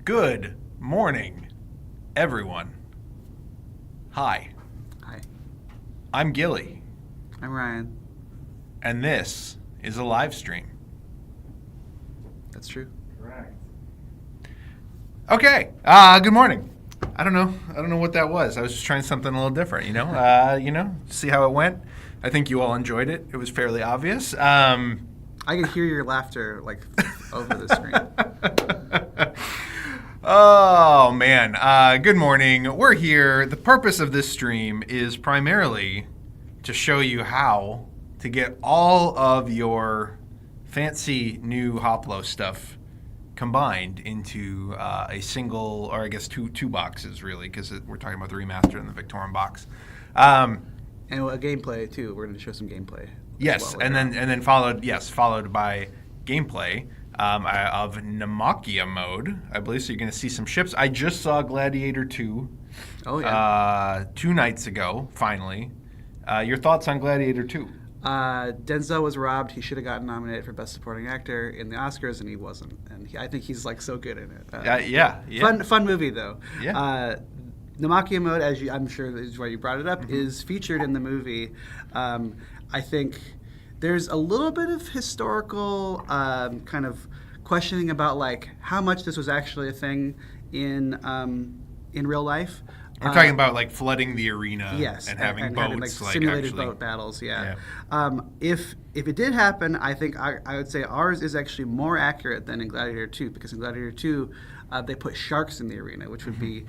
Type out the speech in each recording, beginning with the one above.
Good morning, everyone. Hi. Hi. I'm Gilly. I'm Ryan. And this is a live stream. That's true. Correct. Okay. Good morning. I don't know what that was. I was just trying something a little different, see how it went. I think you all enjoyed it. It was fairly obvious. I can hear your laughter over the screen. Oh, man. Good morning. We're here. The purpose of this stream is primarily to show you how to get all of your fancy new Hoplo stuff combined into a single, or I guess two boxes, really, because we're talking about the remaster and the Victorum box. And a gameplay, too. We're going to show some gameplay. Yes, and then followed by gameplay of Naumachia Mode, I believe. So you're going to see some ships. I just saw Gladiator 2 2 nights ago, finally. Your thoughts on Gladiator 2? Denzel was robbed. He should have gotten nominated for Best Supporting Actor in the Oscars, and he wasn't. And I think he's so good in it. Yeah. Fun movie, though. Yeah. Naumachia Mode, I'm sure this is why you brought it up, is featured in the movie. I think there's a little bit of historical kind of questioning about how much this was actually a thing in real life. We're talking about flooding the arena, yes, and having boats, simulated boat battles. Yeah. If it did happen, I think I would say ours is actually more accurate than in Gladiator 2, because in Gladiator 2 they put sharks in the arena, which would be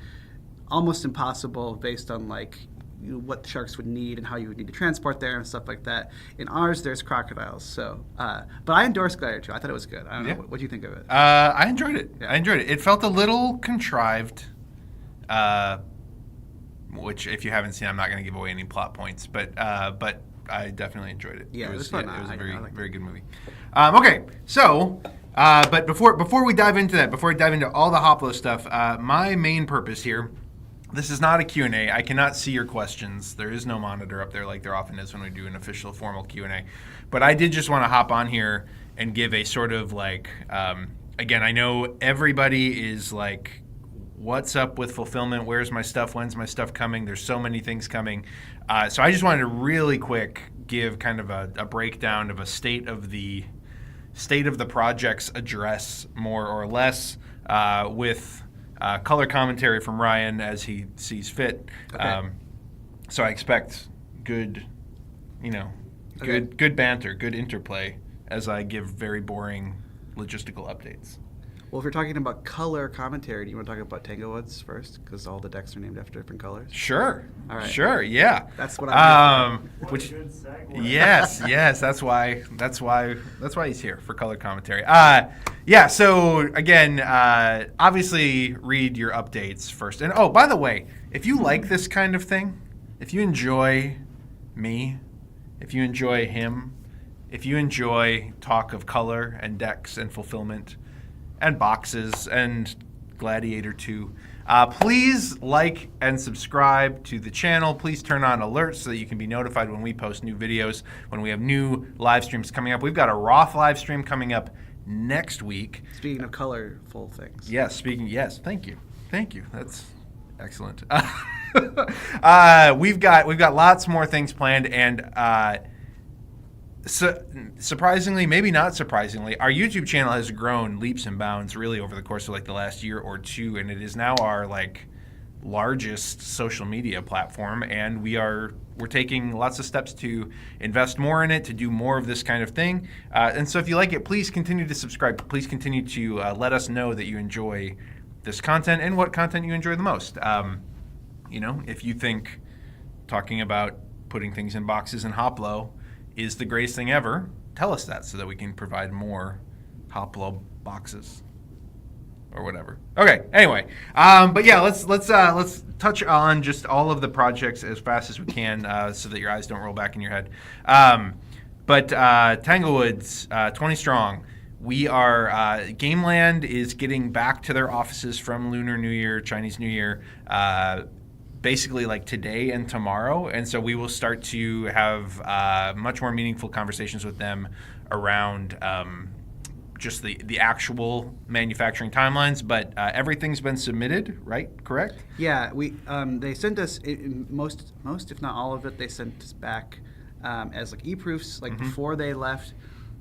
almost impossible based on what the sharks would need and how you would need to transport there and stuff like that. In ours, there's crocodiles. So, but I endorsed Gladiator 2. I thought it was good. I don't know. What do you think of it? I enjoyed it. Yeah. I enjoyed it. It felt a little contrived. Which, if you haven't seen, I'm not going to give away any plot points, but I definitely enjoyed it. Yeah, it was fun. It was a very good movie. Okay, so but before we dive into that, before we dive into all the Hoplo stuff, my main purpose here. This is not a Q&A. I cannot see your questions. There is no monitor up there like there often is when we do an official formal Q&A. But I did just want to hop on here and give a sort of again, I know everybody is what's up with fulfillment? Where's my stuff? When's my stuff coming? There's so many things coming. So I just wanted to really quick give kind of a breakdown of a state of the project's address, more or less, with color commentary from Ryan as he sees fit. Okay. So I expect good banter, good interplay as I give very boring logistical updates. Well, if you're talking about color commentary, do you want to talk about Tanglewood's first? Because all the decks are named after different colors. Sure. All right. Sure. Yeah. That's what I'm. What a good segue. Yes. That's why he's here for color commentary. So again, obviously read your updates first. And by the way, if you like this kind of thing, if you enjoy me, if you enjoy him, if you enjoy talk of color and decks and fulfillment and boxes and Gladiator 2, please like and subscribe to the channel. Please turn on alerts so that you can be notified when we post new videos, when we have new live streams coming up. We've got a Roth live stream coming up next week. Speaking of colorful things. Yes, thank you. That's excellent. We've got lots more things planned, and so, surprisingly, maybe not surprisingly, our YouTube channel has grown leaps and bounds really over the course of the last year or two, and it is now our largest social media platform, and we're taking lots of steps to invest more in it, to do more of this kind of thing. And so if you like it, please continue to subscribe. Please continue to let us know that you enjoy this content and what content you enjoy the most. If you think talking about putting things in boxes in Hoplo is the greatest thing ever, tell us that so that we can provide more Hoplo boxes or whatever. Okay, anyway, but yeah, let's touch on just all of the projects as fast as we can so that your eyes don't roll back in your head. But Tanglewood's 20 strong. We are Gameland is getting back to their offices from Lunar New Year, Chinese New Year, basically today and tomorrow, and so we will start to have much more meaningful conversations with them around just the actual manufacturing timelines, but everything's been submitted, right? Correct? Yeah, we they sent us most if not all of it. They sent us back as like e-proofs like before they left.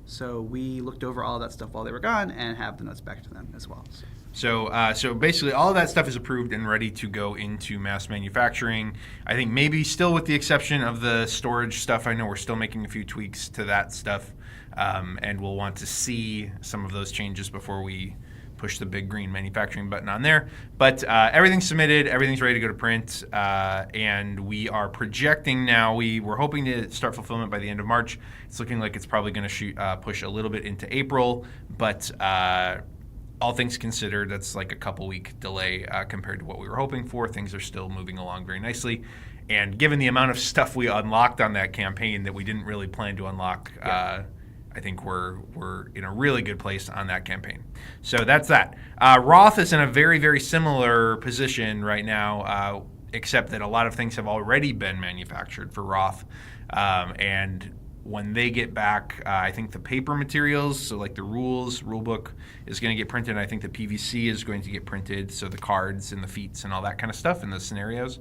So we looked over all of that stuff while they were gone and have the notes back to them as well. So basically all of that stuff is approved and ready to go into mass manufacturing. I think maybe still with the exception of the storage stuff. I know we're still making a few tweaks to that stuff, and we'll want to see some of those changes before we push the big green manufacturing button on there. But everything's submitted, everything's ready to go to print, and we are projecting now. We're hoping to start fulfillment by the end of March. It's looking like it's probably going to push a little bit into April, but all things considered, that's like a couple week delay compared to what we were hoping for. Things are still moving along very nicely. And given the amount of stuff we unlocked on that campaign that we didn't really plan to unlock, I think we're in a really good place on that campaign. So that's that. Roth is in a very, very similar position right now, except that a lot of things have already been manufactured for Roth. And when they get back, I think the paper materials, so like the rule book is going to get printed. I think the PVC is going to get printed, so the cards and the feats and all that kind of stuff and the scenarios.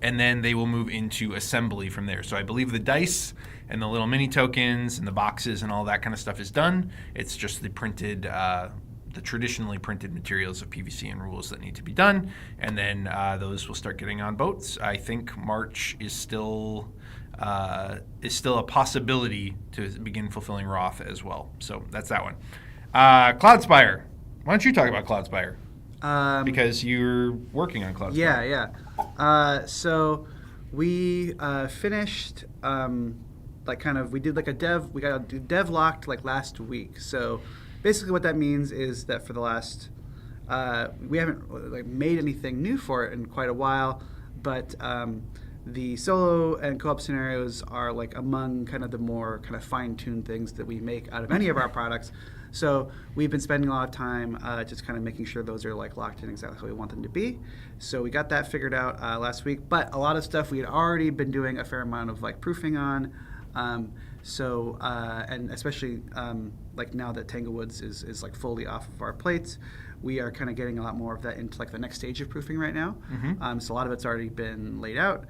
And then they will move into assembly from there. So I believe the dice and the little mini tokens and the boxes and all that kind of stuff is done. It's just the printed, the traditionally printed materials of PVC and rules that need to be done. And then those will start getting on boats. I think March is still a possibility to begin fulfilling Roth as well. So that's that one. Cloudspire. Why don't you talk about Cloudspire? Because you're working on Cloudspire. Yeah. So we finished, we did like we got a dev locked like last week. So basically what that means is that for the last, we haven't like made anything new for it in quite a while, but the solo and co-op scenarios are like among kind of the more kind of fine-tuned things that we make out of any of our products. So we've been spending a lot of time just kind of making sure those are like locked in exactly how we want them to be. So we got that figured out last week. But a lot of stuff we had already been doing a fair amount of like proofing on. And especially like now that Tanglewoods is like fully off of our plates, we are kind of getting a lot more of that into like the next stage of proofing right now. So a lot of it's already been laid out.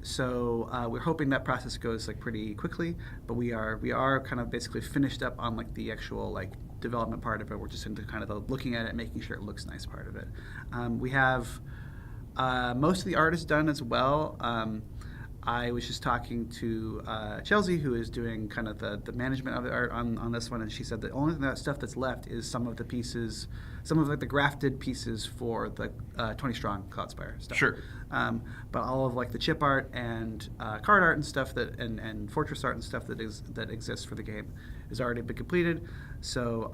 So we're hoping that process goes like pretty quickly, but we are kind of basically finished up on like the actual like development part of it. We're just into kind of the looking at it, making sure it looks nice part of it. We have most of the art is done as well. I was just talking to Chelsea, who is doing kind of the management of the art on this one, and she said the only stuff that's left is some of the pieces, some of like the grafted pieces for the 20 Strong Cloudspire stuff. Sure. But all of like the chip art and card art and stuff and fortress art and stuff that exists for the game has already been completed. So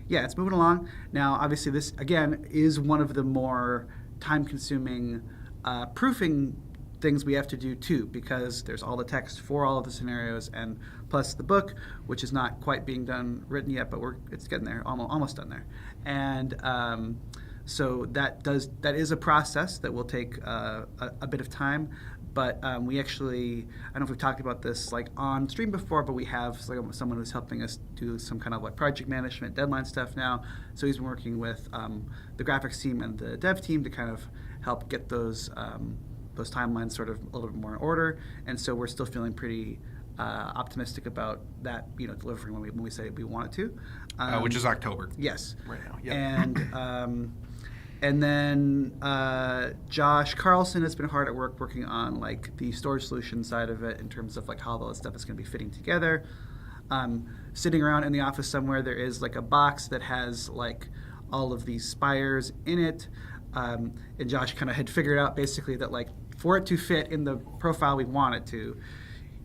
yeah, it's moving along. Now, obviously, this again is one of the more time-consuming proofing things we have to do too, because there's all the text for all of the scenarios, and plus the book, which is not quite being written yet, but it's getting there, almost done there. And so that is a process that will take a bit of time. But we actually, I don't know if we've talked about this like on stream before, but we have someone who's helping us do some kind of like project management, deadline stuff now. So he's been working with the graphics team and the dev team to kind of help get those timelines sort of a little bit more in order. And so we're still feeling pretty optimistic about that, delivering when we say we want it to. Which is October. Yes. Right now. Yep. And then Josh Carlson has been hard at work working on like the storage solution side of it in terms of like how all that stuff is going to be fitting together. Sitting around in the office somewhere, there is like a box that has like all of these spires in it. And Josh kind of had figured out basically that like for it to fit in the profile we want it to,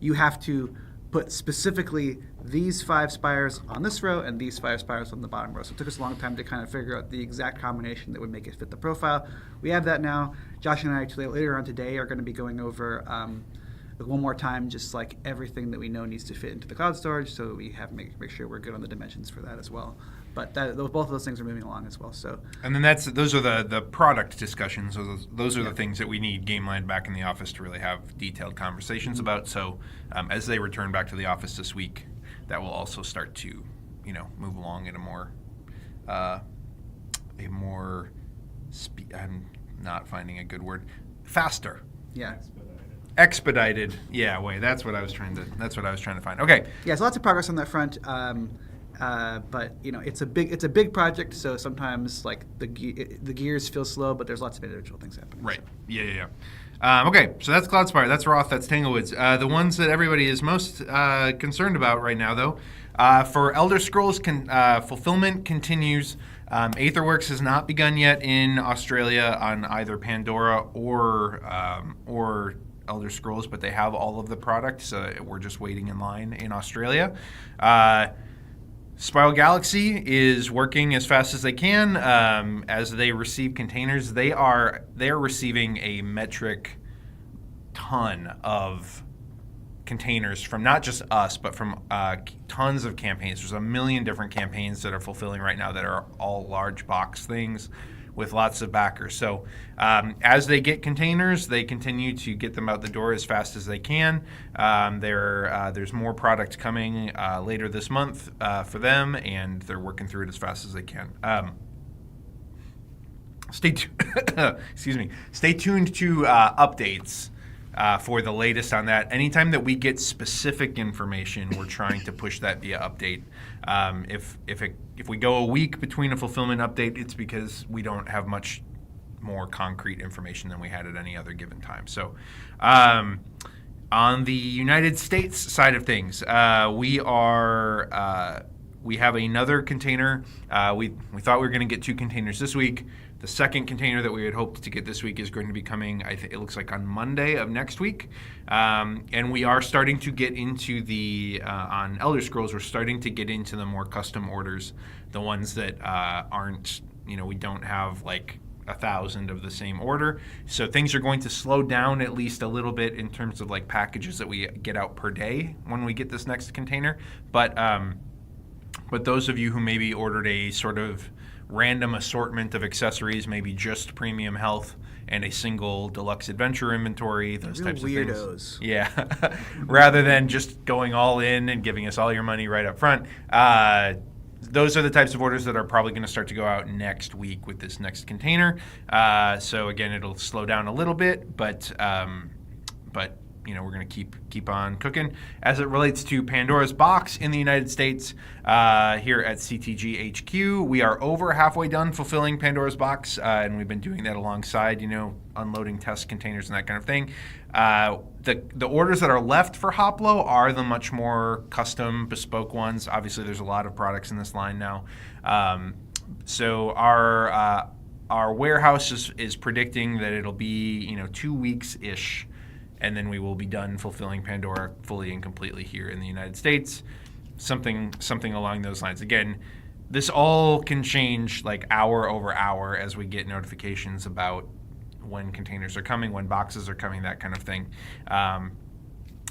you have to put specifically these 5 spires on this row and these 5 spires on the bottom row. So it took us a long time to kind of figure out the exact combination that would make it fit the profile. We have that now. Josh and I actually later on today are going to be going over one more time just like everything that we know needs to fit into the cloud storage, so we have make sure we're good on the dimensions for that as well. But both of those things are moving along as well. So. And then those are the product discussions. So those are the things that we need GameLand back in the office to really have detailed conversations about. So as they return back to the office this week, that will also start to, move along in I'm not finding a good word, faster. Yeah. Expedited. Yeah, wait, that's what I was trying to find. Okay. Yeah, so lots of progress on that front. But it's a big project, so sometimes like the gears feel slow, but there's lots of individual things happening. Right. Yeah. Okay, so that's Cloudspire, that's Roth, that's Tanglewoods. The ones that everybody is most concerned about right now, though, for Elder Scrolls, fulfillment continues. Aetherworks has not begun yet in Australia on either Pandora or Elder Scrolls, but they have all of the product, so we're just waiting in line in Australia. Spiral Galaxy is working as fast as they can as they receive containers. They are receiving a metric ton of containers from not just us, but from tons of campaigns. There's 1 million different campaigns that are fulfilling right now that are all large box things with lots of backers. So as they get containers, they continue to get them out the door as fast as they can. There's more product coming later this month for them, and they're working through it as fast as they can. Stay tuned to updates for the latest on that. Anytime that we get specific information, we're trying to push that via update. If we go a week between a fulfillment update, it's because we don't have much more concrete information than we had at any other given time. So on the United States side of things, we have another container. We thought we were going to get 2 containers this week. The second container that we had hoped to get this week is going to be coming, it looks like on Monday of next week. And we are starting to get into on Elder Scrolls, we're starting to get into the more custom orders, the ones that aren't, we don't have like 1,000 of the same order. So things are going to slow down at least a little bit in terms of like packages that we get out per day when we get this next container. But those of you who maybe ordered a sort of random assortment of accessories, maybe just premium health and a single deluxe adventure inventory, those types of weirdos. things. Yeah. Rather than just going all in and giving us all your money right up front. Those are the types of orders that are probably going to start to go out next week with this next container. So again, it'll slow down a little bit, but we're going to keep on cooking. As it relates to Pandora's box in the United States, here at CTG HQ, we are over halfway done fulfilling Pandora's box, and we've been doing that alongside, unloading test containers and that kind of thing. The orders that are left for Hoplo are the much more custom, bespoke ones. Obviously, there's a lot of products in this line now. So our warehouse is predicting that it'll be 2 weeks-ish, and then we will be done fulfilling Pandora fully and completely here in the United States. Something along those lines. Again, this all can change like hour over hour as we get notifications about when containers are coming, when boxes are coming, that kind of thing.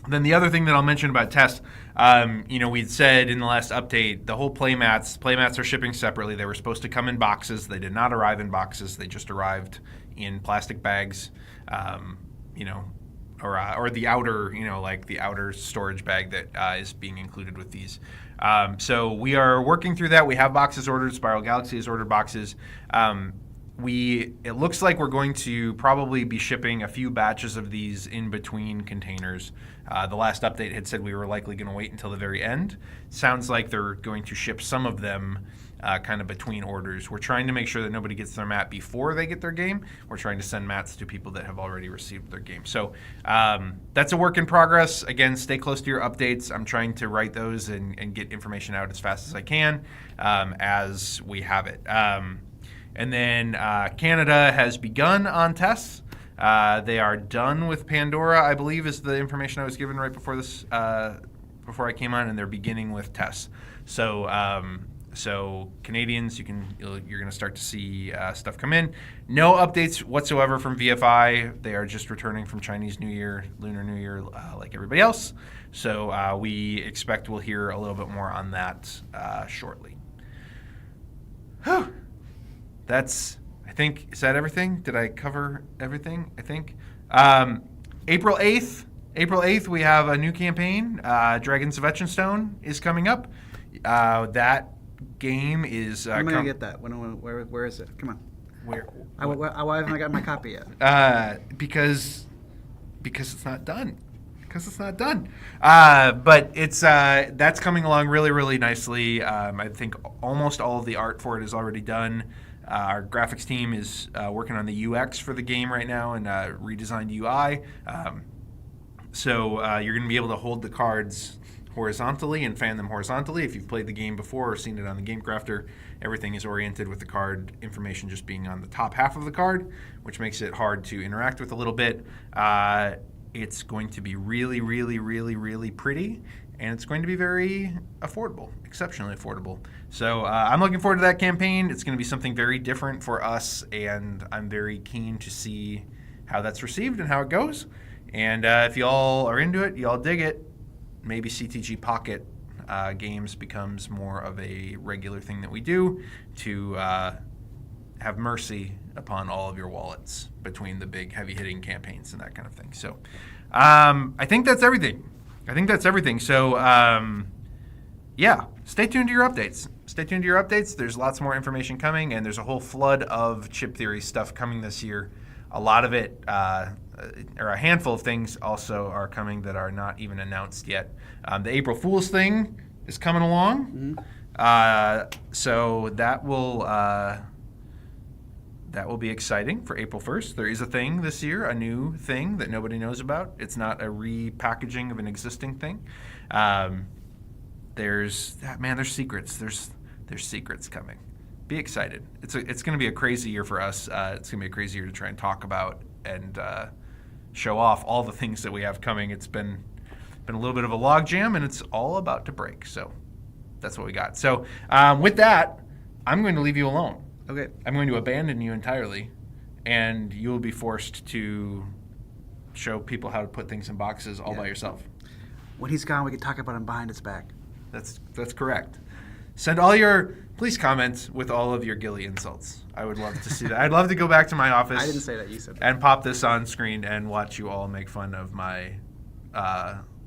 Then the other thing that I'll mention about tests, we'd said in the last update, the whole playmats are shipping separately. They were supposed to come in boxes. They did not arrive in boxes. They just arrived in plastic bags, or the outer, like the outer storage bag that is being included with these. So we are working through that. We have boxes ordered. Spiral Galaxy has ordered boxes. It looks like we're going to probably be shipping a few batches of these in between containers. The last update had said we were likely going to wait until the very end. Sounds like they're going to ship some of them kind of between orders. We're trying to make sure that nobody gets their mat before they get their game. We're trying to send mats to people that have already received their game. So that's a work in progress. Again, stay close to your updates. I'm trying to write those and get information out as fast as I can as we have it. And then Canada has begun on tests. They are done with Pandora, I believe, is the information I was given right before this, before I came on, and they're beginning with tests. So Canadians, you're going to start to see stuff come in. No updates whatsoever from VFI. They are just returning from Chinese New Year, Lunar New Year, like everybody else. So we expect we'll hear a little bit more on that shortly. Whew. Is that everything? Did I cover everything? I think. April 8th, April 8th, we have a new campaign. Dragons of Etchenstone is coming up. That game is... I'm going to get that. Where is it? Come on. Why haven't I got my copy yet? Because it's not done. Because it's not done. But it's that's coming along really, really nicely. I think almost all of the art for it is already done. Our graphics team is working on the UX for the game right now and redesigned UI. So you're going to be able to hold the cards horizontally and fan them horizontally. If you've played the game before or seen it on the Game Crafter, everything is oriented with the card information just being on the top half of the card, which makes it hard to interact with a little bit. It's going to be really, really, really, really pretty, and it's going to be very affordable, exceptionally affordable. So I'm looking forward to that campaign. It's going to be something very different for us, and I'm very keen to see how that's received and how it goes. And if y'all are into it, y'all dig it, maybe CTG Pocket games becomes more of a regular thing that we do to have mercy upon all of your wallets between the big heavy-hitting campaigns and that kind of thing. So I think that's everything. So yeah, stay tuned to your updates. There's lots more information coming, and there's a whole flood of chip theory stuff coming this year. A lot of it, or a handful of things also are coming that are not even announced yet. The April Fool's thing is coming along. So that will be exciting for April 1st. There is a thing this year, a new thing that nobody knows about. It's not a repackaging of an existing thing. There's secrets. There's secrets coming. Be excited. It's going to be a crazy year for us. It's going to be a crazy year to try and talk about and show off all the things that we have coming. It's been a little bit of a log jam, and it's all about to break. So that's what we got. So with that, I'm going to leave you alone. Okay. I'm going to abandon you entirely, and you will be forced to show people how to put things in boxes all by yourself. When he's gone, we can talk about him behind his back. That's correct. Send all your, please comment with all of your Gilly insults. I would love to see that. I'd love to go back to my office. I didn't say that, you said that. And pop this on screen and watch you all make fun of my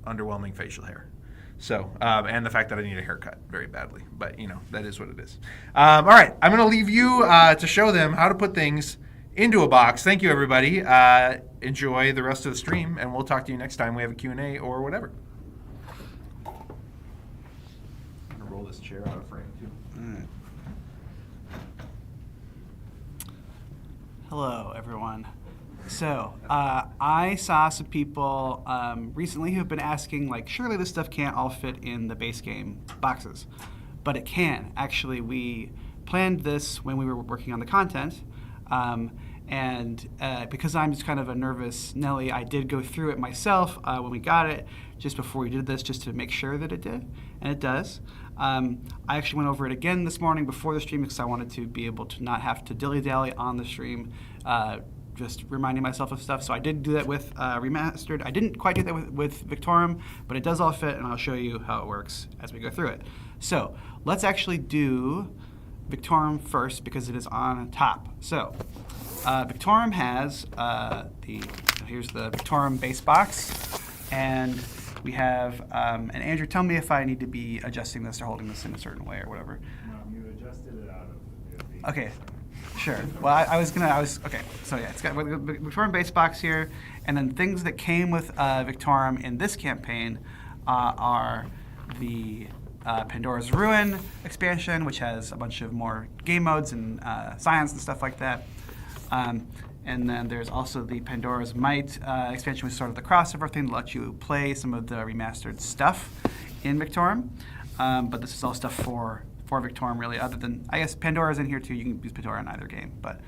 underwhelming facial hair. So, and the fact that I need a haircut very badly. But, that is what it is. All right, I'm going to leave you to show them how to put things into a box. Thank you, everybody. Enjoy the rest of the stream, and we'll talk to you next time we have a Q&A or whatever. I'm going to roll this chair out of frame, too. Hello, everyone. So, I saw some people recently who have been asking, surely this stuff can't all fit in the base game boxes. But it can. Actually, we planned this when we were working on the content. And because I'm just kind of a nervous Nelly, I did go through it myself when we got it, just before we did this, just to make sure that it did. And it does. I actually went over it again this morning before the stream because I wanted to be able to not have to dilly-dally on the stream, just reminding myself of stuff. So I did do that with Remastered. I didn't quite do that with Victorum, but it does all fit, and I'll show you how it works as we go through it. So let's actually do Victorum first because it is on top. So Victorum has here's the Victorum base box, and we have, and Andrew, tell me if I need to be adjusting this or holding this in a certain way or whatever. You adjusted it out of the Okay, sure. Well, okay. So yeah, it's got the Victorum base box here, and then things that came with Victorum in this campaign are the Pandora's Ruin expansion, which has a bunch of more game modes and science and stuff like that. And then there's also the Pandora's Might expansion, which is sort of the crossover thing that lets you play some of the remastered stuff in Victorum. But this is all stuff for Victorum, really, other than, I guess Pandora's in here too. You can use Pandora in either game. But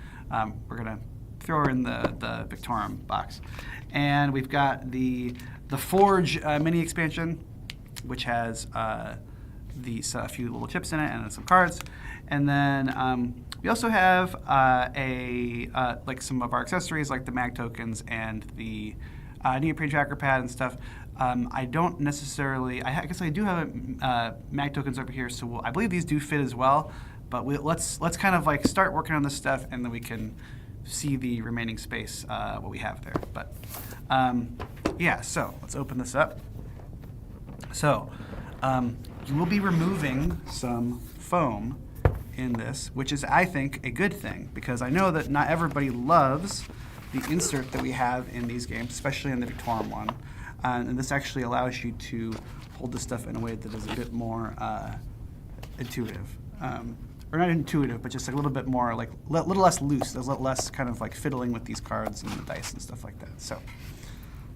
we're going to throw her in the Victorum box. And we've got the Forge mini expansion, which has a few little chips in it and some cards. And then we also have some of our accessories, like the mag tokens and the neoprene tracker pad and stuff. I don't necessarily. I guess I do have mag tokens over here, so I believe these do fit as well. But let's kind of start working on this stuff, and then we can see the remaining space what we have there. But yeah, so let's open this up. So you will be removing some foam in this, which is, I think, a good thing, because I know that not everybody loves the insert that we have in these games, especially in the Victorum one. And this actually allows you to hold this stuff in a way that is a bit more intuitive. Or not intuitive, but just a little bit more, like, a little less loose. There's a little less kind of like fiddling with these cards and the dice and stuff like that. So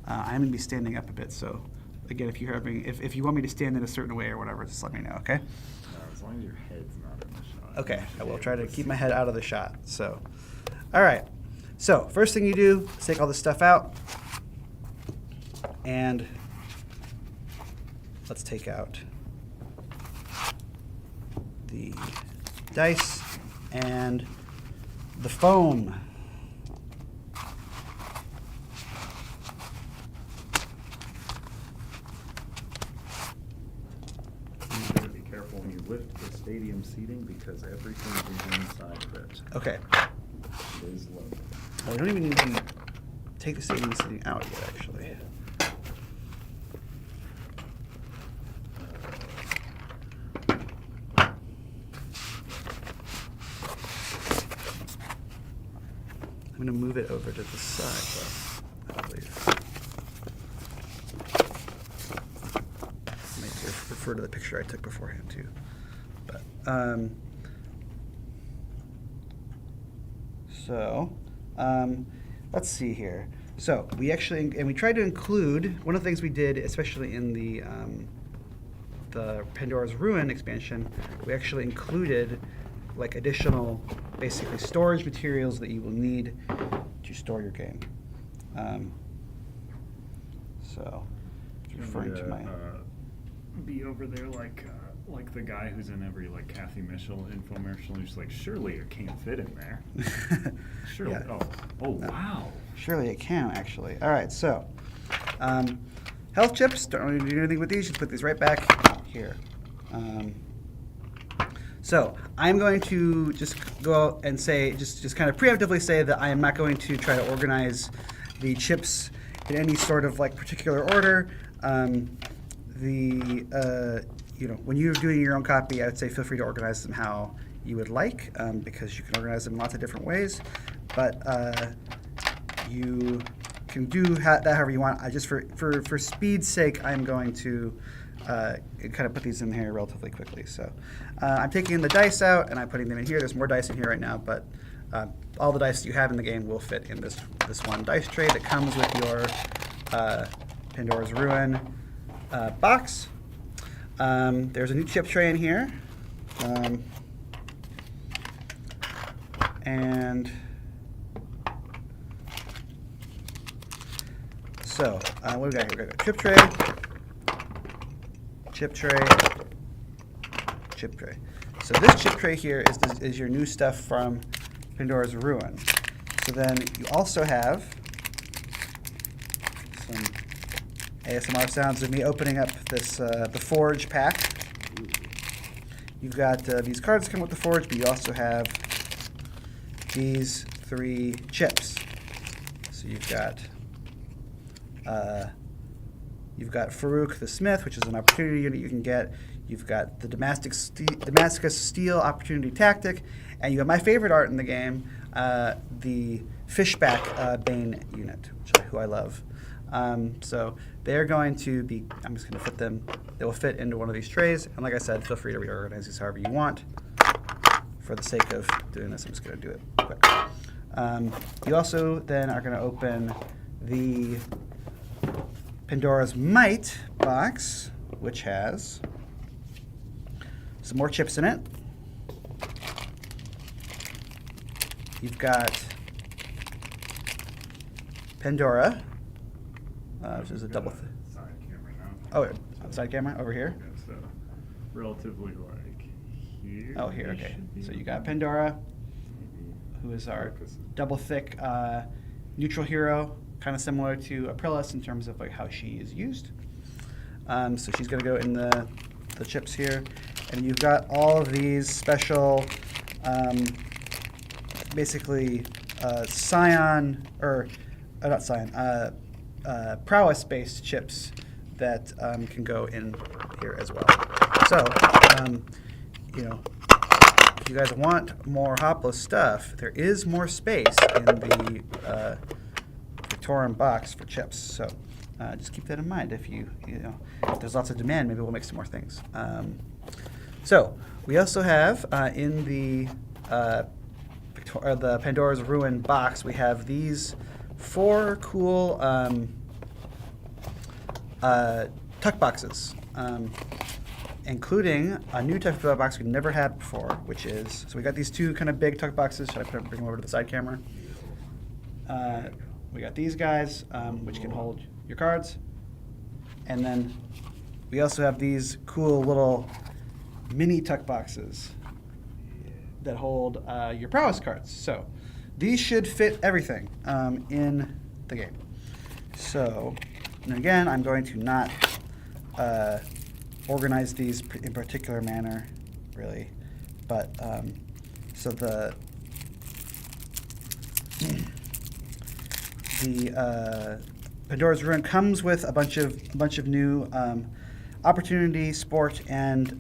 I'm gonna be standing up a bit, so again, if you're having, if you want me to stand in a certain way or whatever, just let me know, okay? As long as your head's not in the shot. Okay, I will try to keep my head out of the shot. So, all right. So first thing you do is take all this stuff out, and let's take out the dice and the foam. You gotta be careful when you lift the stadium seating because everything is inside of it. Okay. It is loaded. Well, we don't even need to take the stadium seating out yet, actually. I'm going to move it over to the side, though, I believe. I might refer to the picture I took beforehand, too. But, let's see here. So we actually, and we tried to include, one of the things we did, especially in the Pandora's Ruin expansion, we actually included like additional, basically storage materials that you will need to store your game. So, referring to my... Be over there like the guy who's in every like Kathy Mitchell infomercial. He's like, surely it can't fit in there. Surely. Yeah. Oh, wow. Surely it can, actually. All right, so health chips. Don't need to do anything with these. Just put these right back here. So I'm going to just go out and say, just kind of preemptively say that I am not going to try to organize the chips in any sort of like particular order. You know, when you're doing your own copy, I would say feel free to organize them how you would like, because you can organize them in lots of different ways. But you can do that however you want. I just for speed's sake, I'm going to kind of put these in here relatively quickly. So I'm taking the dice out and I'm putting them in here. There's more dice in here right now, but all the dice you have in the game will fit in this one dice tray that comes with your Pandora's Ruin box. There's a new chip tray in here. And so, what do we got here? We got chip tray, chip tray, chip tray. So this chip tray here is your new stuff from Pandora's Ruin. So then you also have some ASMR sounds of me opening up this the Forge pack. You've got these cards that come with the Forge, but you also have these 3 chips. So you've got Farouk the Smith, which is an opportunity unit you can get. You've got the Damascus Steel Opportunity Tactic, and you have my favorite art in the game, the Fishback Bane unit, who I love. So they're going to be, I'm just going to fit them, they will fit into one of these trays, and like I said, feel free to reorganize these however you want. For the sake of doing this, I'm just going to do it quick. You also then are going to open the Pandora's Might box, which has some more chips in it. You've got Pandora, which is a double. Side camera now. Oh, side camera over here. Yeah, so relatively like here. Oh, here. Okay. So you got Pandora, who is our double thick neutral hero, kind of similar to Aprilis in terms of like how she is used. So she's going to go in the chips here, and you've got all of these special, basically Scion or not Scion, prowess-based chips that can go in here as well. So, you know, if you guys want more Hoplo stuff, there is more space in the Victorum box for chips. So just keep that in mind. If you know, if there's lots of demand, maybe we'll make some more things. So we also have in the Pandora's Ruin box, we have these 4 cool tuck boxes, including a new tuck box we've never had before, which is, so we got these 2 kind of big tuck boxes. Should I bring them over to the side camera? We got these guys, which can hold your cards. And then we also have these cool little mini tuck boxes that hold your prowess cards. So these should fit everything in the game. So, and again, I'm going to not organize these in particular manner, really. But so the Pandora's Ruin comes with a bunch of new opportunity, sport, and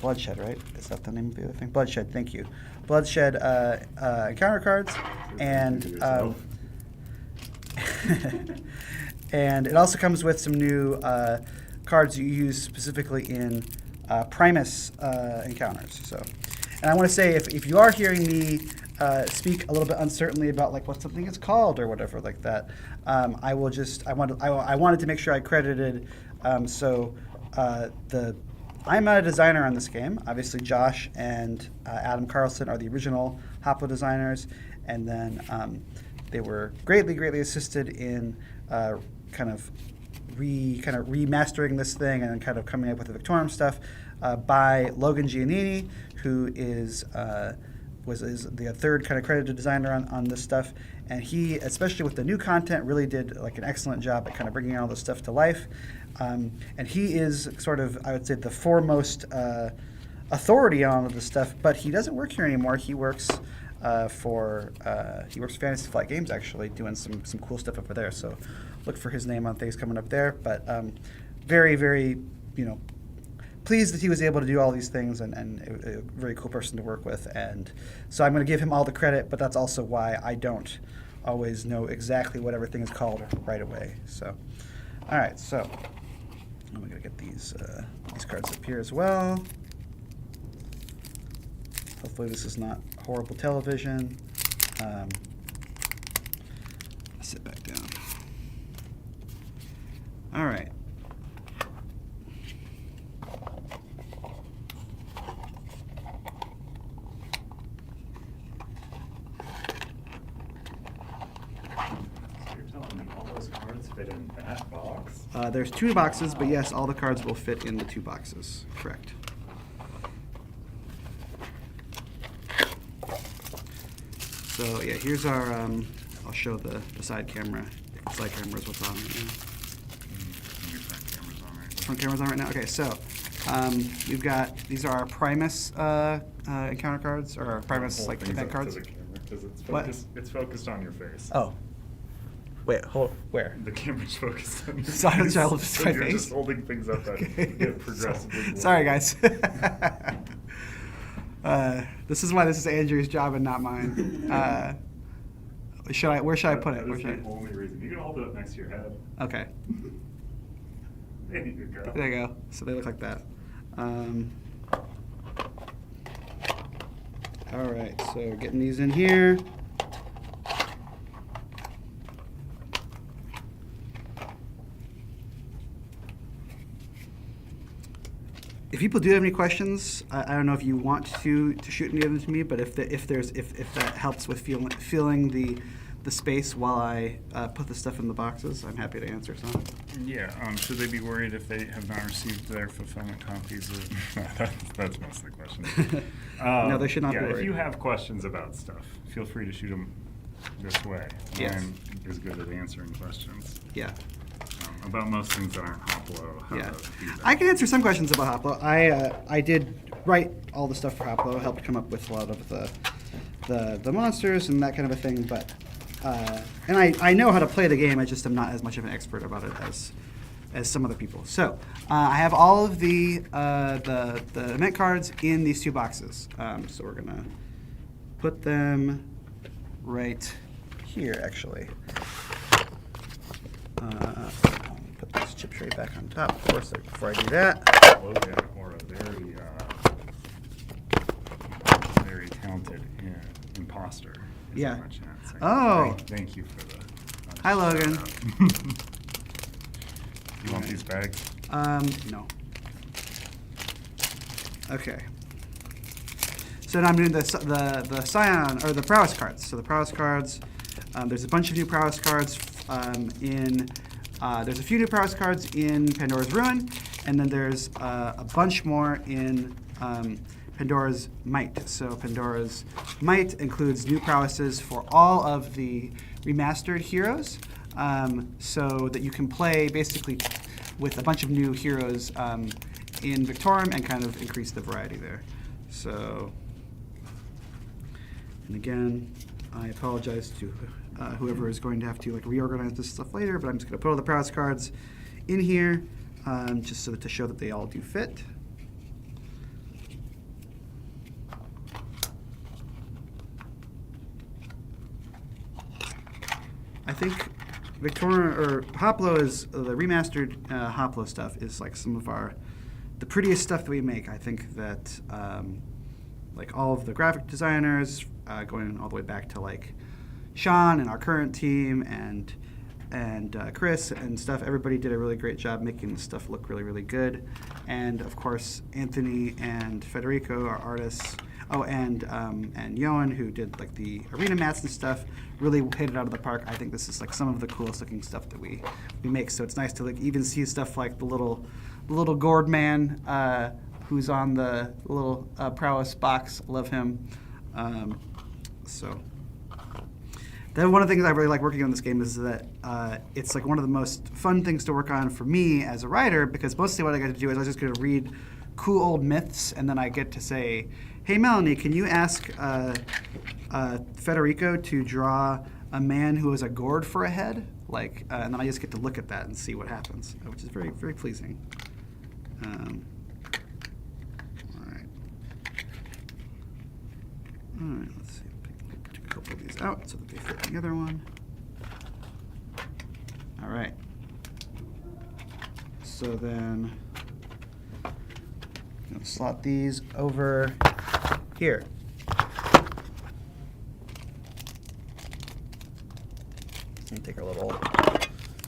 bloodshed. Right? Is that the name of the other thing? Bloodshed. Thank you. Bloodshed encounter cards, and and it also comes with some new cards you use specifically in Primus encounters. So, and I want to say, if you are hearing me speak a little bit uncertainly about like what something is called or whatever like that, I wanted to make sure I credited. I'm not a designer on this game. Obviously, Josh and Adam Carlson are the original Hoplo designers, and then they were greatly assisted in kind of remastering this thing and kind of coming up with the Victorum stuff by Logan Giannini, who is the third kind of credited designer on this stuff, and he, especially with the new content, really did like an excellent job at kind of bringing all this stuff to life. And he is sort of, I would say, the foremost authority on all of this stuff. But he doesn't work here anymore. He works for Fantasy Flight Games, actually, doing some cool stuff over there. So look for his name on things coming up there. But very pleased that he was able to do all these things, and a very cool person to work with. And so I'm going to give him all the credit, but that's also why I don't always know exactly what everything is called right away. So, all right, so I'm going to get these cards up here as well. Hopefully this is not horrible television. Sit back down. All right. Fit in that box? There's 2 boxes, but yes, all the cards will fit in the 2 boxes. Correct. So yeah, here's our. I'll show the side camera. The side camera is what's on right now. Your front camera's on right now. Front camera's on right now. Okay, so we've got, these are our Primus encounter cards, or our Primus like event cards. It's focused on your face. Oh. Wait, where? The camera's focused on your face. Sorry, I'll just So my you're face. just holding things up that get progressively more. Sorry, guys. This is why this is Andrew's job and not mine. Where should I put it? That is the only reason. You can hold it up next to your head. Okay. There you go. There you go. So they look like that. All right, so we're getting these in here. If people do have any questions, I don't know if you want to shoot any of them to me, but if that helps with filling the space while I put the stuff in the boxes, I'm happy to answer some. Yeah, should they be worried if they have not received their fulfillment copies of... that's most of the question. No, they should not be Yeah, worried. if you have questions about stuff, feel free to shoot them this way. Yes. I'm as good at answering questions. Yeah. About most things that aren't Hoplo. how Yeah, to do that. I can answer some questions about Hoplo. I did write all the stuff for Hoplo, helped come up with a lot of the monsters and that kind of a thing. But and I know how to play the game. I just am not as much of an expert about it as some other people. So I have all of the event cards in these 2 boxes. So we're gonna put them right here, actually. Put this chip tray back on top, of course, before I do that. Logan, or a very talented imposter. is Yeah. in my chat saying, Oh. Thank you for the. Hi, Logan. You want these bags? No. Okay. So now I'm doing the Scion, or the Prowess cards. So the Prowess cards, there's a bunch of new Prowess cards there's a few new Prowess cards in Pandora's Ruin, and then there's a bunch more in Pandora's Might. So Pandora's Might includes new prowesses for all of the remastered heroes, so that you can play basically with a bunch of new heroes in Victorum and kind of increase the variety there. So, and again, I apologize to whoever is going to have to reorganize this stuff later, but I'm just going to put all the prowess cards in here just so that to show that they all do fit. I think Victoria or Hoplo is the remastered Hoplo stuff is like some of the prettiest stuff that we make. I think that like all of the graphic designers going all the way back to like Sean and our current team and Chris and stuff, everybody did a really great job making the stuff look really, really good. And of course, Anthony and Federico, our artists, and Johan, who did like the arena mats and stuff, really hit it out of the park. I think this is like some of the coolest looking stuff that we make. So it's nice to like even see stuff like the little gourd man who's on the little prowess box. Love him. So. Then one of the things I really like working on this game is that it's like one of the most fun things to work on for me as a writer, because mostly what I get to do is I just get to read cool old myths, and then I get to say, hey Melanie, can you ask Federico to draw a man who has a gourd for a head? And then I just get to look at that and see what happens, which is very, very pleasing. All right. All right, let's see. Take a couple of these out so that they fit in the other one. All right. So then I'm gonna slot these over here. And take our little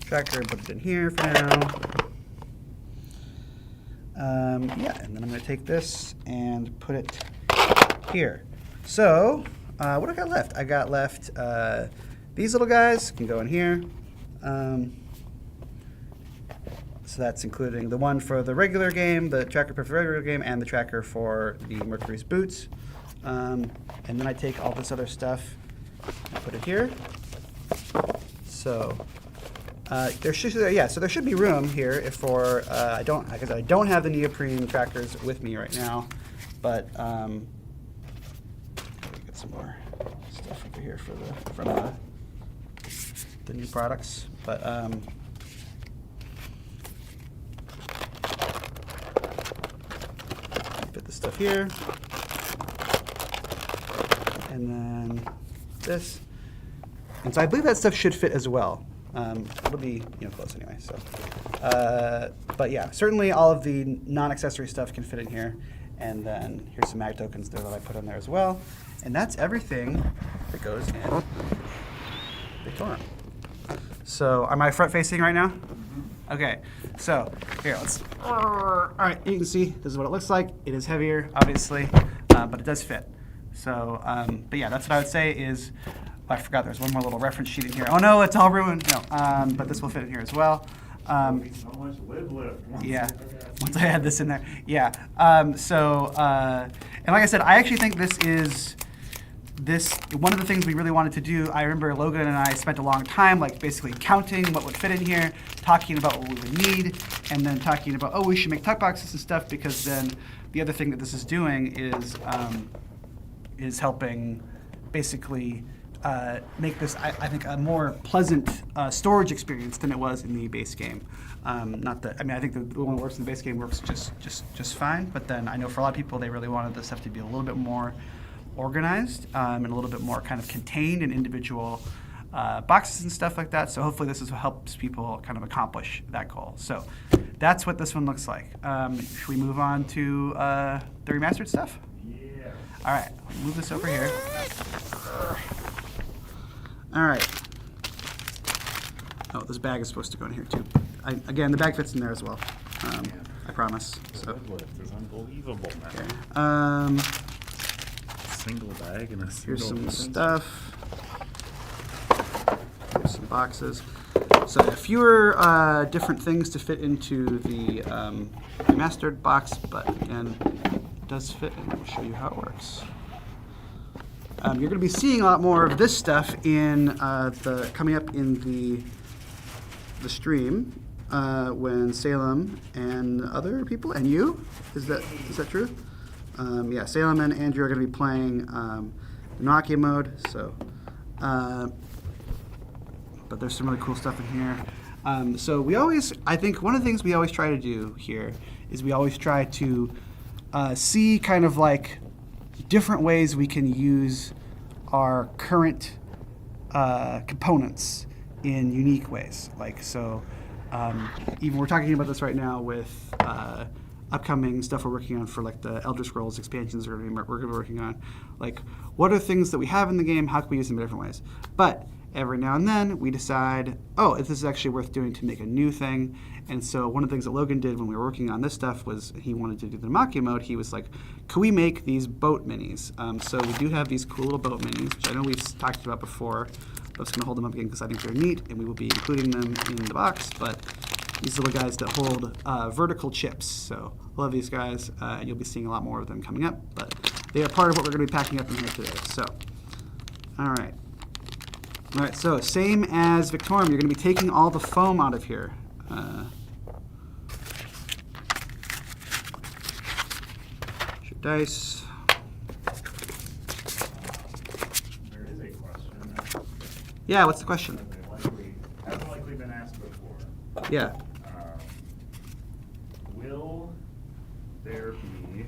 tracker and put it in here for now. Yeah, and then I'm gonna take this and put it here. So, what do I got left? I got left these little guys can go in here. So that's including the one for the regular game, the tracker for the regular game, and the tracker for the Mercury's boots. And then I take all this other stuff and put it here. So there should be room here if I don't have the neoprene trackers with me right now, but get some more stuff over here from the new products. But fit this stuff here, and then this. And so I believe that stuff should fit as well. It'll be close anyway. So, but yeah, certainly all of the non-accessory stuff can fit in here. And then here's some mag tokens there that I put in there as well. And that's everything that goes in Victorum. So am I front facing right now? Okay, so here, all right, you can see this is what it looks like. It is heavier, obviously, but it does fit. So, but yeah, that's what I would say is, I forgot there's one more little reference sheet in here. Oh no, it's all ruined. No, but this will fit in here as well. So much lift. Yeah, once I had this in there. Yeah, and like I said, I actually think this is one of the things we really wanted to do. I remember Logan and I spent a long time basically counting what would fit in here, talking about what we would need, and then talking about, we should make tuck boxes and stuff, because then the other thing that this is doing is helping basically make this, I think, a more pleasant storage experience than it was in the base game. Not that, I mean, I think the one that works in the base game works just fine, but then I know for a lot of people, they really wanted this stuff to be a little bit more organized and a little bit more kind of contained in individual boxes and stuff like that. So hopefully this is what helps people kind of accomplish that goal. So that's what this one looks like. Should we move on to the remastered stuff? Yeah. All right, move this over here. All right. Oh, this bag is supposed to go in here too. Again, the bag fits in there as well. I promise. The red lift is unbelievable, man. Okay. Single bag and a single. Here's some difference. stuff. Here's some boxes. So fewer different things to fit into the remastered box, but again, it does fit, and we'll show you how it works. You're going to be seeing a lot more of this stuff in coming up in the stream when Salem and other people and you is that true? Yeah, Salem and Andrew are going to be playing Naumachia Mode. So, but there's some really cool stuff in here. So I think one of the things we always try to do here is we always try to see kind of like different ways we can use our current components in unique ways. Like, so even we're talking about this right now with upcoming stuff we're working on for like the Elder Scrolls expansions we're going to be working on. Like, what are things that we have in the game? How can we use them in different ways? But every now and then we decide, oh, if this is actually worth doing to make a new thing. And so one of the things that Logan did when we were working on this stuff was he wanted to do the Naumachia Mode. He was like, could we make these boat minis? So we do have these cool little boat minis, which I know we've talked about before. I'm just going to hold them up again because I think they're neat, and we will be including them in the box. But these little guys that hold vertical chips. So I love these guys, and you'll be seeing a lot more of them coming up. But they are part of what we're going to be packing up in here today. So, all right. All right, so same as Victorum, you're going to be taking all the foam out of here. Your dice. There is a question. Yeah, what's the question? Hasn't likely been asked before. Yeah. Will there be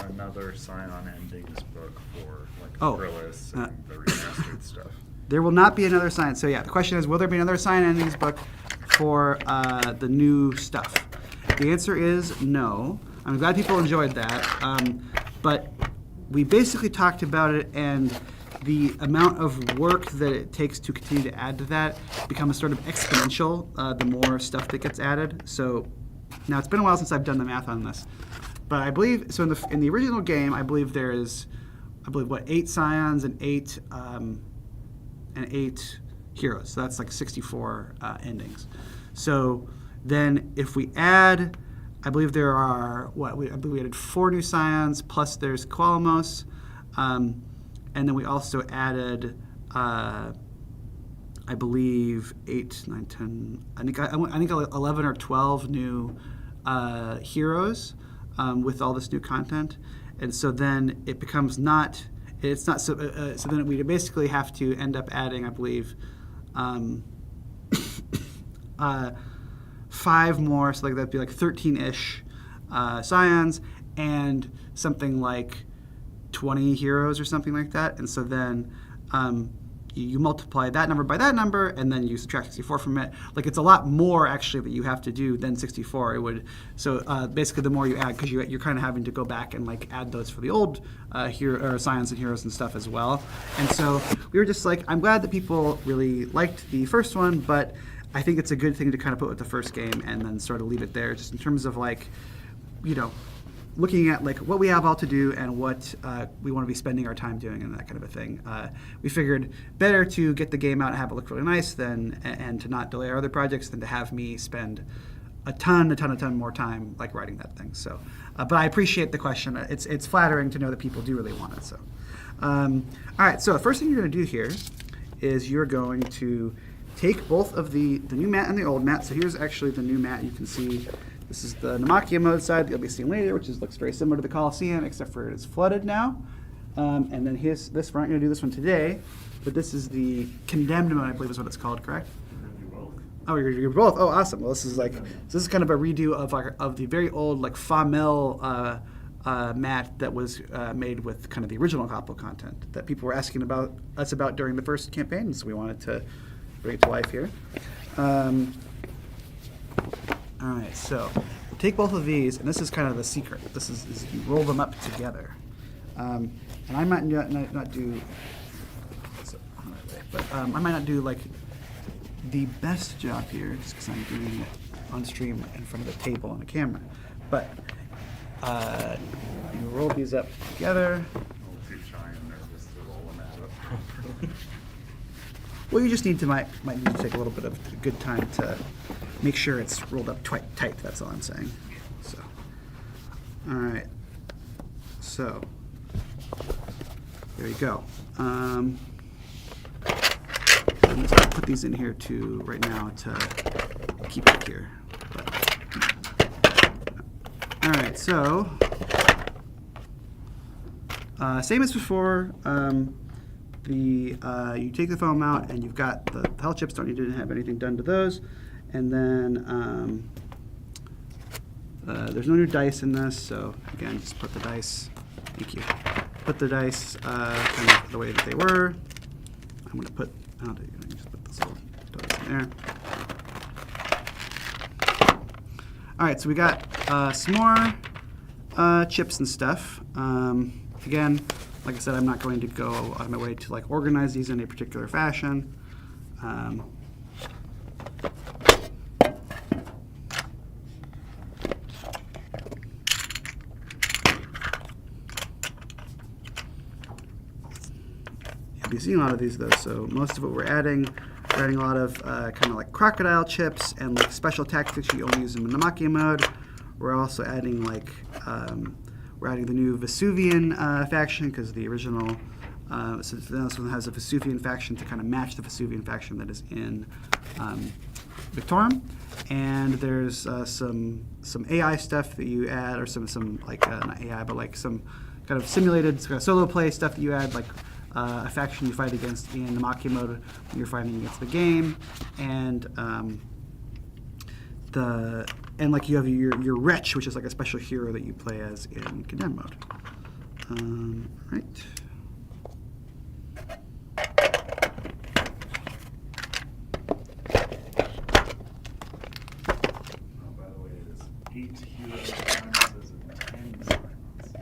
another sign-on endings book for like Acrylis and the remastered stuff? There will not be another sign. So yeah, the question is, will there be another sign endings book for the new stuff? The answer is no. I'm glad people enjoyed that. But we basically talked about it, and the amount of work that it takes to continue to add to that becomes sort of exponential the more stuff that gets added. So now it's been a while since I've done the math on this. But I believe, so in the original game, I believe there is, what, 8 scions and 8 heroes. So that's like 64 endings. So then if we add, I believe there are, I believe we added 4 new scions, plus there's Hoplomachus, and then we also added, I believe, 8, 9, 10, I think 11 or 12 new heroes with all this new content. And so then it becomes not, it's not so then we basically have to end up adding, I believe, 5 more, so like that'd be like 13-ish scions and something like 20 heroes or something like that. And so then you multiply that number by that number, and then you subtract 64 from it. Like, it's a lot more actually that you have to do than 64. It would, so basically the more you add, because you're kind of having to go back and like add those for the old scions and heroes and stuff as well. And so we were just like, I'm glad that people really liked the first one, but I think it's a good thing to kind of put with the first game and then sort of leave it there, just in terms of like, you know, looking at like what we have all to do and what we want to be spending our time doing and that kind of a thing. We figured better to get the game out and have it look really nice than and to not delay our other projects than to have me spend a ton more time like writing that thing. So, but I appreciate the question. It's flattering to know that people do really want it. So, all right. So the first thing you're going to do here is you're going to take both of the new mat and the old mat. So here's actually the new mat. You can see. This is the Naumachia Mode side that you'll be seeing later, which looks very similar to the Colosseum, except for it is flooded now. And then this, we're not going to do this one today, but this is the Condemned mode, I believe is what it's called, correct? You both. Oh, you're both. Oh, awesome. Well, this is kind of a redo of the very old like Famel mat that was made with kind of the original Hoplo content that people were asking us about during the first campaign, so we wanted to bring it to life here. All right, so take both of these, and this is kind of the secret. This is you roll them up together, and I might not do. But I might not do like the best job here, just because I'm doing it on stream in front of the table on the camera. But you roll these up together. I'm too shy and nervous to roll them out properly. Well, you just need to might need to take a little bit of good time to make sure it's rolled up tight. That's all I'm saying. So, all right. So there you go. I'm just gonna put these in here too right now to keep it here. All right. So same as before. You take the foam out, and you've got the hell chips. Don't need to have anything done to those. And then there's no new dice in this, so again, just put the dice. Thank you. Put the dice kind of the way that they were. I'm going to put. Just put this little dice in there. All right, so we got some more chips and stuff. Again, like I said, I'm not going to go out of my way to like organize these in a particular fashion. You'll be seeing a lot of these though. So most of what we're adding a lot of kind of like crocodile chips and like special tactics you only use in Naumachia Mode. We're also adding like we're adding the new Vesuvian faction because the original, so this one has a Vesuvian faction to kind of match the Vesuvian faction that is in Victorum. And there's some AI stuff that you add, or some like, not AI, but like some kind of simulated kind of solo play stuff that you add, like a faction you fight against in Naumachia Mode when you're fighting against the game. And and like you have your Wretch, which is like a special hero that you play as in Condemned Mode. Right. Oh, by the way, it is 8 hero silences and 10 silence.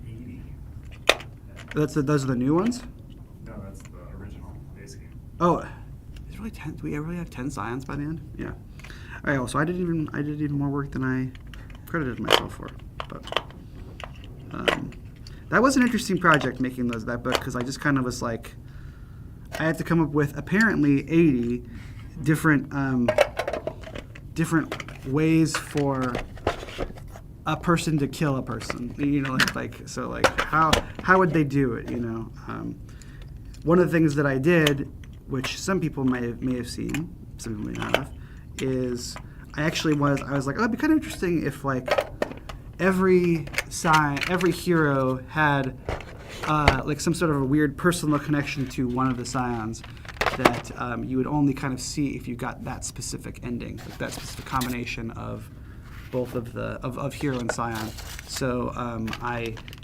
80. Those are the new ones? No, that's the original base game. Oh, is really 10? Do we really have 10 scions by the end? Yeah. All right. Well, so I did even more work than I credited myself for. But that was an interesting project making that book, because I just kind of was like, I had to come up with apparently 80 different ways for a person to kill a person. You know, so how would they do it? You know, one of the things that I did, which some people may have seen, some people may not have, is I was like, oh, it'd be kind of interesting if like every hero had like some sort of a weird personal connection to one of the scions that you would only kind of see if you got that specific ending, like that specific combination of both of hero and scion. So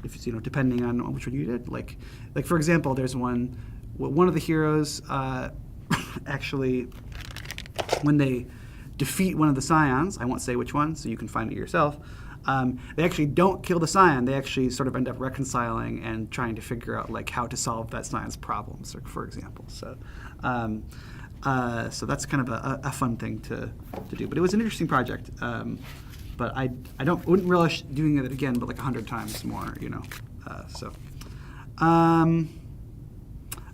if you know, depending on which one you did, like for example, there's one of the heroes actually, when they defeat one of the scions, I won't say which one, so you can find it yourself. They actually don't kill the scion. They actually sort of end up reconciling and trying to figure out like how to solve that scion's problems, for example. So, so that's kind of a fun thing to do. But it was an interesting project. But I wouldn't relish doing it again, but like 100 times more, you know. All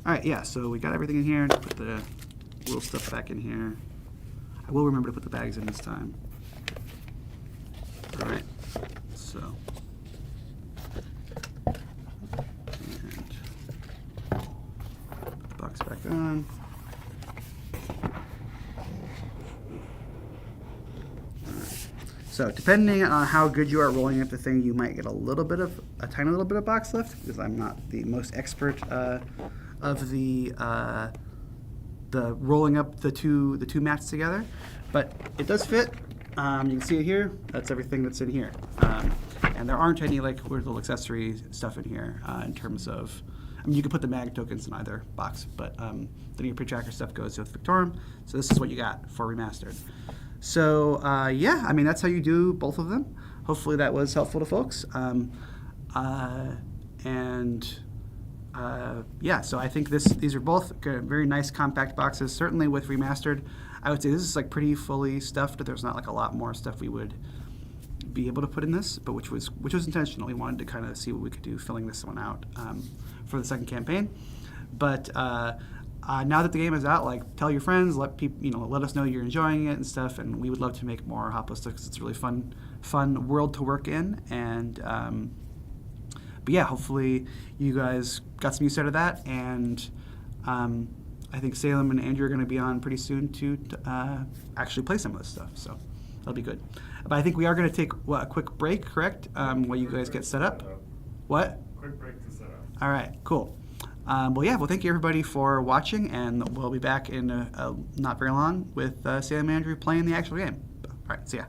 right, yeah. So we got everything in here. Put the little stuff back in here. I will remember to put the bags in this time. All right. So. And put the box back on. So depending on how good you are at rolling up the thing, you might get a tiny little bit of box lift, because I'm not the most expert of the rolling up the two mats together, but it does fit. You can see it here. That's everything that's in here, and there aren't any like weird little accessory stuff in here in terms of. I mean, you can put the mag tokens in either box, but then your pre-tracker stuff goes with Victorum. So this is what you got for Remastered. So yeah, I mean that's how you do both of them. Hopefully that was helpful to folks. Yeah, so I think these are both very nice compact boxes. Certainly with Remastered, I would say this is like pretty fully stuffed. There's not like a lot more stuff we would be able to put in this, but which was intentional. We wanted to kind of see what we could do filling this one out for the second campaign. But now that the game is out, like tell your friends, let people, let us know you're enjoying it and stuff. And we would love to make more Hoplo stuff because it's a really fun world to work in. And but yeah, hopefully you guys got some use out of that. And I think Salem and Andrew are going to be on pretty soon to actually play some of this stuff. So that'll be good. But I think we are going to take a quick break, correct? While you guys get set up. What? Quick break to set up. All right, cool. Well, thank you everybody for watching, and we'll be back in not very long with Sam and Andrew playing the actual game. All right, see ya.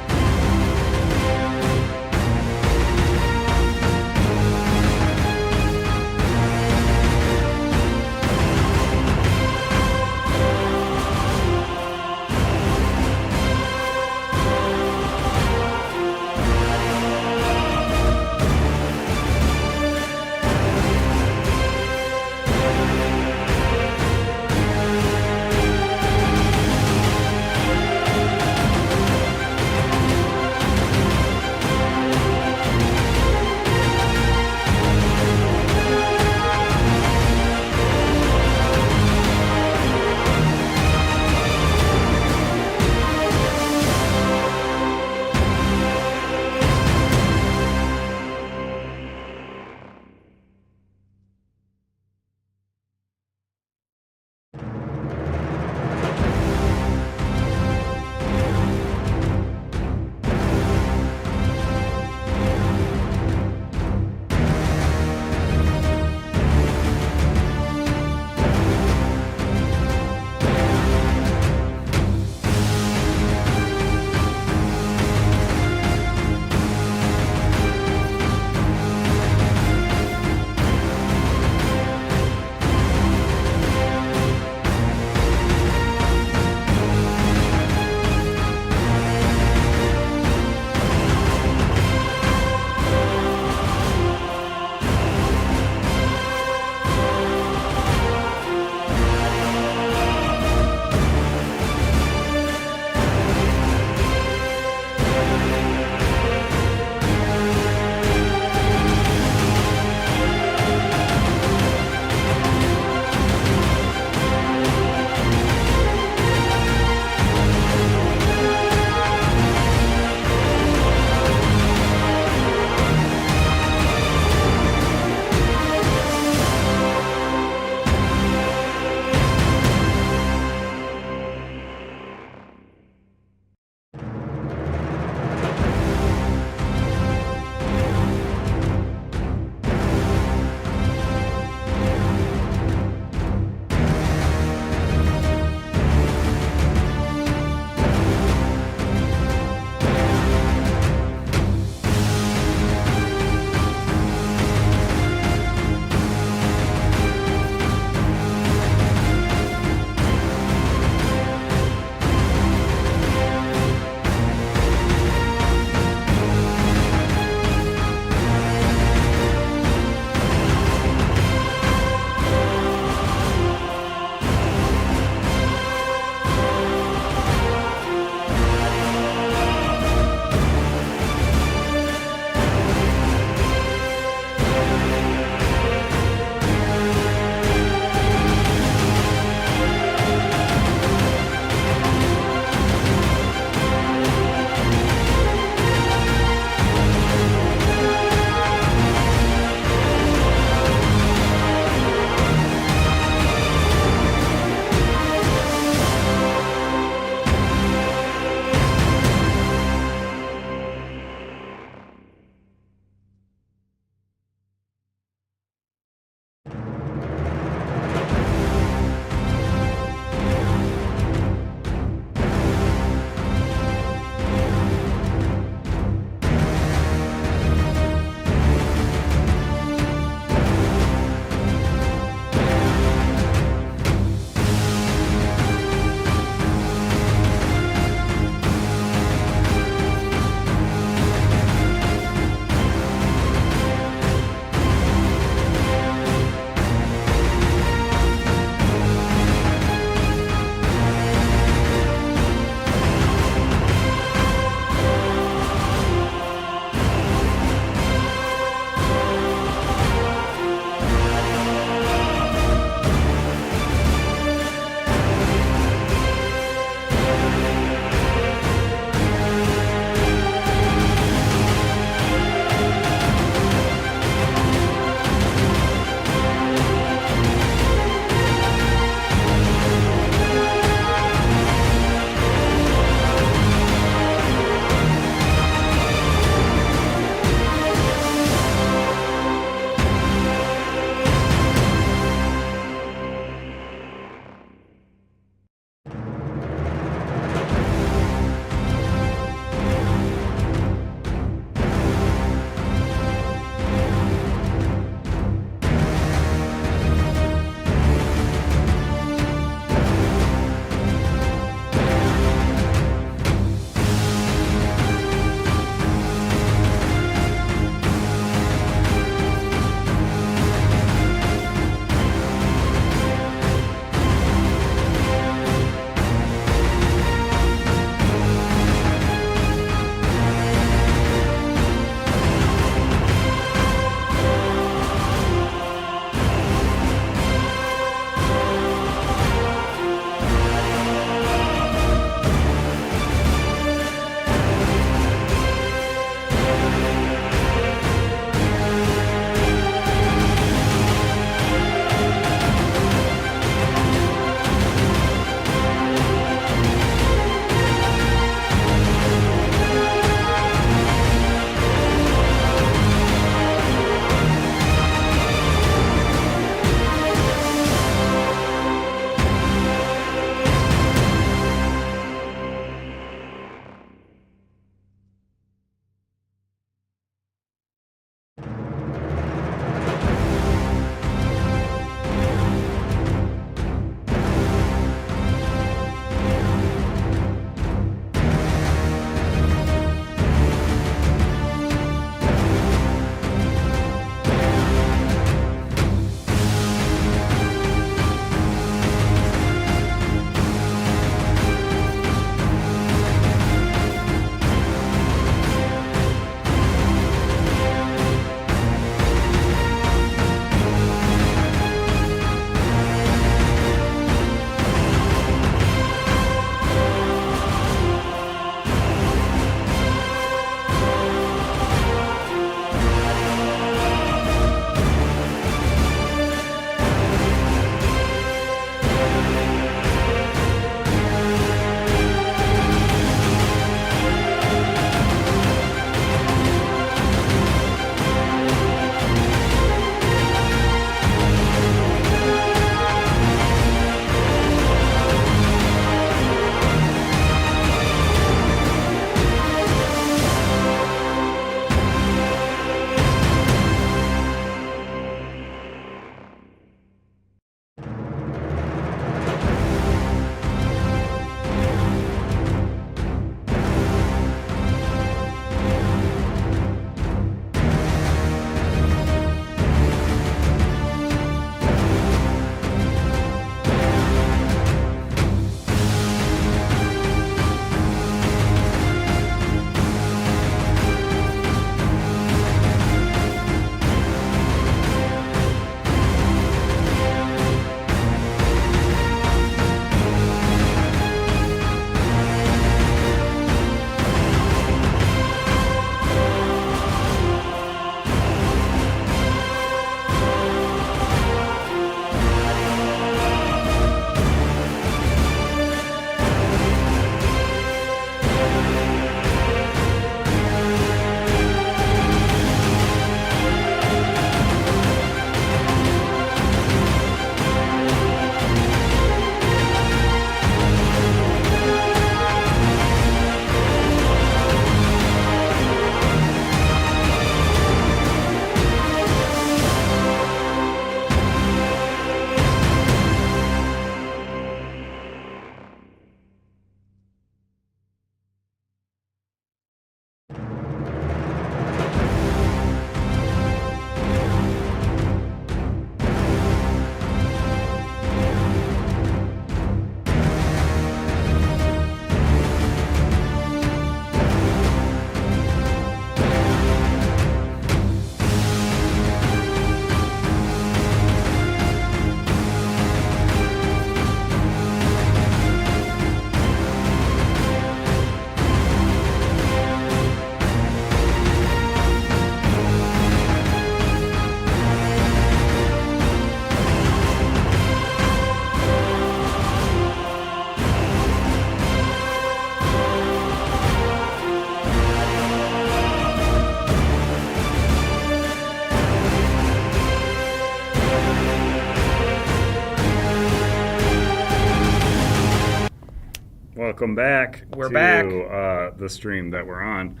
Welcome back. We're to, back. The stream that we're on.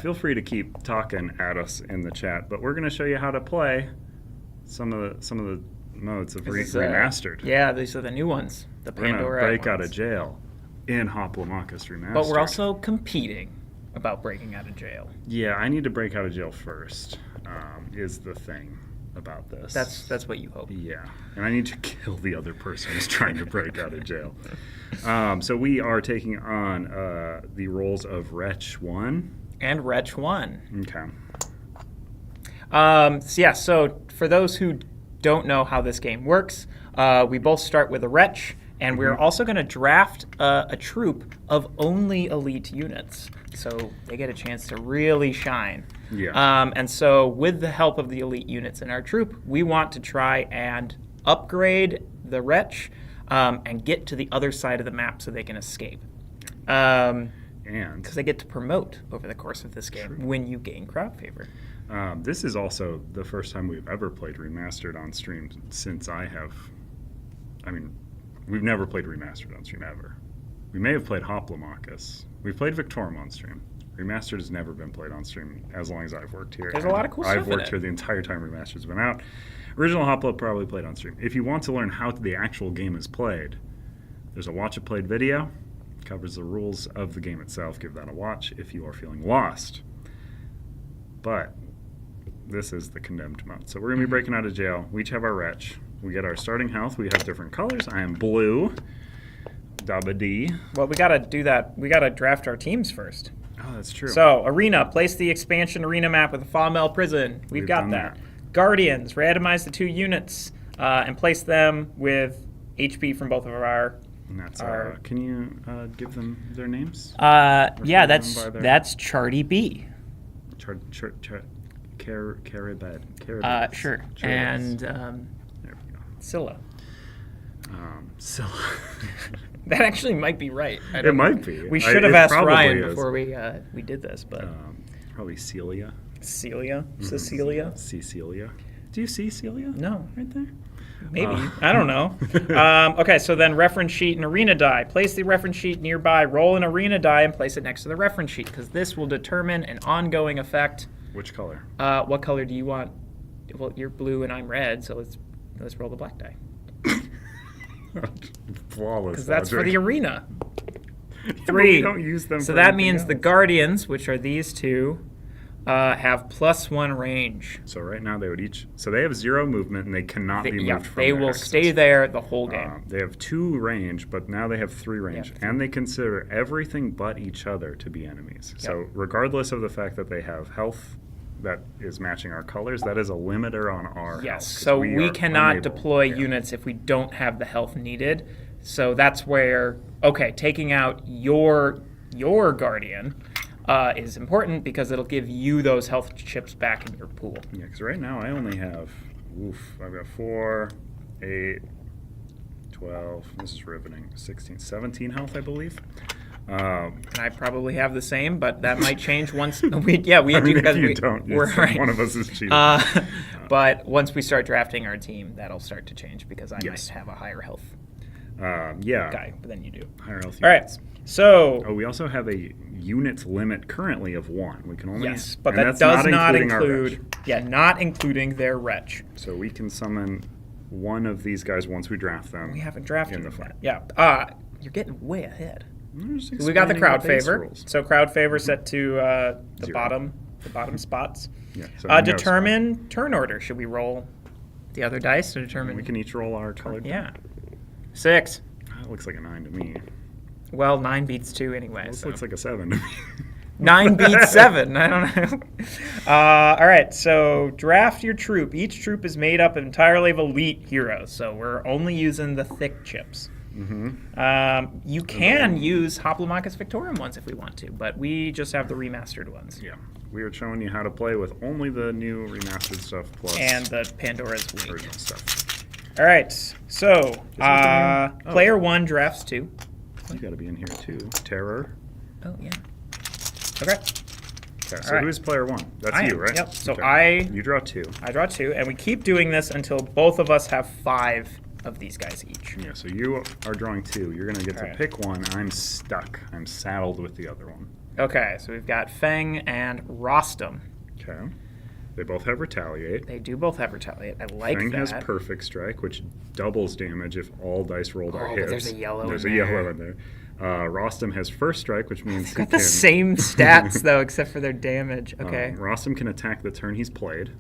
Feel free to keep talking at us in the chat, but we're going to show you how to play some of the modes of Remastered. Yeah, these are the new ones. The Pandora break out ones. of jail in Hoplomachus Remastered. But we're also competing about breaking out of jail. Yeah, I need to break out of jail first. Is the thing about this. That's what you hope. Yeah, and I need to kill the other person who's trying to break out of jail. So we are taking on the roles of Wretch 1 and Wretch 1. Okay. So for those who don't know how this game works, we both start with a Wretch, and we're also going to draft a troop of only elite units, so they get a chance to really shine. Yeah. And so with the help of the elite units in our troop, we want to try and upgrade the Wretch and get to the other side of the map so they can escape. And because they get to promote over the course of this game when you gain crowd favor. This is also the first time we've ever played Remastered on stream since we've never played Remastered on stream ever. We may have played Hoplomachus. We've played Victorum on stream. Remastered has never been played on stream as long as I've worked here. There's a lot of cool stuff I've worked here the entire time Remastered's been out. Original Hoplo probably played on stream. If you want to learn how the actual game is played, there's a watch it played video. It covers the rules of the game itself. Give that a watch if you are feeling lost. But this is the condemned mode. So we're going to be breaking out of jail. We each have our Wretch. We get our starting health. We have different colors. I am blue. Dabba-dee. Well, we got to do that. We got to draft our teams first. Oh, that's true. So, Arena, place the expansion arena map with the Fawmel Prison. We've got that. Guardians, randomize the 2 units and place them with HP from both of our... And that's, can you give them their names? Yeah, that's Charty B. Caribed. Sure. And there we go. Scylla. Scylla. That actually might be right. It might be. We should have asked Ryan is. before we did this, but probably Celia. Cecilia. Cecilia. Do you see Celia? No. Right there? Maybe. I don't know. Okay, so then reference sheet and arena die. Place the reference sheet nearby, roll an arena die, and place it next to the reference sheet, because this will determine an ongoing effect. Which color? What color do you want? Well, you're blue and I'm red, so let's roll the black die. Flawless. Because that's for the arena. Yeah, 3. we don't use them so for that anything means else. the Guardians, which are these 2, have +1 range. So right now they would each... So they have 0 movement and they cannot be moved from they their will axis. stay there the whole game. They have 2 range, but now they have 3 range. Yeah. And they consider everything but each other to be enemies. Yep. So regardless of the fact that they have health that is matching our colors, that is a limiter on our Yes, health. so we are cannot unable- deploy units if we don't have the health needed. So that's where, okay, taking out your Guardian is important because it'll give you those health chips back in your pool. Yeah, because right now I only have, I've got 4, 8, 12, this is riveting, 16, 17 health, I believe. And I probably have the same, but that might change once we do because if you don't, we're right. One of us is cheating. But once we start drafting our team, that'll start to change because I Yes. might have a higher health Yeah. guy than you do. Higher health All right, units. so Oh, we also have a unit limit currently of 1. We can only yes, but and that that's does not including our include Wretch. not including their Wretch. So we can summon one of these guys once we draft them. We haven't drafted in the them fight. yet. Yeah, you're getting way ahead. I'm just We got the explaining crowd base favor. rules. So crowd favor set to the 0. bottom spots. Yeah, so no Determine turn order. Should we roll the other dice to determine? We can each roll our colored. Yeah. 6. That looks like a 9 to me. Well, 9 beats 2 anyway. This So. looks like a 7 to me. 9 beats 7. I don't know. All right, so draft your troop. Each troop is made up entirely of elite heroes, so we're only using the thick chips. Mm-hmm. You can use Hoplomachus Victorum ones if we want to, but we just have the remastered ones. Yeah. We are showing you how to play with only the new remastered stuff plus And the Pandora's Week. original stuff. All right, so the new- player 1 drafts 2. You got to be in here too. Terror. Oh, yeah. Okay. Okay, so right. who's player 1? That's I you, am, right? yep. So Okay. You draw 2. I draw 2, and we keep doing this until both of us have 5 of these guys each. Yeah, so you are drawing 2. You're going to get to Alright. pick one. I'm stuck. I'm saddled with the other one. Okay, so we've got Feng and Rostam. Okay. They both have Retaliate. They do both have Retaliate. I like Feng that. has Perfect Strike, which doubles damage if all dice rolled are Oh, hits. but there's a yellow There's in a there. yellow in there. Rostam has First Strike, which means he Got the can... same stats, though, except for their damage. Okay. Rostam can attack the turn he's played.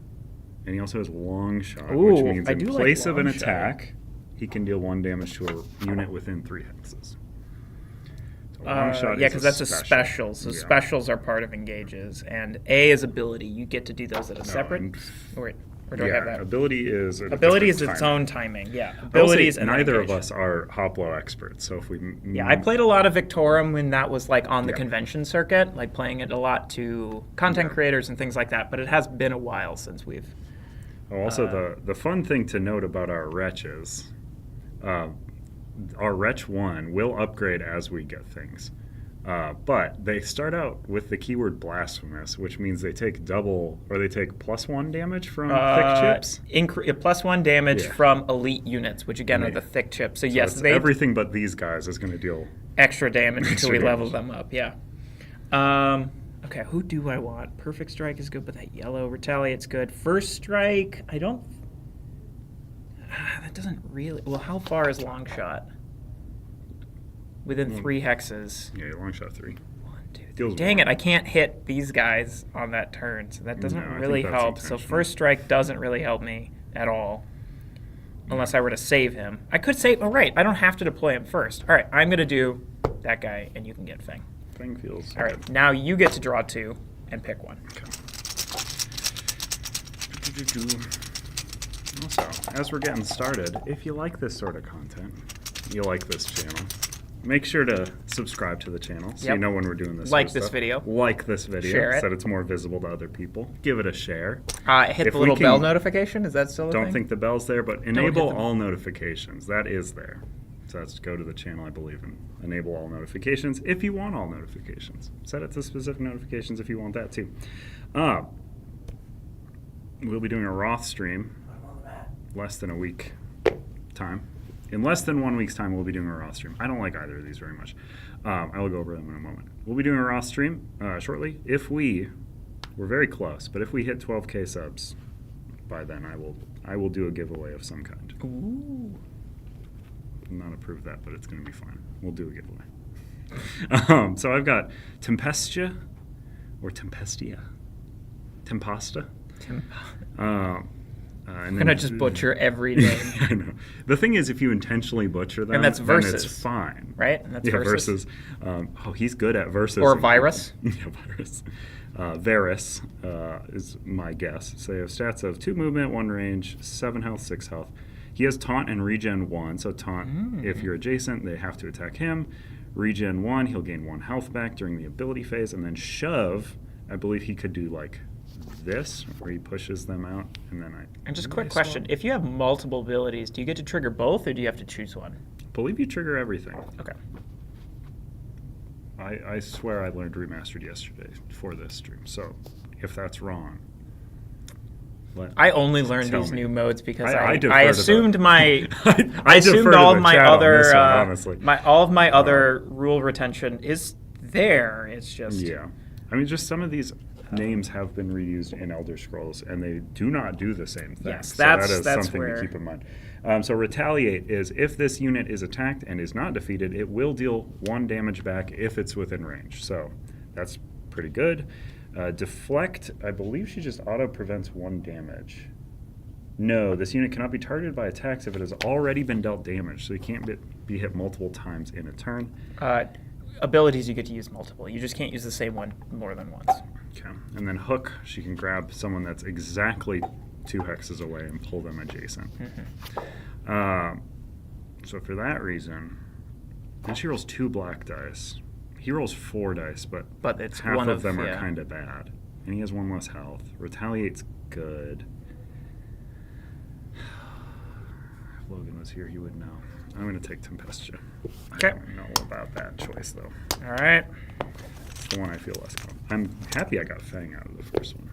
And he also has Long Shot, Ooh, which means I in do like place of an Long Shot. attack, he can deal 1 damage to a unit within 3 hexes. So Long Shot yeah, is because that's a special. So Yeah. specials are part of engages, and A is ability. You get to do those at a separate. and- Or do I have that? ability is a Ability is different its timing. own timing. Yeah, I will say abilities and then neither of engage. us are Hoplo experts, so if we Yeah, I played a lot of Victorum when that was like on the Yeah. convention circuit, like playing it a lot to content Yeah. creators and things like that. But it has been a while since we've. Also, the fun thing to note about our wretches, our wretch 1 will upgrade as we get things. But they start out with the keyword blasphemous, which means they take double, or they take +1 damage from thick chips. +1 damage Yeah. from elite units, which again are Yeah. the thick chips. So, So yes, it's they everything but these guys is going to deal. extra damage until Extra we level damage. them up. Yeah. Okay, who do I want? Perfect Strike is good, but that yellow Retaliate's good. First Strike, I don't. That doesn't really. Well, how far is Long Shot? Within 3 hexes. Yeah, Long Shot 3. 1, 2, 3. Deals Dang 1. it! I can't hit these guys on that turn, so that doesn't No, I think really that's help. So intentional. First Strike doesn't really help me at all, unless I were to save him. I could save. Oh right, I don't have to deploy him first. All right, I'm gonna do that guy, and you can get Feng. Thing feels. All right, now you get to draw 2 and pick one. Also, as we're getting started, if you like this sort of content, you like this channel, make sure to subscribe to the channel so you Yep. know when we're doing this. Like sort of this stuff. video. Like this video Share it. so that it's more visible to other people. Give it a share. Hit If the we little can- bell notification. Is that still a Don't thing? think the bell's there, but hit enable them. all notifications. That is there. So that's go to the channel, I believe, and enable all notifications if you want all notifications. Set it to specific notifications if you want that too. We'll be doing a Roth stream less than a week time. In less than 1 week's time, we'll be doing a Roth stream. I don't like either of these very much. I will go over them in a moment. We'll be doing a Roth stream shortly. If we're very close, but if we hit 12K subs by then, I will do a giveaway of some kind. Ooh. Not approve that, but it's going to be fine. We'll do a giveaway. So I've got Tempestia or Tempestia. Tempasta. I'm And gonna just butcher every name, I know. The thing is, if you intentionally butcher them, And that's then versus. it's fine. right? And that's Yeah, versus. He's good at versus. Or virus. Yeah, virus. Varus is my guess. So you have stats of 2 movement, 1 range, 7 health, 6 health. He has taunt and regen 1. So taunt, if you're adjacent, they have to attack him. Regen 1, he'll gain 1 health back during the ability phase. And then shove, I believe he could do like this, where he pushes them out. And then And just a Did quick I question: swap? if you have multiple abilities, do you get to trigger both, or do you have to choose one? believe you trigger everything. Okay. I swear I learned Remastered yesterday for this stream. So if that's wrong, I only learned Tell these me. new modes because I defer I to assumed the- my I I assumed defer to all the of my chat on other this one, honestly. all of my other rule retention is there. It's just Yeah. I mean, just some of these names have been reused in Elder Scrolls, and they do not do the same thing. Yes, so that is that's something where- to keep in mind. So Retaliate is if this unit is attacked and is not defeated, it will deal 1 damage back if it's within range. So that's pretty good. Deflect, I believe she just auto-prevents 1 damage. No, this unit cannot be targeted by attacks if it has already been dealt damage, so you can't be hit multiple times in a turn. abilities you get to use multiple. You just can't use the same one more than once. Okay. And then Hook, she can grab someone that's exactly 2 hexes away and pull them adjacent. So for that reason, then she rolls 2 black dice. He rolls 4 dice, but it's half one of them are yeah. kind of bad. And he has 1 less health. Retaliate's good. If Logan was here, he would know. I'm going to take Tempestia. Okay. I don't know about that choice, though. All right. It's the one I feel less confident. I'm happy I got Fang out of the first one.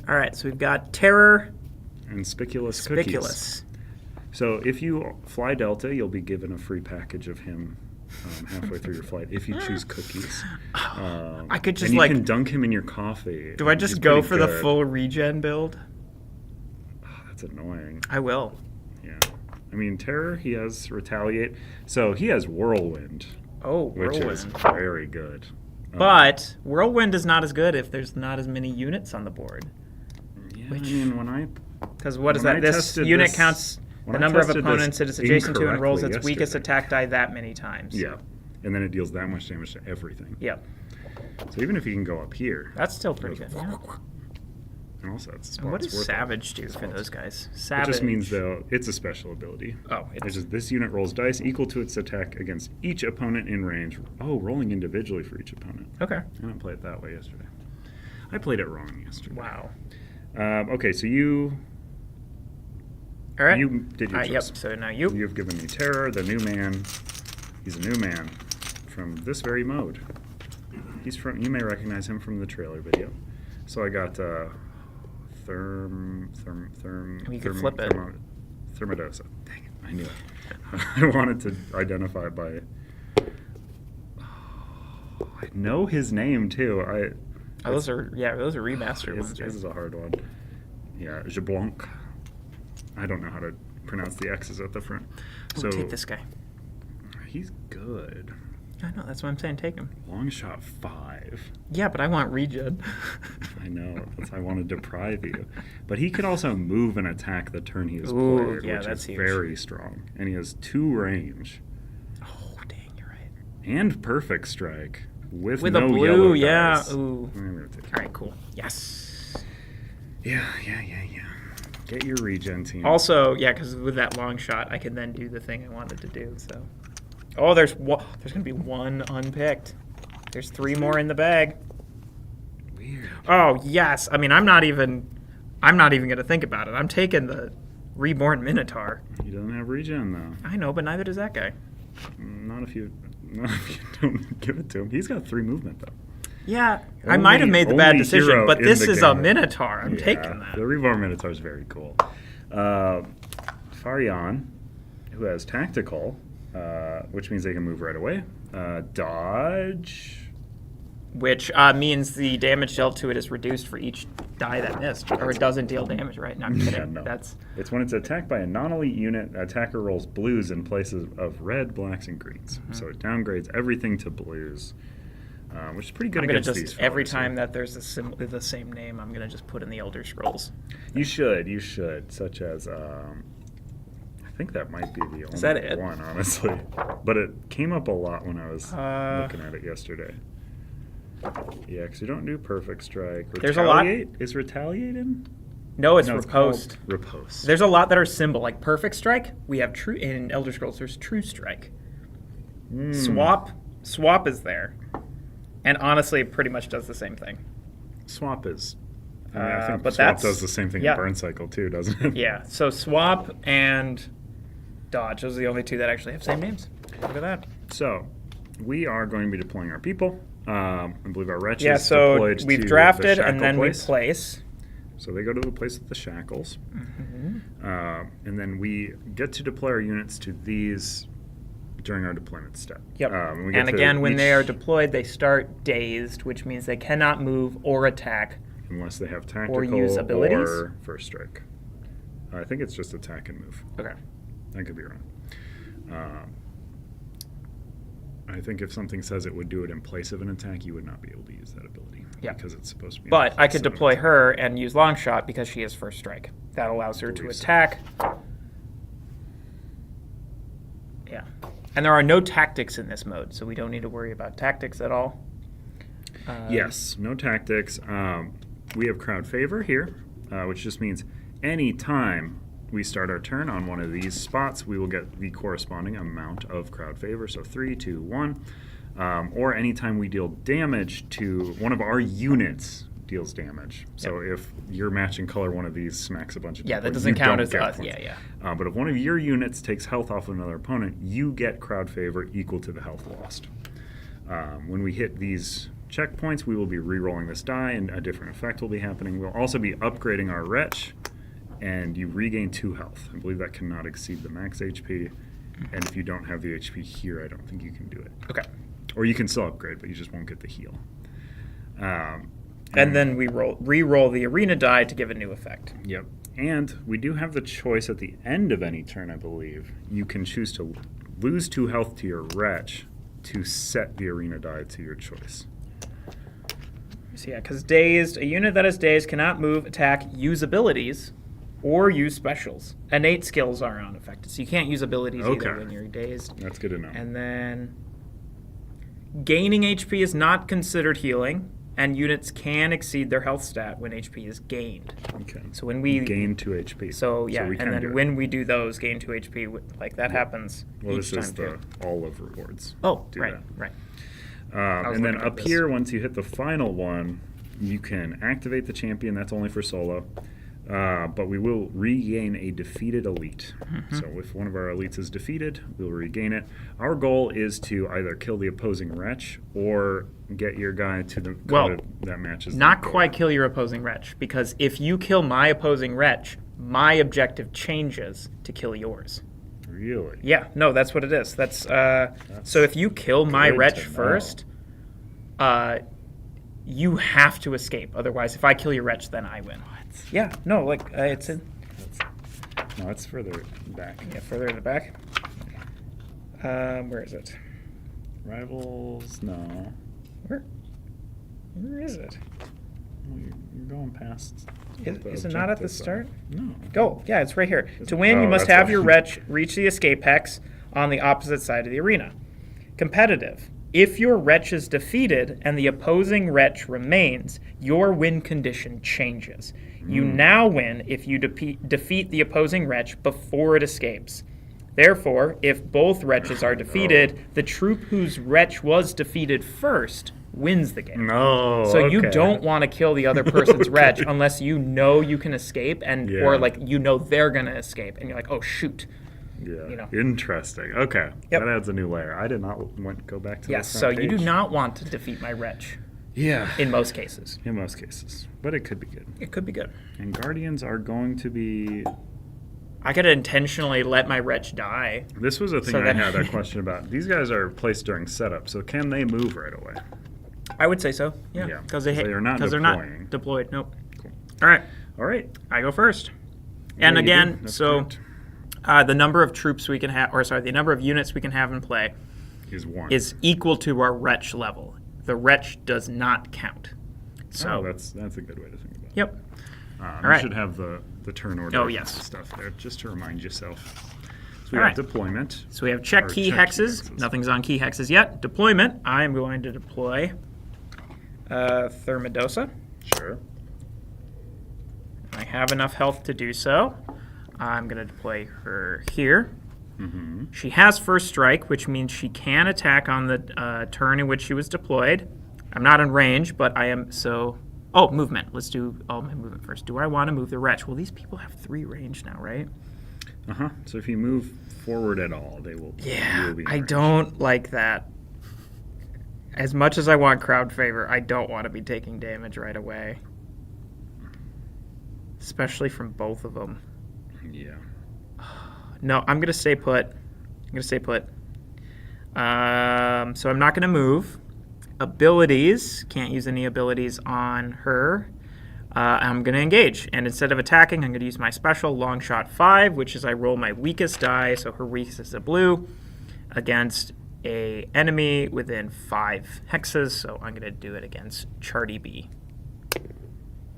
All right. So we've got Terror, And Spiculous Cookies. Spiculous. So if you fly Delta, you'll be given a free package of him halfway through your flight if you choose cookies. I could just and you like. can dunk him in your coffee. Do I just He's go pretty for the good. full regen build? Oh, that's annoying. I will. Yeah. I mean, Terror, he has Retaliate. So he has Whirlwind, Oh, which is Whirlwind. very good. But Whirlwind is not as good if there's not as many units on the board. Yeah, which- I mean, when I Because what is When that? I This tested unit this- counts when the I number of tested this opponents it is adjacent to and rolls its incorrectly weakest yesterday. attack die that many times. Yeah. And then it deals that much damage to everything. Yep. So even if you can go up here, That's still pretty good. Yeah. and also it's a spot And what that's does worth it. Savage do for those guys? It Savage. just means though it's a special ability. Oh, It's it's just this unit rolls dice equal to its attack against each opponent in range. Oh, rolling individually for each opponent. okay. I didn't play it that way yesterday. I played it wrong yesterday. Wow. Okay, so you All right. you did your Yep. choice. So now you. You've given me Terror, the new man. He's a new man from this very mode. He's from. You may recognize him from the trailer video. So I got You could flip it. Thermodosa. Dang it! I knew it. I wanted to identify by. I know his name too. Those are remastered ones. This is a hard one. Yeah, Jablanc. I don't know how to pronounce the X's at the front. So take this guy. He's good. I know. That's what I'm saying. Take him. Long shot 5. Yeah, but I want regen. I know. That's I want to deprive you. But he can also move and attack the turn he is Ooh, played, yeah, which that's is huge. very strong. And he has 2 range Oh dang, you're right. and perfect strike with With no a blue, yellow yeah. dice. Ooh. I'm gonna take it. All right, cool. Yes. Yeah. Get your regen team. Also, yeah, because with that long shot, I can then do the thing I wanted to do. So, oh, there's gonna be one unpicked. There's 3 more in the bag. Weird. Oh yes. I mean, I'm not even gonna think about it. I'm taking the reborn Minotaur. He doesn't have regen though. I know, but neither does that guy. Not if you don't give it to him. He's got 3 movement though. Yeah, I might have made the bad only decision, hero but in this the is a game. Minotaur. I'm taking that. The Reborn Minotaur is very cool. Farion, who has Tactical, which means they can move right away. Dodge. Which means the damage dealt to it is reduced for each die that missed, or it doesn't deal damage, right? No, I'm kidding. Yeah, no. That's It's when it's attacked by a non-elite unit, attacker rolls blues in places of red, blacks, and greens. Mm-hmm. So it downgrades everything to blues, which is pretty good I'm gonna against just these every fellas, time yeah. that there's the same name, I'm gonna just put in the Elder Scrolls. You should, such as, I think that might be the only that it? one, honestly. But it came up a lot when I was looking at it yesterday. Yeah, because you don't do Perfect Strike. There's a lot- Retaliate? Is Retaliate in? No, it's No, Riposte. called Riposte. There's a lot that are symbol, like Perfect Strike. We have True in Elder Scrolls. There's True Strike. Swap is there, and honestly, it pretty much does the same thing. Swap is. I think but Swap that's- does the same thing yeah. in Burn Cycle too, doesn't it? Yeah. So Swap and Dodge. Those are the only 2 that actually have same names. Look at that. So, we are going to be deploying our people. I believe our wretch Yeah. is So deployed to we've the drafted and shackle then place. we place. So they go to the place with the shackles. And then we get to deploy our units to these during our deployment step. Yep. We get And to again, when each- they are deployed, they start dazed, which means they cannot move or attack. unless they have tactical use abilities? or first strike. I think it's just attack and move. Okay. I could be wrong. I think if something says it would do it in place of an attack, you would not be able to use that ability. Yeah. Because it's supposed to be. in But I place could of an deploy attack. her and use long shot because she has first strike. That allows her to Believe so. attack. Yeah. And there are no tactics in this mode, so we don't need to worry about tactics at all. Yes, no tactics. We have crowd favor here, which just means any time we start our turn on one of these spots, we will get the corresponding amount of crowd favor. So 3, 2, 1. Or anytime we deal damage to one of our units deals damage. So if your matching color one of these smacks a bunch of Yeah, people, that doesn't you count don't as get us. points. Yeah. But if one of your units takes health off of another opponent, you get crowd favor equal to the health lost. When we hit these checkpoints, we will be re-rolling this die, and a different effect will be happening. We'll also be upgrading our wretch and you regain 2 health. I believe that cannot exceed the max HP, and if you don't have the HP here, I don't think you can do it. Okay. Or you can still upgrade, but you just won't get the heal. And then we re-roll the arena die to give a new effect. Yep. And we do have the choice at the end of any turn, I believe. You can choose to lose 2 health to your wretch to set the arena die to your choice. So yeah, because dazed, a unit that is dazed cannot move, attack, use abilities, or use specials. Innate skills are unaffected, so you can't use abilities either when you're dazed. That's good to know. And then gaining HP is not considered healing, and units can exceed their health stat when HP is gained. Okay. So when we gain 2 HP. So yeah, we and then when we do those, gain 2 HP, like that happens well, each this is time the all of rewards. Oh, do right, that. right. And then looking at up this. here, once you hit the final one, you can activate the champion. That's only for solo. But we will regain a defeated elite. Mm-hmm. So if one of our elites is defeated, we'll regain it. Our goal is to either kill the opposing wretch or get your guy to the Well, that matches. Not the goal. quite kill your opposing wretch, because if you kill my opposing wretch, my objective changes to kill yours. Really? Yeah, no, that's what it is. That's so if you kill my good wretch to know. first, you have to escape. Otherwise, if I kill your wretch, then I win. What? Yeah, no, like it's in. No, it's further back. Yeah, further in the back. Where is it? Rivals? No. Where is it? Well, you're going past. Is it not at the start? No. Go. Yeah, it's right here. To win, you Oh, must that's have right. your wretch reach the escape hex on the opposite side of the arena. Competitive. If your wretch is defeated and the opposing wretch remains, your win condition changes. You now win if you defeat the opposing wretch before it escapes. Therefore, if both wretches are defeated, the troop whose wretch was defeated first wins the game. No. So you okay. don't want to kill the other person's wretch unless you know you can escape and Yeah. or like you know they're gonna escape and you're like, oh shoot. Yeah. you know. Interesting. Okay. Yep. That adds a new layer. I did not go back to Yes, the so front you do page. not want to defeat my wretch Yeah. in most cases. In most cases. But it could be good. It could be good. And guardians are going to be. I could intentionally let my wretch die. This was a thing So I then- had a question about. These guys are placed during setup, so can they move right away? I would say so. Yeah, Yeah, because 'cause they're not they're deploying. not deployed. Nope. Cool. All right, All right. I go first. And Yeah, you again, do. That's so correct. the number of troops we can have, or sorry, the number of units we can have in play Is 1. is equal to our wretch level. The wretch does not count. So Oh, that's a good way to think about it. yep. You right. should have the turn order Oh, yes. stuff there, just to remind yourself. So we All got right. deployment. So we have check Or key check key hexes. hexes. Nothing's on key hexes yet. Deployment. I am going to deploy Thermodosa. Sure. I have enough health to do so. I'm going to deploy her here. Mm-hmm. She has first strike, which means she can attack on the turn in which she was deployed. I'm not in range, but I am so... Oh, movement. Let's do all my movement first. Do I want to move the wretch? Well, these people have 3 range now, right? Uh-huh. So if you move forward at all, they will. you Yeah, will be in I range. don't like that. As much as I want crowd favor, I don't want to be taking damage right away. Especially from both of them. Yeah. No, I'm going to stay put. So I'm not going to move. Abilities, can't use any abilities on her. I'm going to engage. And instead of attacking, I'm going to use my special long shot 5, which is I roll my weakest die, so her weakest is a blue, against a enemy within 5 hexes. So I'm going to do it against Charty B.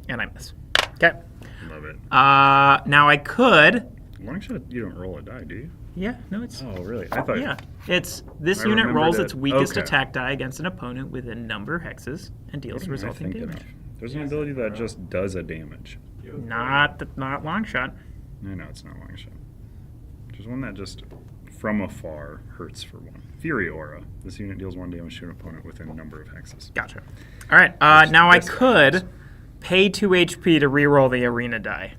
And I miss. Okay. Love it. Now I could... Long shot, you don't roll a die, do you? Yeah, no, it's... Oh, really? I thought. Yeah, it's this I unit remembered rolls it. its weakest Okay. attack die against an opponent within number of hexes and deals What am I resulting thinking damage. of? There's an ability that just does a damage. Not long shot. No, it's not long shot. There's one that just from afar hurts for 1. Fury Aura. This unit deals 1 damage to an opponent within a number of hexes. Gotcha. All right. Now I could pay 2 HP to reroll the arena die.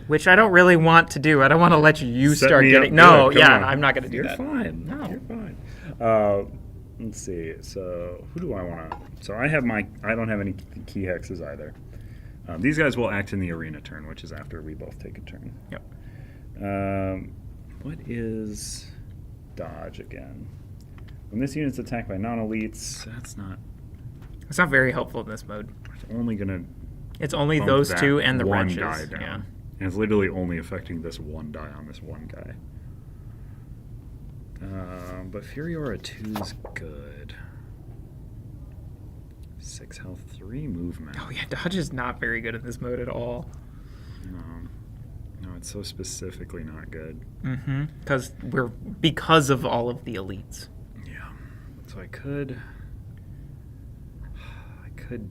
Which I don't really want to do. I don't want to let you Set start me getting. up No, good. Come yeah, on. I'm not going to do You're that. fine. No. You're fine. Let's see. So who do I want to? So I don't have any key hexes either. These guys will act in the arena turn, which is after we both take a turn. Yep. What is dodge again? When this unit's attacked by non-elites, It's not very helpful in this mode. it's only gonna. It's only bump those that two and the one wrenches. die down. Yeah. And it's literally only affecting this one die on this one guy. But Furiora 2's good. 6 health, 3 movement. Oh yeah, dodge is not very good in this mode at all. No, it's so specifically not good. Mm-hmm. Because of all of the elites. Yeah. So I could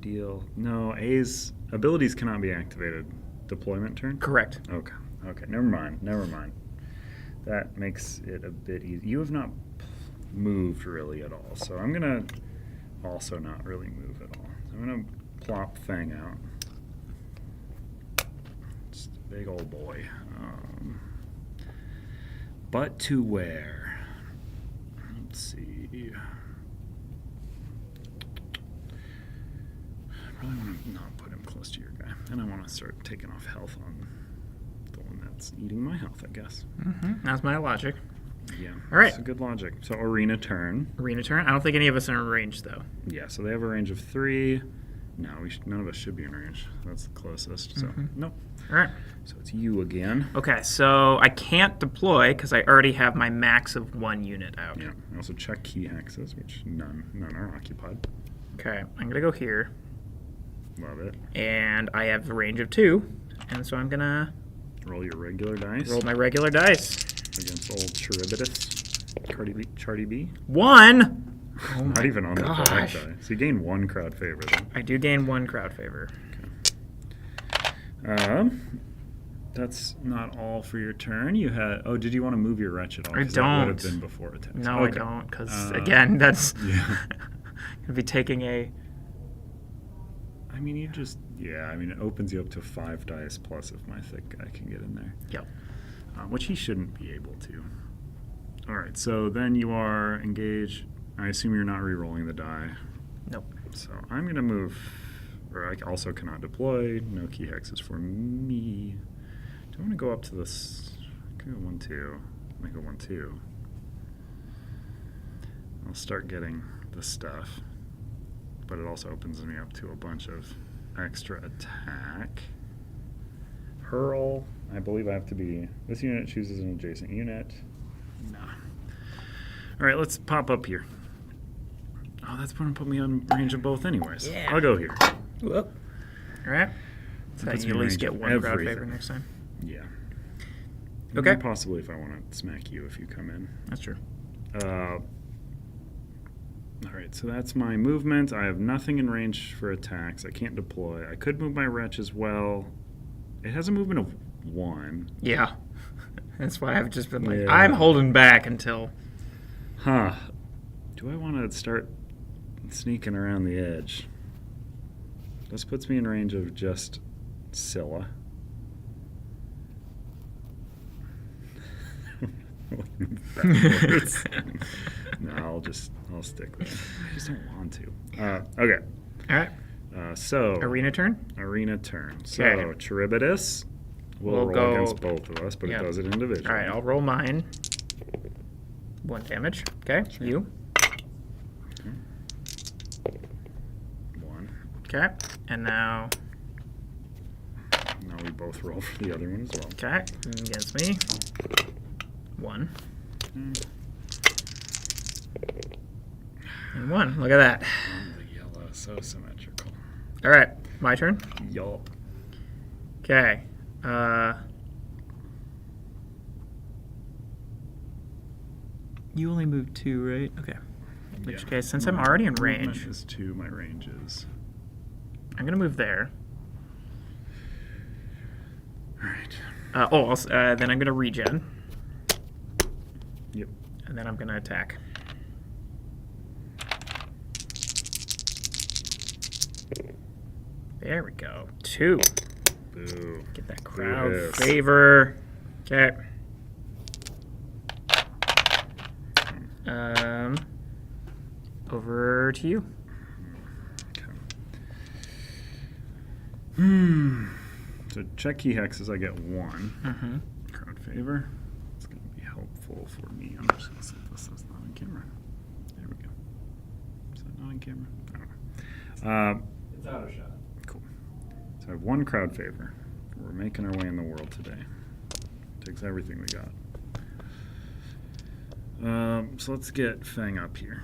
deal. No, A's abilities cannot be activated. Deployment turn? Correct. Okay. Never mind. That makes it a bit easy. You have not moved really at all, so I'm gonna also not really move at all. I'm gonna plop Fang out. Just a big old boy. But to where? Let's see. I probably want to not put him close to your guy, and I want to start taking off health on the one that's eating my health, I guess. Mm-hmm. That's my logic. Yeah. All right. That's a good logic. So arena turn. Arena turn. I don't think any of us are in range though. Yeah. So they have a range of 3. No, none of us should be in range. That's the closest. So nope. All right. So it's you again. Okay, so I can't deploy because I already have my max of 1 unit out. Yeah. I also check key hexes, which none are occupied. Okay, I'm gonna go here, Love it. and I have a range of 2, and so I'm gonna Roll your regular dice roll my regular dice. against old Charybdis. Charty B. 1. Oh Not my even on the black gosh. die. So you gain 1 crowd favor then. I do gain 1 crowd favor. That's not all for your turn. You had. Oh, did you want to move your wretch at all? I 'Cause that would have don't. been before attacks. No, Okay. I don't, because again, that's Yeah. gonna be taking a. I mean, it opens you up to 5 dice plus if my thick guy can get in there. Yep. Which he shouldn't be able to. All right, so then you are engaged. I assume you're not re-rolling the die. Nope. So I'm going to move, or I also cannot deploy. No key hexes for me. Do I want to go up to this? I can go 1, 2. I might go 1, 2. I'll start getting the stuff. But it also opens me up to a bunch of extra attack. Hurl. I believe I have to be. This unit chooses an adjacent unit. Nah. All right, let's pop up here. Oh, that's going to put me on range of both, anyways. Yeah. I'll go here. Whoop. All right. So puts you me at in least range get of 1 crowd everything. favor next time. Yeah. Okay. And possibly if I want to smack you if you come in. That's true. All right, so that's my movement. I have nothing in range for attacks. I can't deploy. I could move my wretch as well. It has a movement of 1. Yeah. That's why I've just been like, Yeah. I'm holding back until. Huh. Do I want to start sneaking around the edge? This puts me in range of just Scylla. Backwards. No, I'll stick with it. I just don't want to. Okay. All right. So Arena turn. arena turn. So Okay. Charybdis will We'll roll go- against both of us, but Yep. it does it individually. All right, I'll roll mine. 1 damage. Okay. Sure. You. 1. Okay. And now. Now we both roll for the other one as well. Okay. Against me. 1. And 1. Look at that. The yellow, so symmetrical. All right. My turn. Yup. Okay. You only moved 2, right? Okay. Which case, since I'm already in range, Movement is 2. My range is. I'm gonna move there. All right. Then I'm gonna regen, Yep. and then I'm gonna attack. There we go. 2. Boo. Get that crowd Yes. favor. Okay. Over to you. Okay. So check key hexes, I get 1. Mm-hmm. Crowd favor. It's going to be helpful for me. I'm just going to see if this is not on camera. There we go. Is that not on camera? I don't know. It's out of shot. Cool. So I have 1 crowd favor. We're making our way in the world today. Takes everything we got. So let's get Fang up here.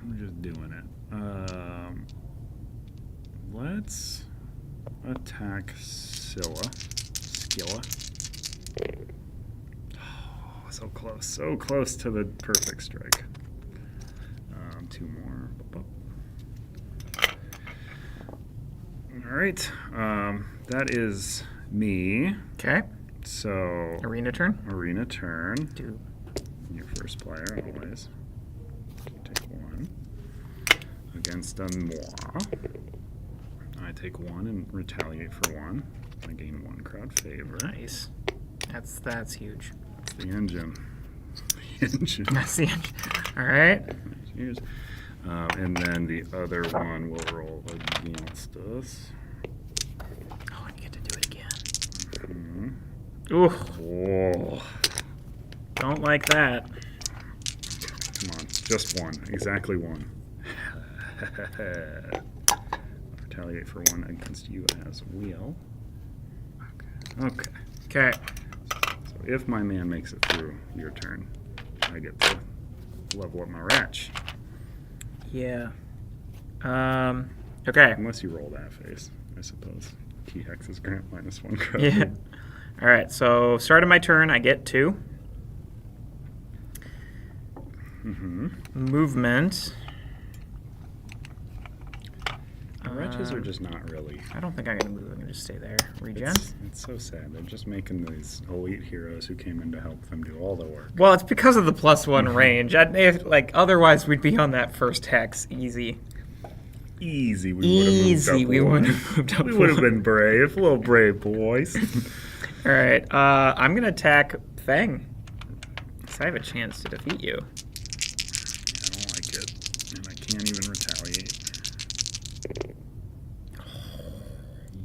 I'm just doing it. Let's attack Skilla. Oh, so close. So close to the perfect strike. 2 more. All right. That is me. Okay. So Arena turn. arena turn. Do. Your first player always. Take 1 against a moi. I take 1 and retaliate for 1. I gain 1 crowd favor. Nice. That's huge. That's the engine. The engine. That's the end. All right. Cheers. And then the other one will roll against us. Oh, and you get to do it again. Mhm. Ooh, Oh, don't like that. come on. Just 1. Exactly 1. Retaliate for 1 against you as well. Okay. Okay. So if my man makes it through your turn, I get to level up my ratch. Yeah. Okay. Unless you roll that face, I suppose. Key hexes grant -1 crowd. Yeah. All right. So start of my turn, I get 2 Mm-hmm. movement. Wretches are just not really. I don't think I'm gonna move. I'm gonna just stay there. Regen. It's so sad. They're just making these elite heroes who came in to help them do all the work. Well, it's because of the +1 range. Otherwise, we'd be on that first hex easy. Easy. We Easy. We would would have have moved up. We would have been brave, little brave boys. All right. I'm gonna attack Fang. So I have a chance to defeat you. I don't like it, and I can't even retaliate.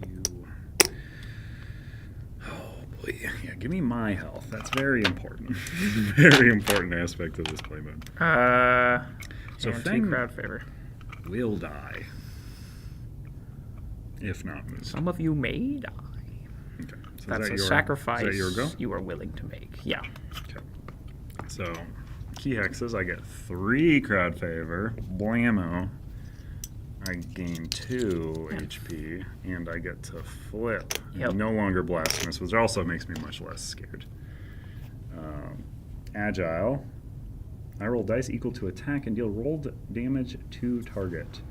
You. Oh boy. Yeah, give me my health. That's very important. Very important aspect of this play mode. So and Fang 2 crowd favor. will die. If not moved. Some of you may die. Okay. So That's is that a your, sacrifice Is that your go? you are willing to make. Yeah. Okay. So, key hexes, I get 3 crowd favor. Blammo. I gain 2 HP, and I get to flip. Yep. No longer blasphemous, which also makes me much less scared. Agile. I roll dice equal to attack and deal rolled damage to target.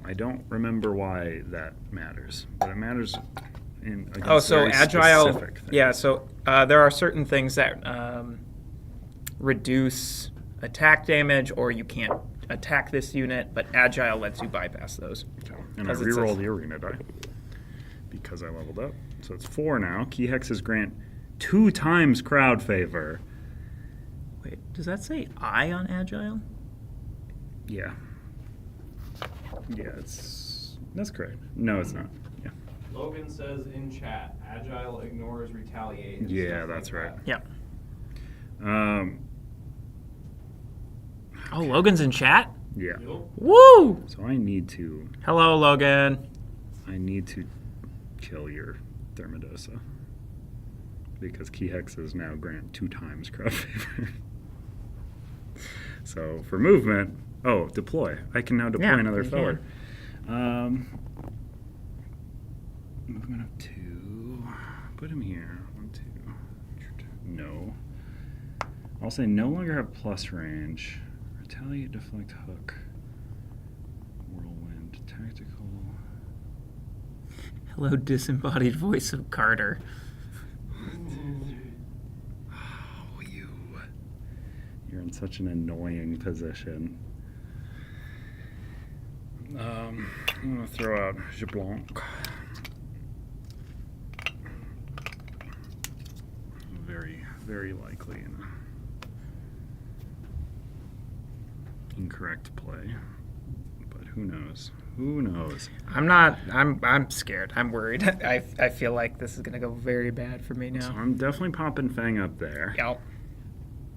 I don't remember why that matters, but it matters against very agile. specific things. Yeah, so there are certain things that reduce attack damage, or you can't attack this unit, but agile lets you bypass those. Okay. And I 'Cause it reroll says- the arena die because I leveled up. So it's 4 now. Key hexes grant 2 times crowd favor. Wait, does that say I on agile? Yeah. Yeah, that's correct. No, it's not. Yeah. Logan says in chat, agile ignores retaliate. and Yeah, stuff that's like right. that. Yep. Yeah. Oh, Logan's in chat? Yeah. Yup. Woo! So I need to Hello, Logan. kill your Thermodosa because key hexes now grant 2 times crowd favor. So for movement, deploy. I can now deploy Yeah, another you forward. Movement of 2. Put him here. 1, 2. No. I'll say no longer have plus range. Retaliate, deflect, hook. Whirlwind, tactical. Hello, disembodied voice of Carter. Oh, you're in such an annoying position. I'm going to throw out Jablanc. Very, very likely. incorrect play. But who knows? Who knows? I'm scared. I'm worried. I feel like this is going to go very bad for me So now. I'm definitely popping Fang up there. Yep.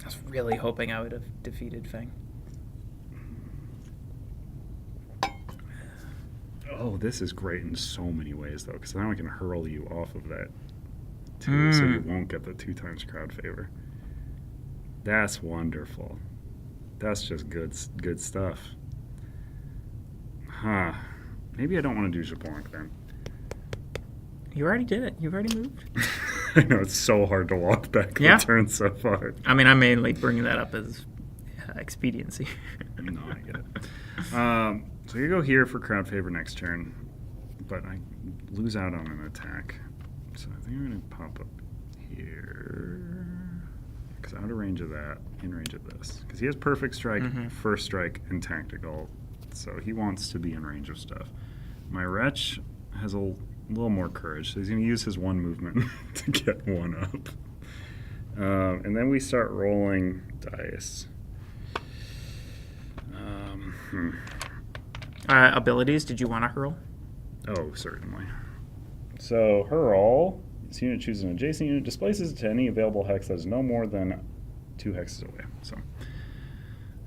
I was really hoping I would have defeated Fang. Oh, this is great in so many ways, though, because now I can hurl you off of that, too, so you won't get the 2 times crowd favor. That's wonderful. That's just good stuff. Huh. Maybe I don't want to do Jablanc then. You already did it. You've already moved. I know, it's so hard to walk back the turn so far. I mean, I'm mainly bringing that up as expediency. No, I get it. So you go here for crowd favor next turn, but I lose out on an attack. So I think I'm going to pop up here. Because out of range of that, in range of this. Because he has perfect strike, first strike, and tactical. So he wants to be in range of stuff. My Wretch has a little more courage, so he's going to use his 1 movement to get 1 up. And then we start rolling dice. Abilities, did you want to hurl? Oh, certainly. So, hurl. This unit chooses an adjacent unit, displaces it to any available hex that is no more than 2 hexes away. So,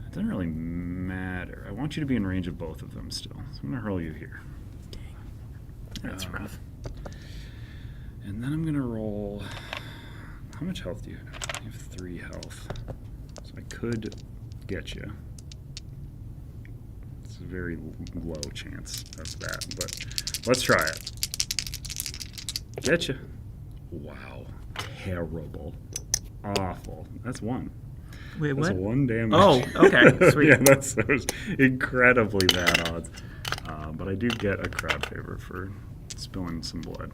it doesn't really matter. I want you to be in range of both of them still. So, I'm going to hurl you here. Dang. That's rough. And then I'm going to roll. How much health do you have? You have 3 health. So, I could get you. It's a very low chance of that, but let's try it. Getcha. Wow. Terrible. Awful. That's 1. Wait, That's what? 1 damage. Oh, okay. Sweet. Yeah, that's those incredibly bad odds. But I do get a crowd favor for spilling some blood.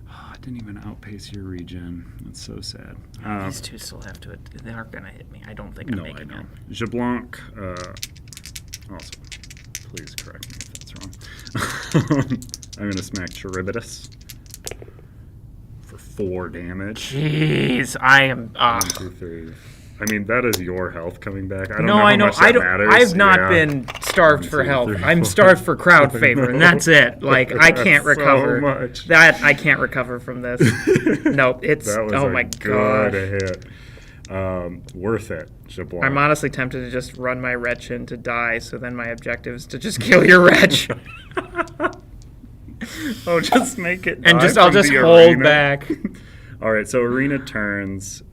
Oh, I didn't even outpace your regen. That's so sad. These two still have to. They aren't going to hit me. I don't think I'm No, I making know. it. Jablanc, also, please correct me if that's wrong. I'm going to smack Charybdis for 4 damage. Jeez, I am. 1, 2, 3. I mean, that is your health coming back. I don't No, know how I know. much that matters. I've not Yeah. been starved 1, for 2, health. 3, I'm 4. starved for crowd favor, and that's it. Like I can't That's recover. so much. That I can't recover from this. No, it's. That was Oh a my good god. hit. Worth it, Jablanc. I'm honestly tempted to just run my wretch in to die, so then my objective is to just kill your wretch. Oh, just make it. And die just I'll from just the hold arena. back. All right, so arena turns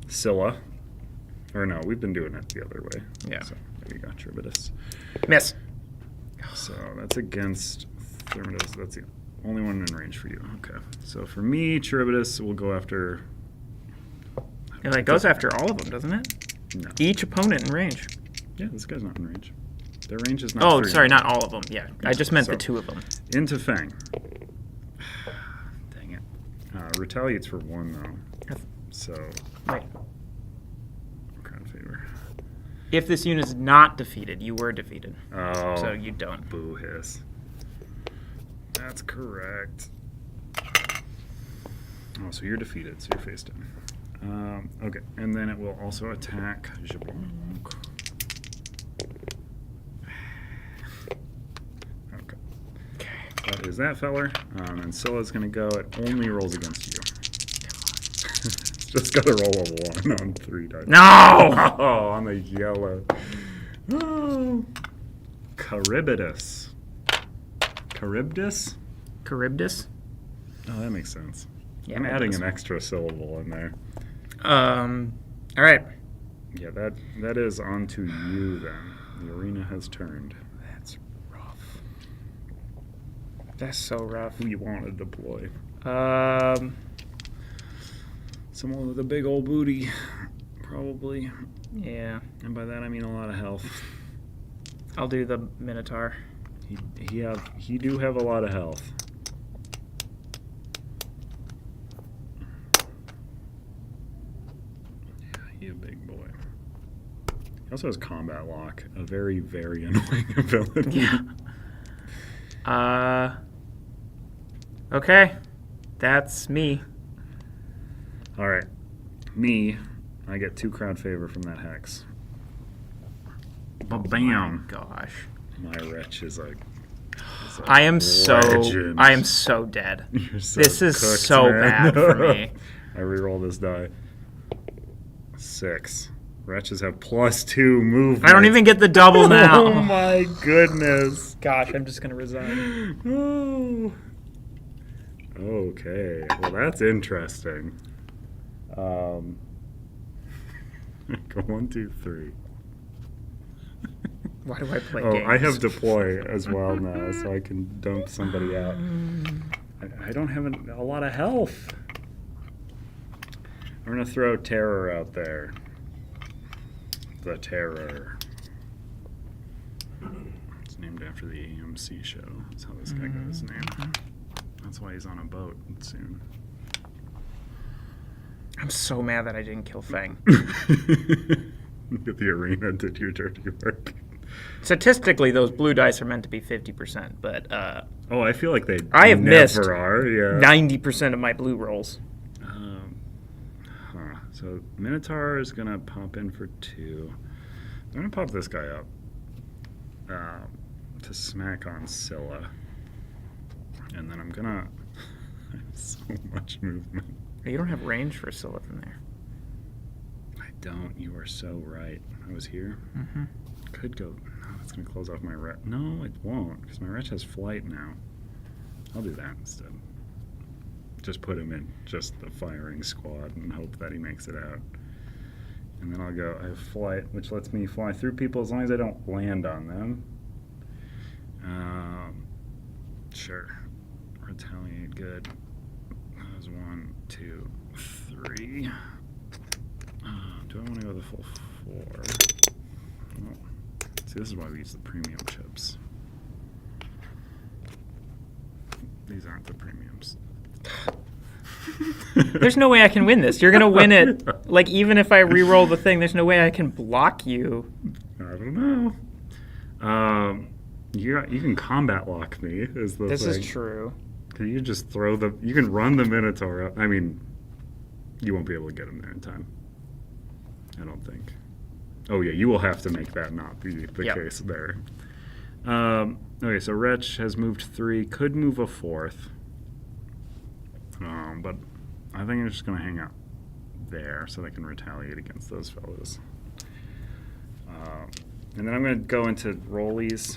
Scylla. Or no, we've been doing it the other way. Yeah. So there you go, Charybdis. Miss. So that's against Thermidus. That's the only one in range for you. Okay. So for me, Charybdis will go after. It like goes after all of them, doesn't it? No. Each opponent in range. Yeah, this guy's not in range. Their range is not. Oh, 3. sorry, not all of them. Yeah, I just meant So- the 2 of them. Into Fang. Dang it. Retaliates for 1 though. So Wait. crowd favor. If this unit is not defeated, you were defeated. Oh. So you don't. Boo hiss. That's correct. Oh, so you're defeated, so you're face down. Okay, and then it will also attack Jablanc. Okay. That is that feller. And Scylla's going to go. It only rolls against you. It's just got to roll a 1 on 3 dice. No! Oh, on the yellow. Oh. Charybdis. Charybdis? Charybdis? Oh, that makes sense. Yeah, I'm it adding does. an extra syllable in there. All right. Yeah, that is on to you then. The arena has turned. That's rough. That's so rough. Who you want to deploy? Someone with a big old booty, probably. Yeah. And by that I mean a lot of health. I'll do the Minotaur. He do have a lot of health. Yeah, he a big boy. He also has combat lock, a very, very annoying ability. Yeah. Okay. That's me. All right, me. I get 2 crowd favor from that hex. Ba-bam. Gosh. My wretch is like... I am so legend. dead. You're so This is cooked, so man. bad for me. I reroll this die. 6. Wretches have +2 movement. I don't even get the double now. Oh my goodness. Gosh, I'm just gonna resign. Oh. Okay. Well, that's interesting. Go 1, 2, 3. Why do I play Oh, games? I have deploy as well now, so I can dunk somebody out. I don't have a lot of health. I'm gonna throw terror out there. The Terror. It's named after the AMC show. That's how this guy got his name. That's why he's on a boat soon. I'm so mad that I didn't kill Fang. The arena did your dirty work. Statistically, those blue dice are meant to be 50%, but Oh, I feel like they I have never missed are. Yeah. 90% of my blue rolls. So Minotaur is gonna pop in for 2. I'm gonna pop this guy up to smack on Scylla, and then I'm gonna. I have so much movement. You don't have range for Scylla from there. I don't. You are so right. I was here. Mm-hmm. Could go. No, it's gonna close off my wretch. No, it won't, because my wretch has flight now. I'll do that instead. Just put him in just the firing squad and hope that he makes it out. And then I'll go, I have flight, which lets me fly through people as long as I don't land on them. Sure. Retaliate, good. That was 1, 2, 3. Do I want to go the full 4? Well, see, this is why we use the premium chips. These aren't the premiums. There's no way I can win this. You're gonna win it. Like, even if I re-roll the thing, there's no way I can block you. I don't know. You can combat lock me. Is the This thing. is true. Can you just throw the? You can run the Minotaur up. I mean, you won't be able to get him there in time. I don't think. Oh yeah, you will have to make that not be the Yep. case there. Okay, so Wretch has moved 3. Could move a 4th. But I think I'm just going to hang out there so they can retaliate against those fellows. And then I'm going to go into rollies.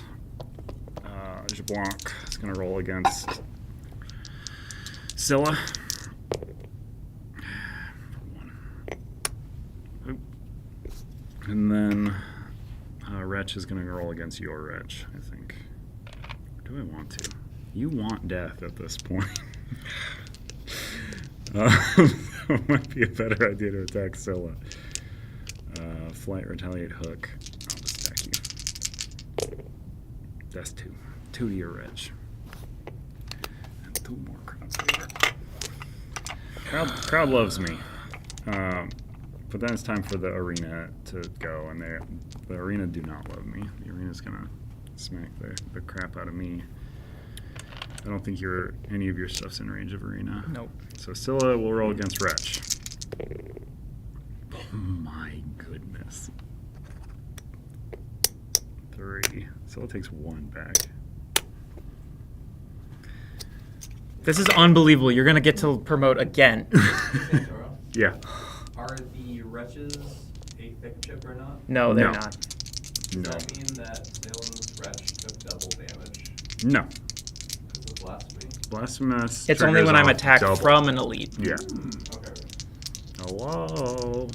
Blanc is going to roll against Scylla. And then Wretch is going to roll against your Wretch, I think. Or do I want to? You want death at this point. That might be a better idea to attack Scylla. Flight, retaliate, hook. I'll just attack you. That's 2. 2 to your wretch. And 2 more crowds here. Crowd loves me. But then it's time for the arena to go, and the arena do not love me. The arena's gonna smack the crap out of me. I don't think any of your stuff's in range of arena. Nope. So Scylla will roll against Wretch. Oh my goodness. 3. Scylla takes 1 back. This is unbelievable. You're gonna get to promote again. Pandora, Yeah. are the wretches a thick chip or not? No, they're No. not. Does No. that mean that Salem's wretch took double damage No. because of blasphemy? Blasphemous. It's only triggers when I'm off attacked double. from an elite. Yeah. Okay. Hello.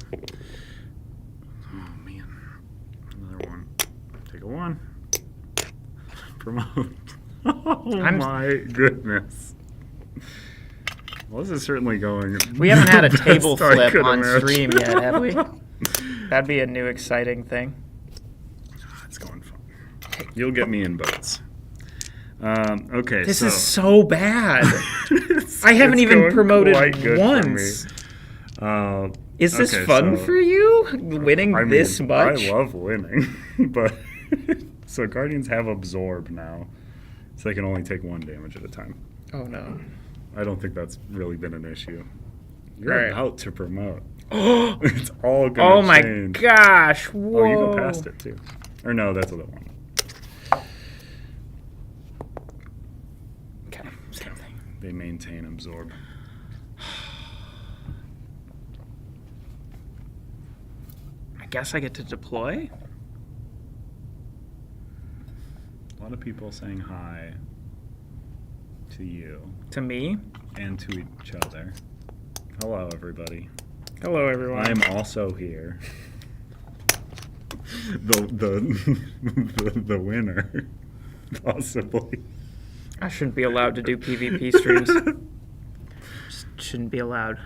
Oh man. Another one. Take a 1. Promote. Oh my goodness. Well, this is certainly going. We haven't had a the table best I flip could on imagine. stream yet, have we? That'd be a new exciting thing. It's going fun. You'll get me in boats. Okay. This so. is so bad. I haven't It's even going promoted quite good for once. me. Is this Okay, fun so- for you? Winning I mean, this much? I love winning, but so Guardians have absorb now, so they can only take 1 damage at a time. Oh no. I don't think that's really been an issue. You're Right. about to promote. It's all gonna Oh my change. gosh. Whoa. Oh, you go past it too. Or no, that's what I want. Okay, same thing. They maintain absorb. I guess I get to deploy? A lot of people saying hi to you To me? and to each other. Hello, everybody. Hello, everyone. I'm also here. The winner, possibly. I shouldn't be allowed to do PvP streams. Just shouldn't be allowed.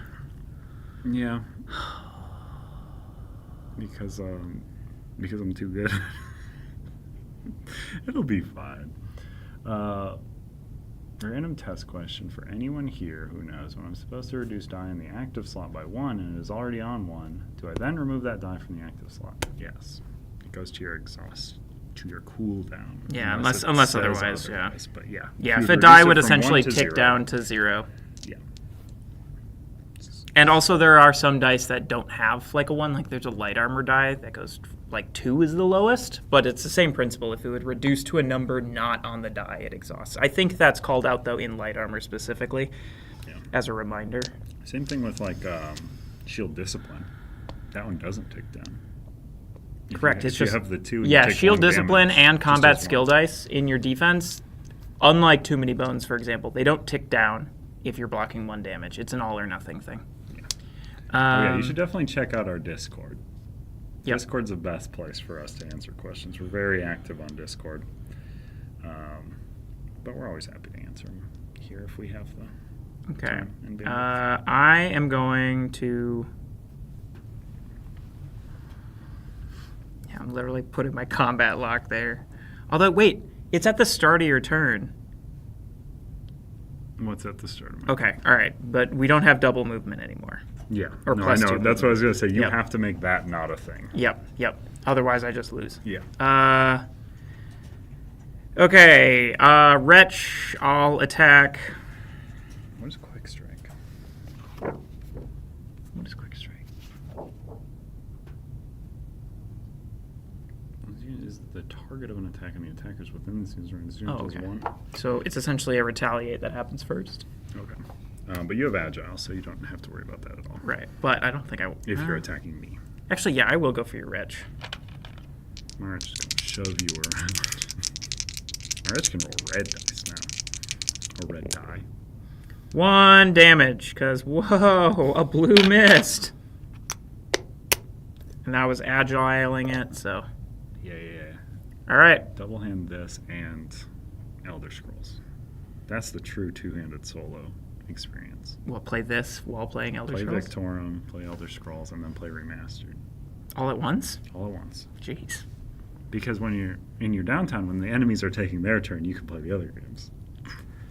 Yeah. Because I'm too good. It'll be fine. Random test question for anyone here who knows when I'm supposed to reduce die in the active slot by 1 and it is already on 1, do I then remove that die from the active slot? Yes. It goes to your exhaust, to your cooldown. Yeah, it unless says otherwise, yeah. But yeah. Yeah, you if a reduce die it would from 1 essentially to tick 0, down to 0. Yeah. And also there are some dice that don't have like a 1, like there's a light armor die that goes like 2 is the lowest, but it's the same principle. If it would reduce to a number not on the die, it exhausts. I think that's called out though in light armor specifically, as a reminder. Same thing with like shield discipline. That one doesn't tick down. Correct. If It's you just have the 2. And you yeah, take shield 1 discipline damage, and just combat does skill 1. dice in your defense, unlike Too Many Bones, for example, they don't tick down if you're blocking 1 damage. It's an all or nothing thing. Yeah, you should definitely check out our Discord. Yep. Discord's the best place for us to answer questions. We're very active on Discord. But we're always happy to answer them here if we have the Okay. time and bandwidth. I am going to. Yeah, I'm literally putting my combat lock there. Although, wait, it's at the start of your turn. What's at the start of my Okay, all right, but we don't have double movement anymore. Yeah. Or no, plus I know. 2 That's what I was going to say. You Yep. have to make that not a thing. Yep. Otherwise, I just lose. Yeah. Okay, Wretch, I'll attack. What is Quick Strike? What is Quick Strike? Is the target of an attack and the attackers within the scene's range Oh, does okay. 1? So it's essentially a retaliate that happens first. Okay. But you have Agile, so you don't have to worry about that at all. Right, but I don't think I will. If you're attacking me. Actually, yeah, I will go for your Wretch. My Wretch is going to shove you around. My Wretch can roll red dice now. Or red die. 1 damage, because, whoa, a blue mist. And I was agiling it, so. Yeah. All right. Double hand this and Elder Scrolls. That's the true two-handed solo experience. We'll play this while playing Elder Play Scrolls. Victorum, play Elder Scrolls, and then play Remastered. All at once? All at once. Jeez. Because when you're in your downtime, when the enemies are taking their turn, you can play the other games.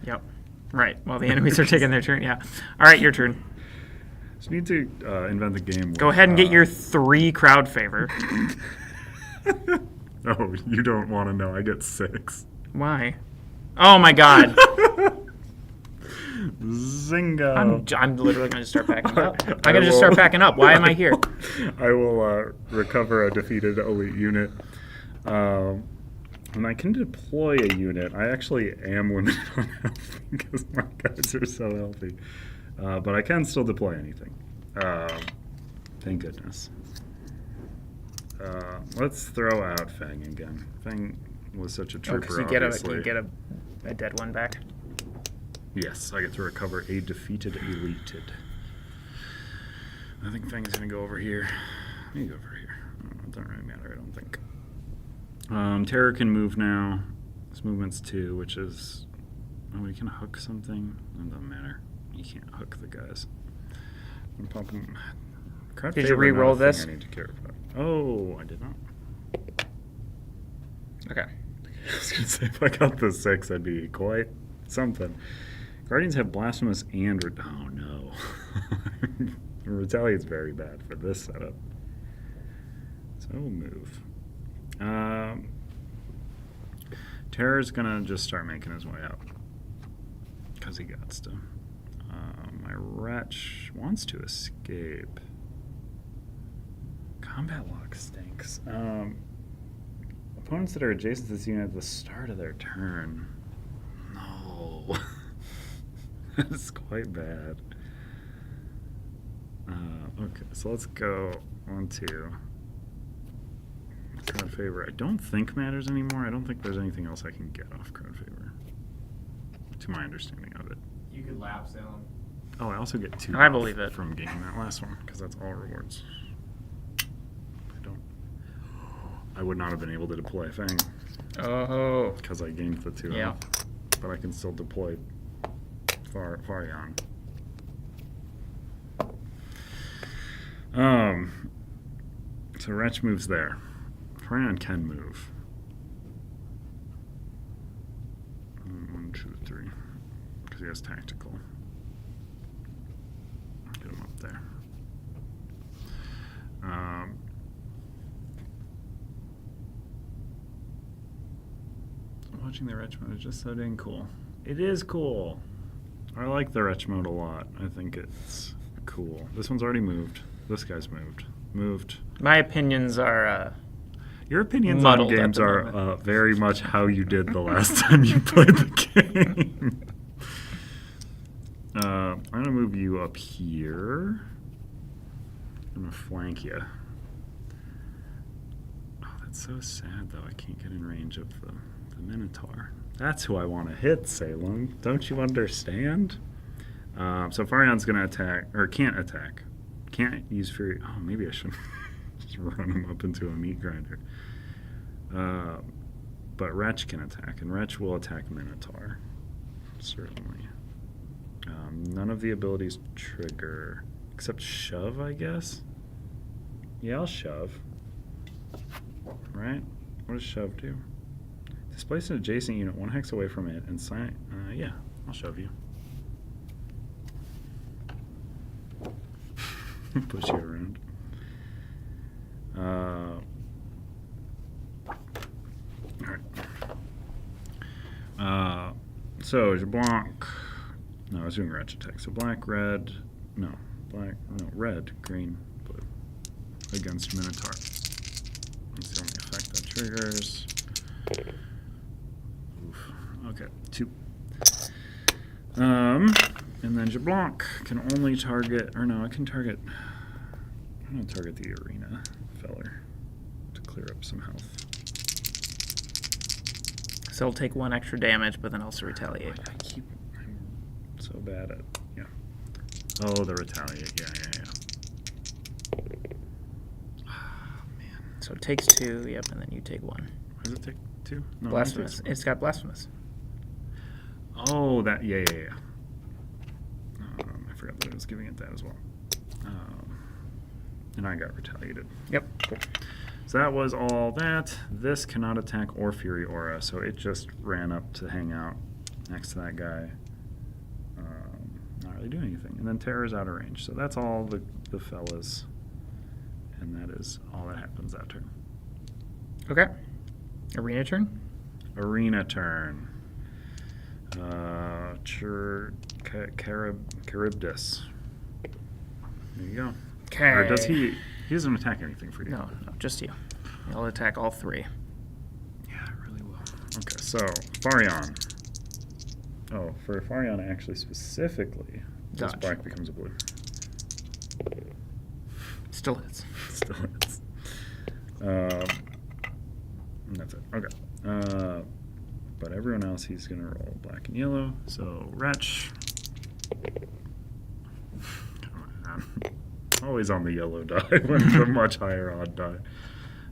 Yep. Right, while the enemies are taking their turn, yeah. All right, your turn. So you need to invent the game. Go ahead and get your 3 crowd favor. Oh, you don't want to know. I get 6. Why? Oh my god. Zingo. I'm literally going to start packing up. I'm going to just start packing up. Why am I here? I will recover a defeated elite unit. And I can deploy a unit. I actually am limited on health because my guys are so healthy. But I can still deploy anything. Thank goodness. Let's throw out Fang again. Fang was such a trooper, Because you get a dead one back. Yes, I get to recover a defeated elited. I think Fang is going to go over here. Let me go over here. It doesn't really matter, I don't think. Terror can move now. This movement's 2, which is... Oh, we can hook something. It doesn't matter. You can't hook the guys. I'm pump them. Did you re-roll this? I need to care about. Oh, I did not. Okay. I was going to say, if I got the 6, I'd be quite something. Guardians have Blasphemous and... Oh, no. Retaliate's very bad for this setup. So we'll move. Terror's going to just start making his way out. Because he got to. My Wretch wants to escape. Combat lock stinks. Opponents that are adjacent to this unit at the start of their turn. No. That's quite bad. Okay, so let's go on to crowd favor. I don't think matters anymore. I don't think there's anything else I can get off crowd favor, to my understanding of it. You could lapse them. Oh, I also get 2 I off believe it. from getting that last one, because that's all rewards. I would not have been able to deploy Fang Oh. because I gained the 2 Yeah. off, but I can still deploy Farion. So Wretch moves there. Farion can move. 1, 2, 3, because he has tactical. Get him up there. Watching the Wretch mode is just so dang cool. It is cool. I like the Wretch mode a lot. I think it's cool. This one's already moved. This guy's moved. Moved. My opinions are Your opinions muddled on at games the are moment. very much how you did the last time you played the game. I'm going to move you up here. I'm going to flank you. Oh, that's so sad, though. I can't get in range of the Minotaur. That's who I want to hit, Salem. Don't you understand? So Farion's going to attack, or can't attack. Can't use Fury. Oh, maybe I should just run him up into a meat grinder. But Wretch can attack, and Wretch will attack Minotaur. Certainly. None of the abilities trigger, except Shove, I guess? Yeah, I'll Shove. Right? What does Shove do? Displace an adjacent unit 1 hex away from it and sign. Yeah, I'll Shove you. Push you around. Alright. So, Blanc. No, I was doing Wretch attack. So, black, red. No. Black. No, red, green, blue. Against Minotaur. That's the only effect that triggers. Oof. Okay, 2. And then Jablanc can only target, or no, I can target, I'm going to target the arena feller to clear up some health. So it'll take 1 extra damage, but then also retaliate. I'm so bad at, yeah. Oh, the retaliate, yeah. Ah, man. So it takes 2, yep, and then you take 1. Why does it take 2? No, Blasphemous. it takes It's got Blasphemous. Oh, that, yeah. I forgot that I was giving it that as well. And I got retaliated. Yep. Cool. So that was all that. This cannot attack or Fury Aura, so it just ran up to hang out next to that guy. Not really doing anything. And then Terror's out of range. So that's all the fellas. And that is all that happens that turn. Okay. Arena turn? Arena turn. Charybdis. There you go. Okay. Or does he doesn't attack anything for you. No, just you. I'll attack all 3. Yeah, I really will. Okay, so Farion. Oh, for Farion actually specifically, this Dodge. black becomes a blue. Still hits. Still is. And that's it. Okay. But everyone else, he's going to roll black and yellow. So, Wretch. Come on. Always on the yellow die when it's a much higher odd die.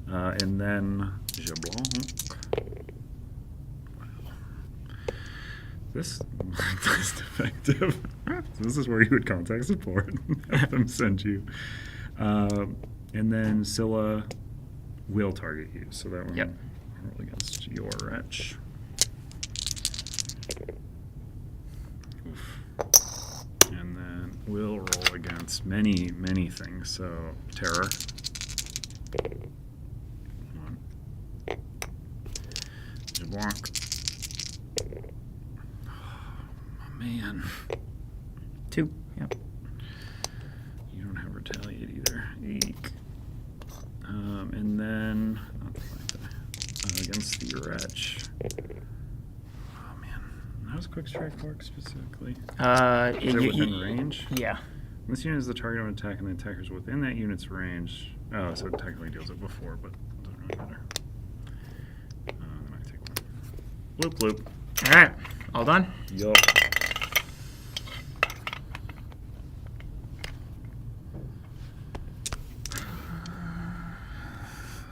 And then Jablanc. Wow. This is defective. This is where you would contact support and have them send you. And then Scylla will target you. So that one Yep. roll against your Wretch. Oof. And then we'll roll against many, many things. So, Terror. One. Jablanc. Oh, man. 2. Yep. You don't have Retaliate either. Eek. And then... against the wretch. Oh man, how does quick strike work specifically? Is it within range? Yeah. This unit is the target of an attack, and the attacker is within that unit's range. Oh, so it technically deals it before, but it doesn't really matter. Then I take one. Loop, loop. All right. All done? Yup.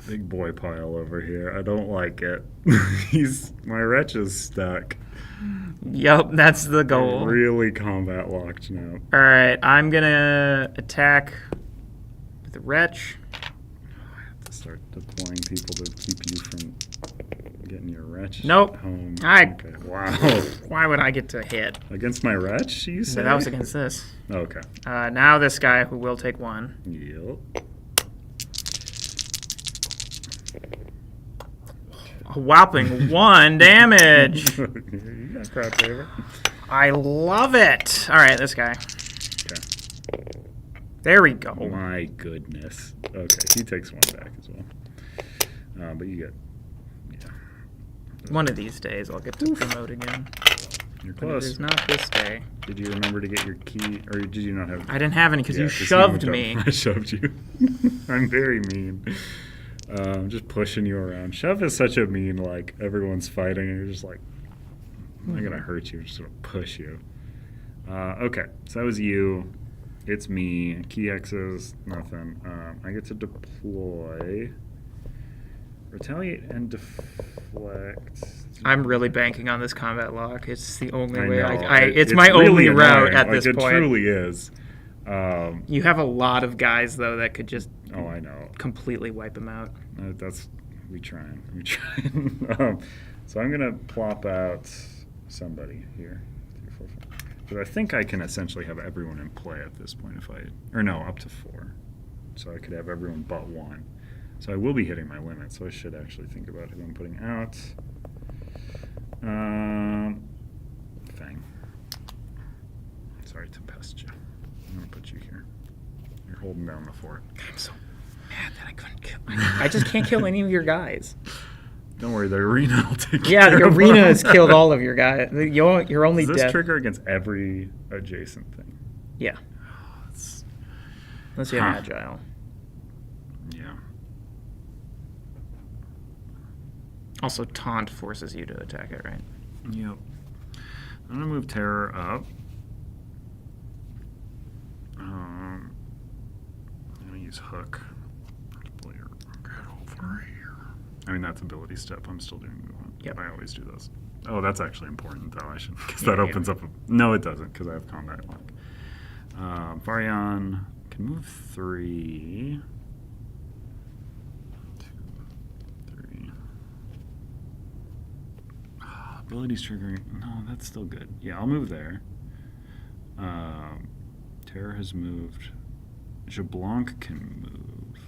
Big boy pile over here. I don't like it. My wretch is stuck. Yep, that's the goal. Really combat locked now. All right, I'm gonna attack with the wretch. I have to start deploying people to keep you from getting your wretch Nope. home. I- Okay. Wow. Why would I get to hit? Against my wretch, you So say? that was against this. Okay. Now this guy who will take one. Yep. A whopping 1 damage. You got crap favor. I love it. All right, this guy. Okay. There we go. Oh my goodness. Okay, he takes one back as well. But you get, yeah. One of these days I'll get to promote again. You're But it close. is not this day. Did you remember to get your key, or did you not have? I didn't have any because Yeah, you 'cause shoved moved me. up. I shoved you. I'm very mean. Just pushing you around. Shove is such a mean, like, everyone's fighting, and you're just like, I'm not going to hurt you, I'm just going to push you. Okay, so that was you. It's me. Key X's, nothing. I get to deploy, retaliate, and deflect. I'm really banking on this combat lock. It's the only I way know. it's my really only route annoying. at Like, this it point. It truly is. You have a lot of guys though that could just Oh, I know. completely wipe him out. We trying. So I'm gonna plop out somebody here. 3, 4, 5. But I think I can essentially have everyone in play at this point up to 4. So I could have everyone but 1. So I will be hitting my limit. So I should actually think about who I'm putting out. Fang. Sorry to pest you. I'm gonna put you here. You're holding down the fort. I'm so mad that I couldn't kill. I just can't kill any of your guys. Don't worry, the arena will take Yeah, care the of arena them. has killed all of your guys. You're only Does this dead. trigger against every adjacent thing? Yeah, It's, unless you're Huh. agile. yeah. Also, taunt forces you to attack it, right? Yep. I'm gonna move terror up. I'm gonna use hook. Get over here. I mean, that's ability step. I'm still doing movement. Yep. I always do those. Oh, that's actually important though. I should, because Yeah, that opens up. No, it doesn't, because I have combat lock. Varian can move 3. 2, 3. Abilities triggering. No, that's still good. Yeah, I'll move there. Terror has moved. Jablanc can move.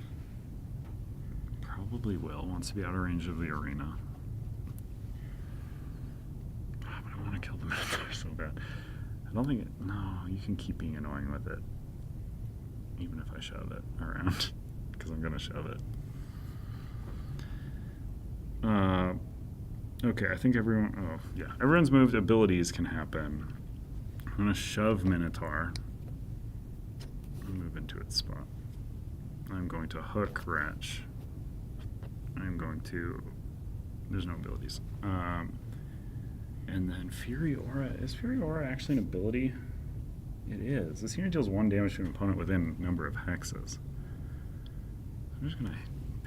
Probably will. Wants to be out of range of the arena. But I want to kill the Minotaur so bad. I don't think it. No, you can keep being annoying with it. Even if I shove it around. Because I'm going to shove it. Okay, I think everyone. Oh, yeah. Everyone's moved abilities can happen. I'm going to shove Minotaur. Move into its spot. I'm going to hook Wretch. I'm going to. There's no abilities. And then Fury Aura. Is Fury Aura actually an ability? It is. This unit deals 1 damage to an opponent within a number of hexes. I'm just going to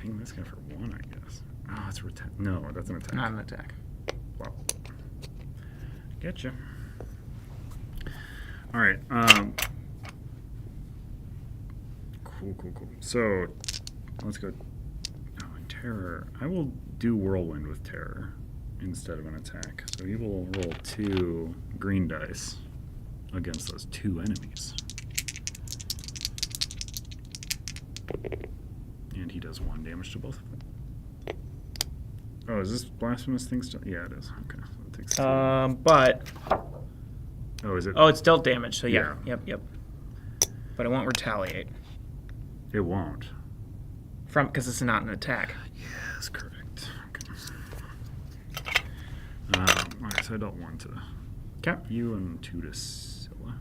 ping this guy for 1, I guess. Oh, it's no, that's an attack. Not an attack. Wow. Getcha. All right. Cool. So, let's go. Oh, Terror. I will do Whirlwind with Terror instead of an attack. So he will roll 2 green dice against those 2 enemies. And he does 1 damage to both of them. Oh, is this blasphemous thing still? Yeah, it is. Okay. So it takes 2. But Oh, is it? it's dealt damage. So yeah. Yeah. Yep. But it won't retaliate It won't. because it's not an attack. Yes, correct. Okay. Alright, so I dealt 1 to Okay. you and 2 to Scylla.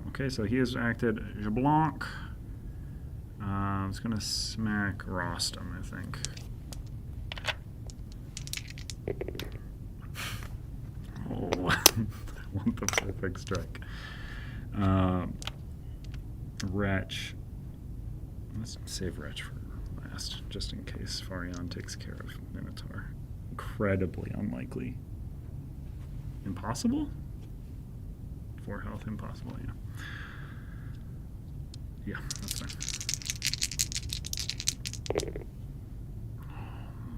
Okay, so he has acted Jablanc. It's going to smack Rostam, I think. Oh, I want the perfect strike. Wretch. Let's save Wretch for last, just in case Farion takes care of Minotaur. Incredibly unlikely. Impossible? 4 health, impossible, yeah. Yeah, that's fine. Oh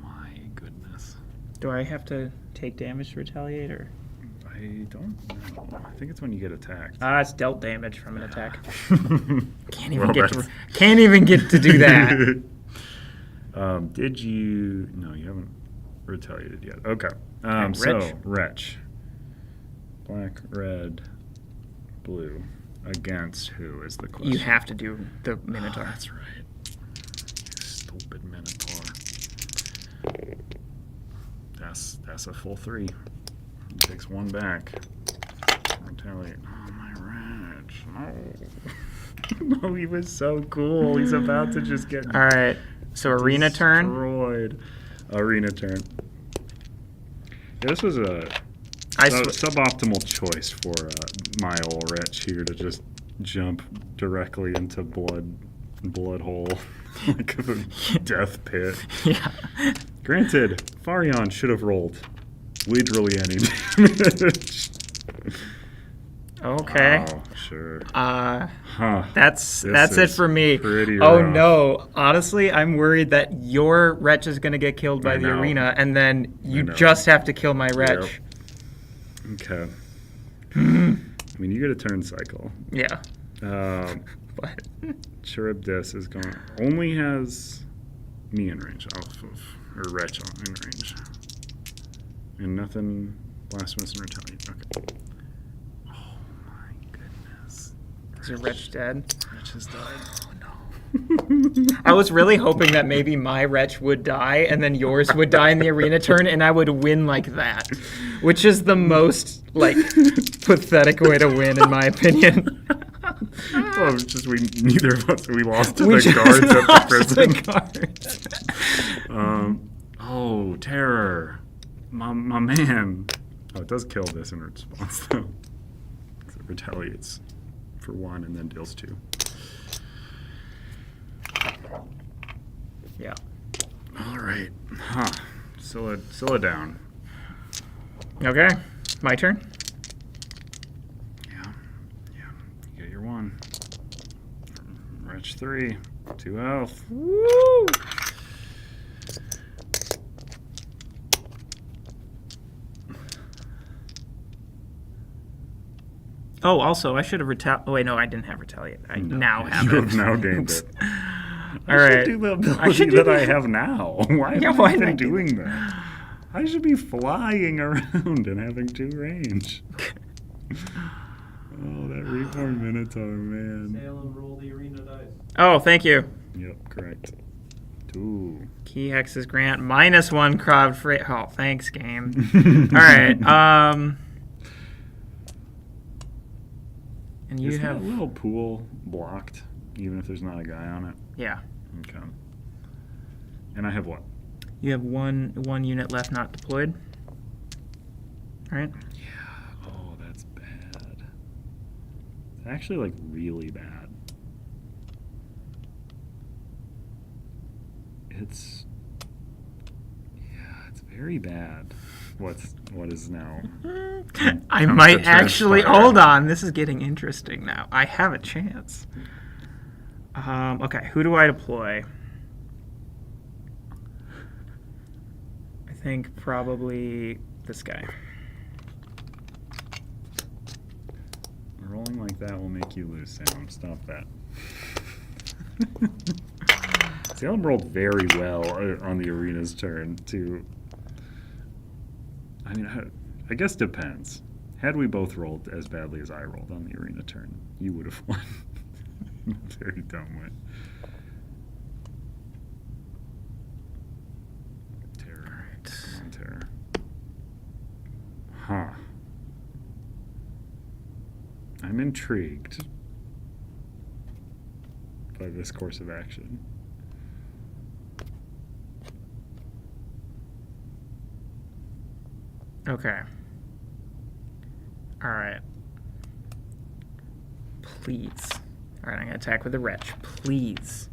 my goodness. Do I have to take damage to retaliate, or? I don't know. I think it's when you get attacked. It's dealt damage from an attack. Can't even Well, get to. that's- Can't even get to do that. Did you? No, you haven't retaliated yet. Okay. Okay, So Wretch. Wretch. Black, red, blue. Against who is the question? You have to do the Oh, Minotaur. that's right. You stupid Minotaur. That's a full 3. He takes 1 back. Retaliate. Oh my Wretch. No. No, he was so cool. He's about to just get All right. So arena turn. destroyed. Arena turn. Yeah, this was a I suboptimal choice for my old Wretch here to just jump directly into blood hole like a death pit. Yeah. Granted, Farion should have rolled literally any damage. Okay. Wow, sure. Huh. This That's it is for me. pretty Oh rough. no! Honestly, I'm worried that your Wretch is gonna get killed by I the know. arena, and then you know. just have to kill my Wretch. Okay. I mean, you get a turn cycle. Yeah. But But Charybdis is going. Only has me in range off of, or Wretch in range, and nothing. Blasphemous and retaliate. Okay. Oh my goodness. is your Wretch dead? Wretch has died. Oh no. I was really hoping that maybe my Wretch would die, and then yours would die in the arena turn, and I would win like that, which is the most like pathetic way to win, in my opinion. Oh, it's just neither of us, we lost to We the just guards at the lost prison. the guards. Oh, terror. My man. Oh, it does kill this in response, though. 'Cause it retaliates for 1 and then deals 2. Yeah. All right. Huh. Scylla down. Okay. My turn. Yeah. Yeah. You get your 1. Wretch 3. 2 health. Woo! Oh, also, I should have retaliated. Oh, wait, no, I didn't have retaliate. I now have You it. have now gained Oops. it. All I right. should do the I ability should do that the- I have now. Why Yeah, have why I did I been do doing that? I should be flying around and having 2 range. Oh, that Reborn Minotaur, man. Sail and roll the arena dice. Oh, thank you. Yep, correct. 2. Key hexes grant -1 crowd free. Oh, thanks, game. All right. And you Is have that little pool blocked, even if there's not a guy on it? yeah. Okay. And I have what? You have one unit left not deployed. All right. Yeah. Oh, that's bad. It's actually, like, really bad. It's... Yeah, it's very bad. What is now? I Come might to actually transpire. hold on. This is getting interesting now. I have a chance. Okay, who do I deploy? I think probably this guy. Rolling like that will make you lose, Sam. Stop that. Salem rolled very well on the arena's turn to... I mean, I guess depends. Had we both rolled as badly as I rolled on the arena turn, you would have won. Very dumb way. Terror. Come on, terror. Huh. I'm intrigued by this course of action. Okay. All right. Please. All right, I'm gonna attack with the wretch. Please.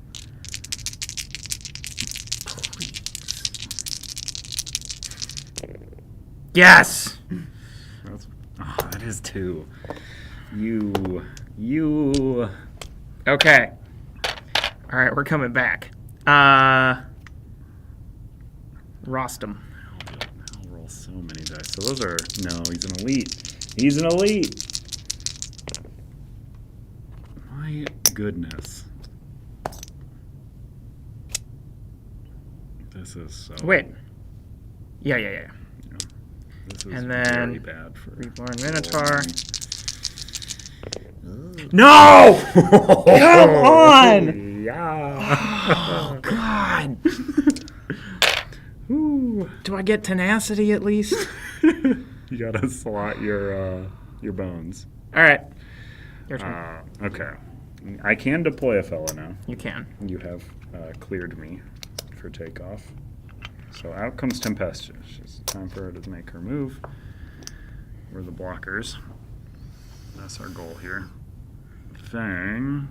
Please. Yes. That is 2. You. Okay. All right, we're coming back. Rostam. I'll roll so many dice. So those are no. He's an elite. He's an elite. My goodness. This is so. Wait. Yeah. This is And then very bad for Reborn Minotaur. No! Come on! Yeah. Oh God! Ooh. Do I get tenacity at least? You gotta slot your bones. All right. Your turn. Okay. I can deploy a fella now. You can. You have cleared me for takeoff. So out comes Tempestuous. It's time for her to make her move. We're the blockers. That's our goal here. Fang.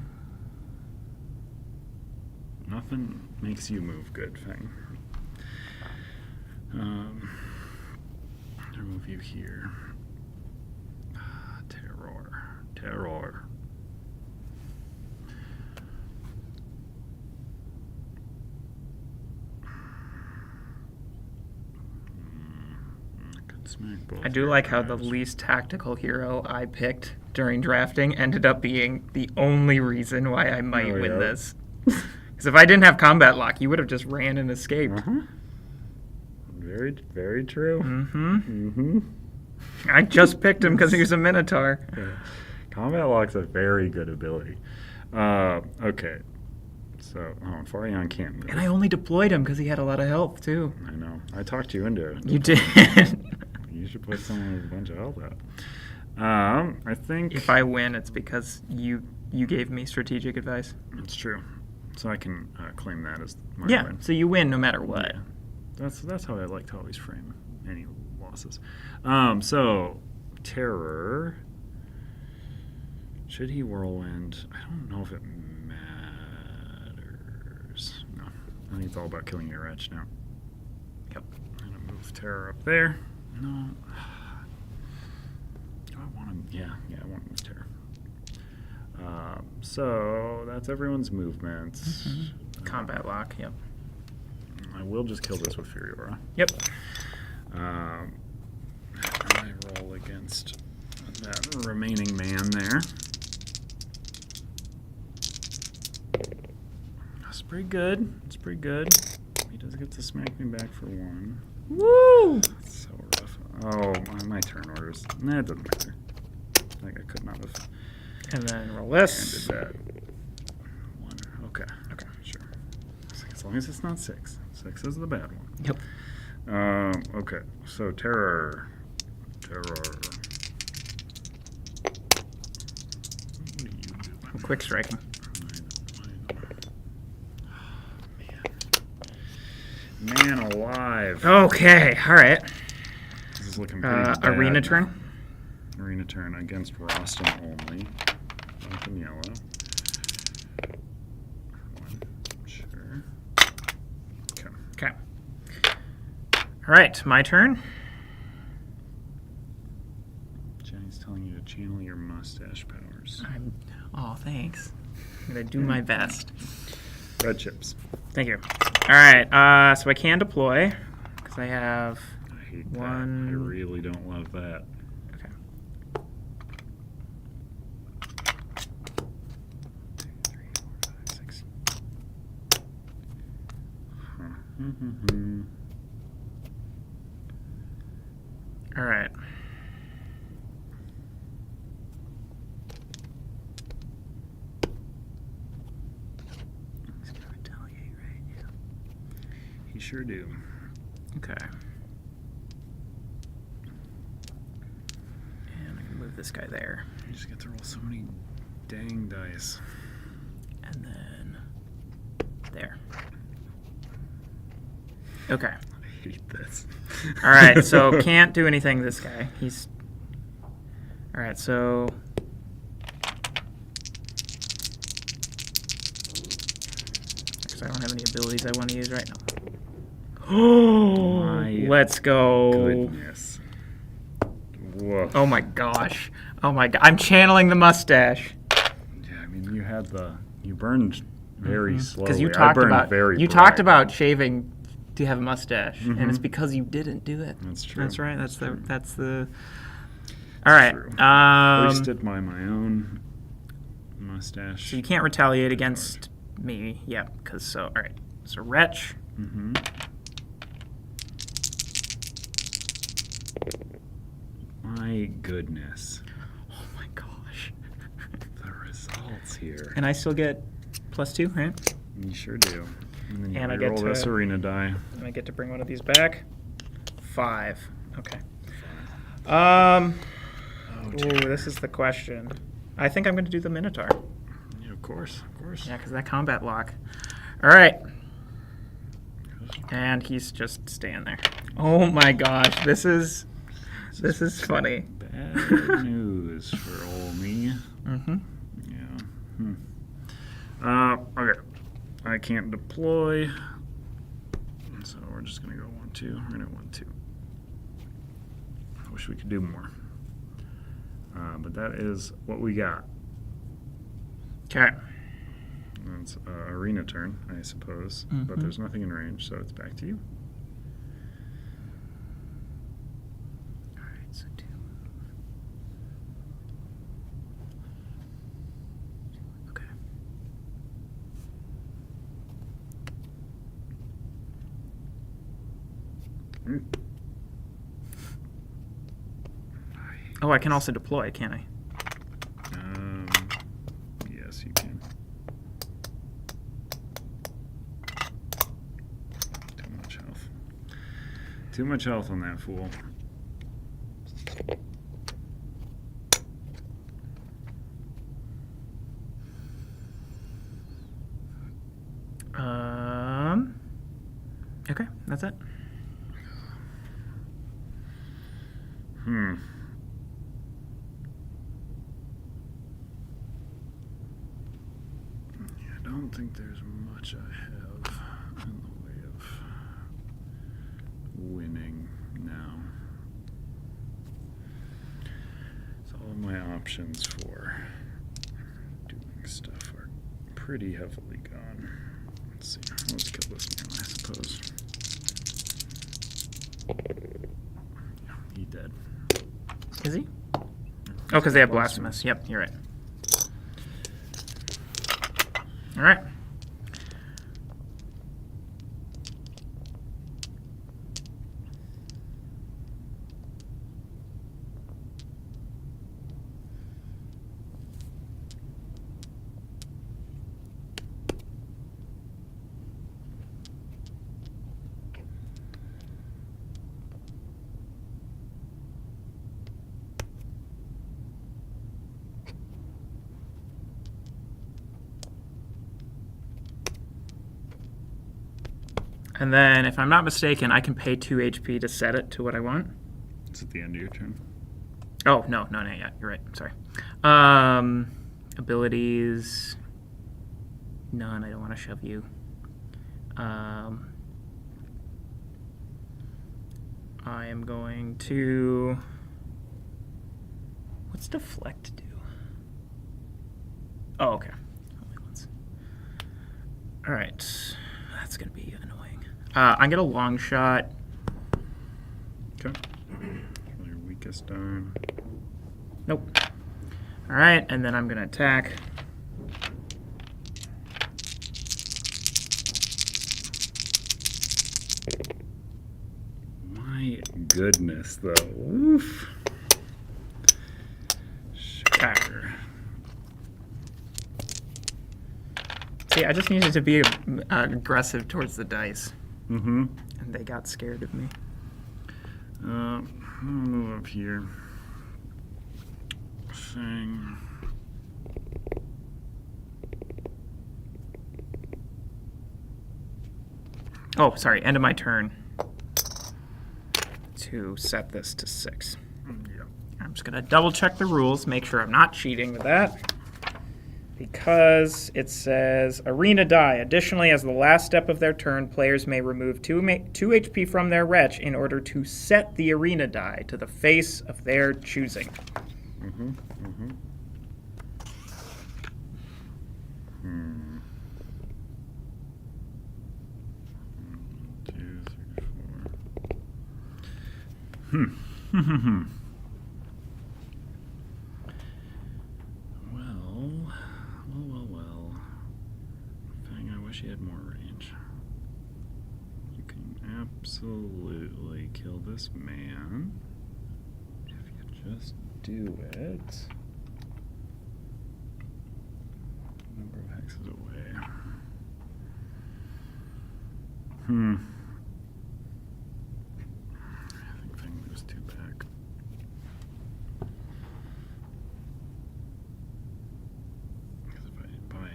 Nothing makes you move good, Fang. I'll move you here. Terror. I do like how the least tactical hero I picked during drafting ended up being the only reason why I might win this. Because if I didn't have combat lock, you would have just ran and escaped. Very, very true. Mm-hmm. I just picked him because he was a Minotaur. Yeah. Combat lock's a very good ability. Okay. So, Farion can't move. And I only deployed him because he had a lot of health, too. I know. I talked you into it. You did. You should put someone with a bunch of health out. I think... If I win, it's because you gave me strategic advice. It's true. So I can claim that as my Yeah, win. so you win no matter what. Yeah. That's how I like to always frame any losses. So, Terror... Should he whirlwind? I don't know if it matters. No. I think it's all about killing your wretch now. Yep. I'm going to move Terror up there. No. Do I want to... Yeah, I want to move Terror. So, that's everyone's movements. Mm-hmm. Combat lock, yep. I will just kill this with Fury Aura. Yep. I roll against that remaining man there. That's pretty good. It's pretty good. He does get to smack me back for 1. Woo! That's so rough. Oh, my turn orders. Nah, it doesn't matter. Like I could not have And then roll ended this. that. 1. Okay, sure. As long as it's not 6. 6 is the bad one. Yep. Okay, so Terror. What are you doing? I'm quick striking. Man alive. Okay, all right. This is looking pretty bad. Arena turn. Arena turn against Rostam only. Black and yellow. 1. Sure. Okay. All right, my turn. Jenny's telling you to channel your mustache powers. Oh, thanks. I'm gonna do my best. Red chips. Thank you. All right, so I can deploy because I have I hate 1. that. I really don't love that. Okay. 2, 3, 4, 5, 6. All right. He's gonna retaliate, right? Yeah. You sure do. Okay. this guy there. You just get to roll so many dang dice. And then there. Okay. I hate this. All right, so can't do anything this guy. He's... All right, so... Because I don't have any abilities I want to use right now. Oh, My let's go. Goodness. Woof. Oh my gosh. Oh my god. I'm channeling the mustache. Yeah, I mean, you burned very slowly. Because you I talked burned about very talked bright. about shaving to have a mustache, and it's because you didn't do it. That's true. That's right. That's the. All right. True. Wasted my own mustache. So you can't retaliate against me. Yeah. Because so all right. So wretch. Mm-hmm. My goodness. Oh my gosh. The results here. And I still get +2, right? You sure do. And then you And I get roll to- this arena die. And I get to bring one of these back. 5. Okay. Oh, Ooh, this is the question. I think I'm going to do the Minotaur. yeah, of course. Yeah, because that combat lock. All right. And he's just staying there. Oh my gosh, this is funny. Bad news for old me. Mm-hmm. Yeah. Okay. I can't deploy. So we're just going to go 1-2. We're going to 1-2. I wish we could do more. But that is what we got. Okay. That's arena turn, I suppose. Mhm. But there's nothing in range, so it's back to you. All right, so 2. Okay. Mm. Oh, I can also deploy, can't I? Yes, you can. Too much health. Too much health on that fool. Okay, that's it. I don't think there's much I have in the way of winning now. So all of my options for doing stuff are pretty heavily gone. Let's see. Let's kill this man, I suppose. Yeah, he dead. Is he? Oh, because they have Blasphemous. Yep, you're right. All right. And then, if I'm not mistaken, I can pay 2 HP to set it to what I want. It's at the end of your turn. Oh, no, yeah, you're right. Sorry. Abilities. None. I don't want to shove you. I am going to... What's deflect do? Oh, okay. Only once. All right. That's going to be annoying. I'm going to long shot. Okay. Your weakest darn. Nope. All right, and then I'm going to attack. My goodness, though. Oof. Sure. See, I just needed to be aggressive towards the dice, Mm-hmm. and they got scared of me. I'm gonna move up here. thing. Oh, sorry, end of my turn to set this to 6. Yeah. I'm just going to double check the rules, make sure I'm not cheating with that. Because it says arena die. Additionally, as the last step of their turn, players may remove 2 HP from their wretch in order to set the arena die to the face of their choosing. Mm-hmm. Mm-hmm. Hmm. 1, 2, 3, 4. Well. Fang, I wish he had more range. You can absolutely kill this man if you just do it. Number of hexes away. I think Fang moves 2 back. Because if I,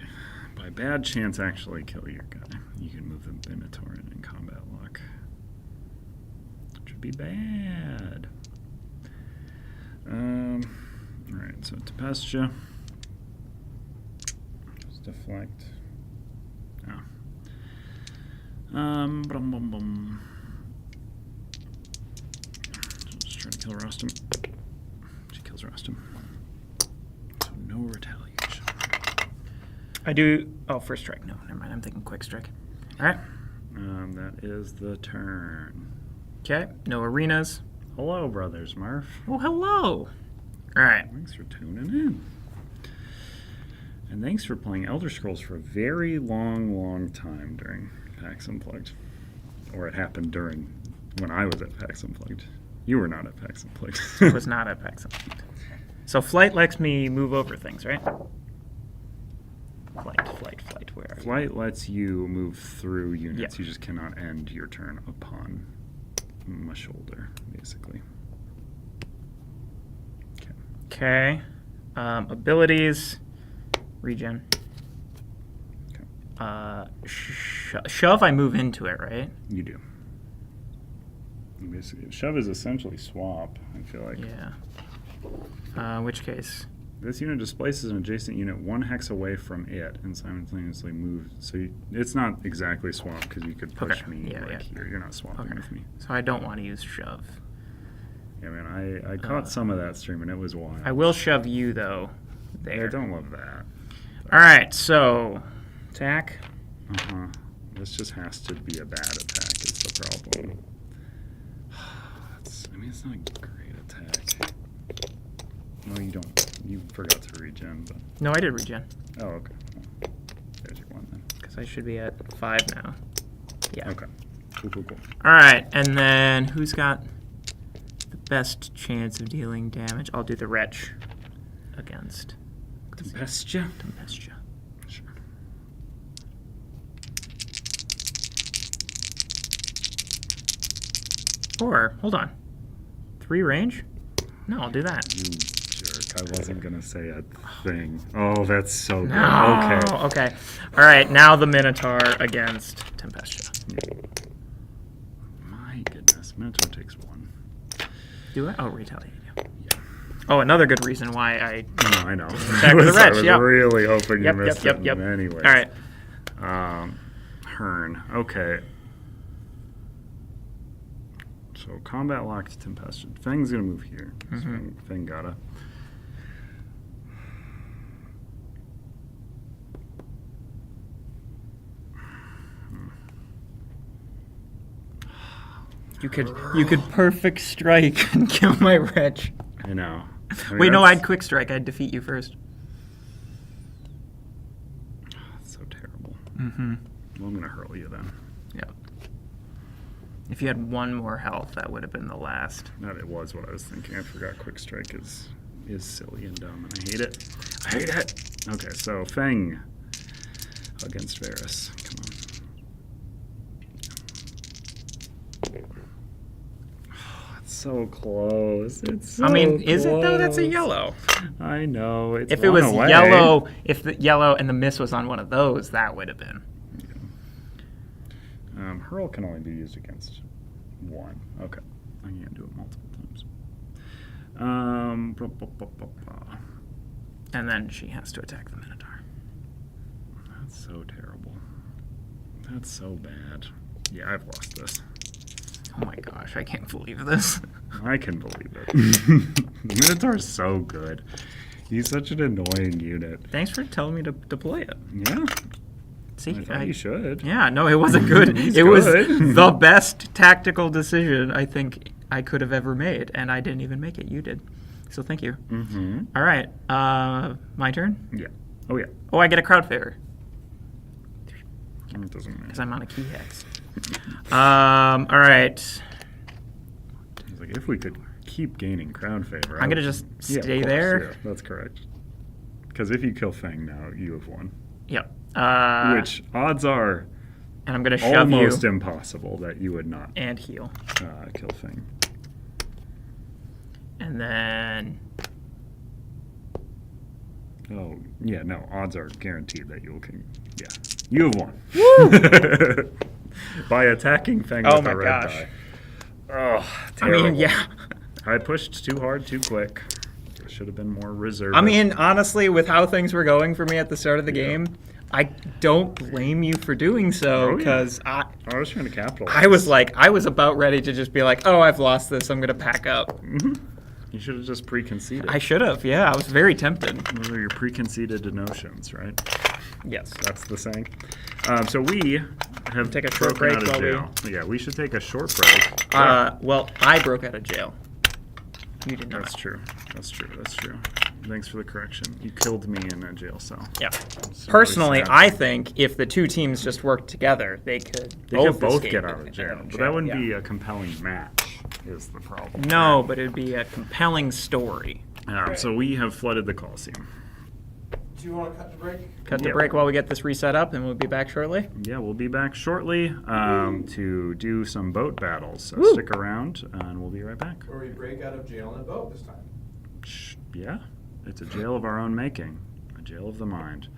by bad chance, actually kill your guy, you can move the Minotaur in combat lock. Which would be bad. Alright, so Tempestia. Just deflect. Oh. Just trying to kill Rostam. She kills Rostam. So no retaliation. I do... Oh, first strike. No, never mind. I'm thinking quick strike. All right. That is the turn. Okay. No arenas. Hello, Brothers Murph. Oh, hello. All right. Thanks for tuning in. And thanks for playing Elder Scrolls for a very long time during PAX Unplugged. Or it happened during when I was at PAX Unplugged. You were not at PAX Unplugged. I was not at PAX Unplugged. So flight lets me move over things, right? Flight. Where are you? Flight lets you move through units. Yeah. You just cannot end your turn upon my shoulder, basically. Okay. Abilities. Regen. Okay. Shove, I move into it, right? You do. Basically, shove is essentially swap, I feel like. Yeah. Which case? This unit displaces an adjacent unit 1 hex away from it and simultaneously moves. So it's not exactly swap because you could push Okay. me Yeah, yeah. here. You're not swapping Okay. with me. So I don't want to use shove. Yeah, man, I caught some of that stream and it was wild. I will shove you, though, there. I don't love that. All right, so attack. Uh-huh. This just has to be a bad attack is the problem. It's not a great attack. No, you don't. You forgot to regen, but... No, I did regen. Oh, okay. Well, there's your 1 then. Because I should be at 5 now. Yeah. Okay. Cool. All right, and then who's got the best chance of dealing damage? I'll do the wretch against Tempestia? Tempestia. Sure. Or, hold on. 3 range? No, I'll do that. You jerk. I wasn't going to say a thing. Oh, that's so good. No. Okay. All right, now the Minotaur against Tempestia. My goodness. Minotaur takes 1. Do I? Oh, retaliate. Yeah. Yeah. Oh, another good reason why I... No, I know. Attack with the wretch, I was yep. really hoping Yep, you missed yep. it. Anyways. All right. Hearn. Okay. So combat locked Tempestia. Fang's gonna move here. So Fang gotta. You could perfect strike and kill my wretch. I know. Wait, no, I'd quick strike. I'd defeat you first. That's so terrible. Mm-hmm. Well, I'm gonna hurl you then. Yeah. If you had 1 more health, that would have been the last. That it was what I was thinking. I forgot quick strike is silly and dumb, and I hate it. I hate it. Okay, so Fang against Varus. Come on. Oh, that's so close. It's so I mean, is it though? That's a close. yellow. I know. It's If it was one away. yellow, if the yellow and the miss was on one of those, that would have been. Hurl can only be used against one. Okay. I can't do it multiple times. Blah, blah, blah, blah, blah. And then she has to attack the Minotaur. That's so terrible. That's so bad. Yeah, I've lost this. Oh my gosh, I can't believe this. I can believe it. The Minotaur is so good. He's such an annoying unit. Thanks for telling me to deploy it. Yeah. See, I thought you should. Yeah, no, it wasn't good. He's It was good. the best tactical decision I think I could have ever made, and I didn't even make it. You did. So thank you. Mm-hmm. All right, my turn. Yeah. Oh, yeah. Oh, I get a crowd favor It doesn't because matter. I'm on a key hex. All right. It's like, if we could keep gaining crowd favor. I'm I gonna would- just Yeah, of stay course, there. Yeah, that's correct. Because if you kill Fang now, you have won. Yep. Which odds are And I'm gonna shove almost you impossible that you would not and heal, kill Fang. and then Oh, yeah, no, odds are guaranteed that you can. Yeah, you have won. By attacking Fang Oh with my a red gosh. die. Oh, I terrible. mean, yeah. I pushed too hard, too quick. Should have been more reserved. I mean, honestly, with how things were going for me at the start of the Yeah. game, I don't blame you for doing so Oh, yeah. because I was trying to capitalize. I was about ready to just be like, oh, I've lost this. I'm gonna pack up. You should have just preconceded. I should have. Yeah, I was very tempted. Those are your preconceded notions, right? Yes. That's the saying. So we have Take a short broken break out of while jail. Yeah, we should take a short break. Well, I broke out of jail. You did not. That's true. That's true. That's true. Thanks for the correction. You killed me in a jail cell. Yeah. It's really Personally, sad. I think if the two teams just worked together, they could They could both escape get out and of jail, but jail, that wouldn't yeah. be a compelling match. Is the problem? No, but it'd be a compelling story. So we have flooded the Coliseum. Do you want to cut the break? Cut to Yeah. break while we get this reset up, and we'll be back shortly. Yeah, we'll be back shortly to do some boat battles. So Woo. stick around, and we'll be right back. Where we break out of jail in a boat this time. Yeah, it's a jail of our own making, a jail of the mind.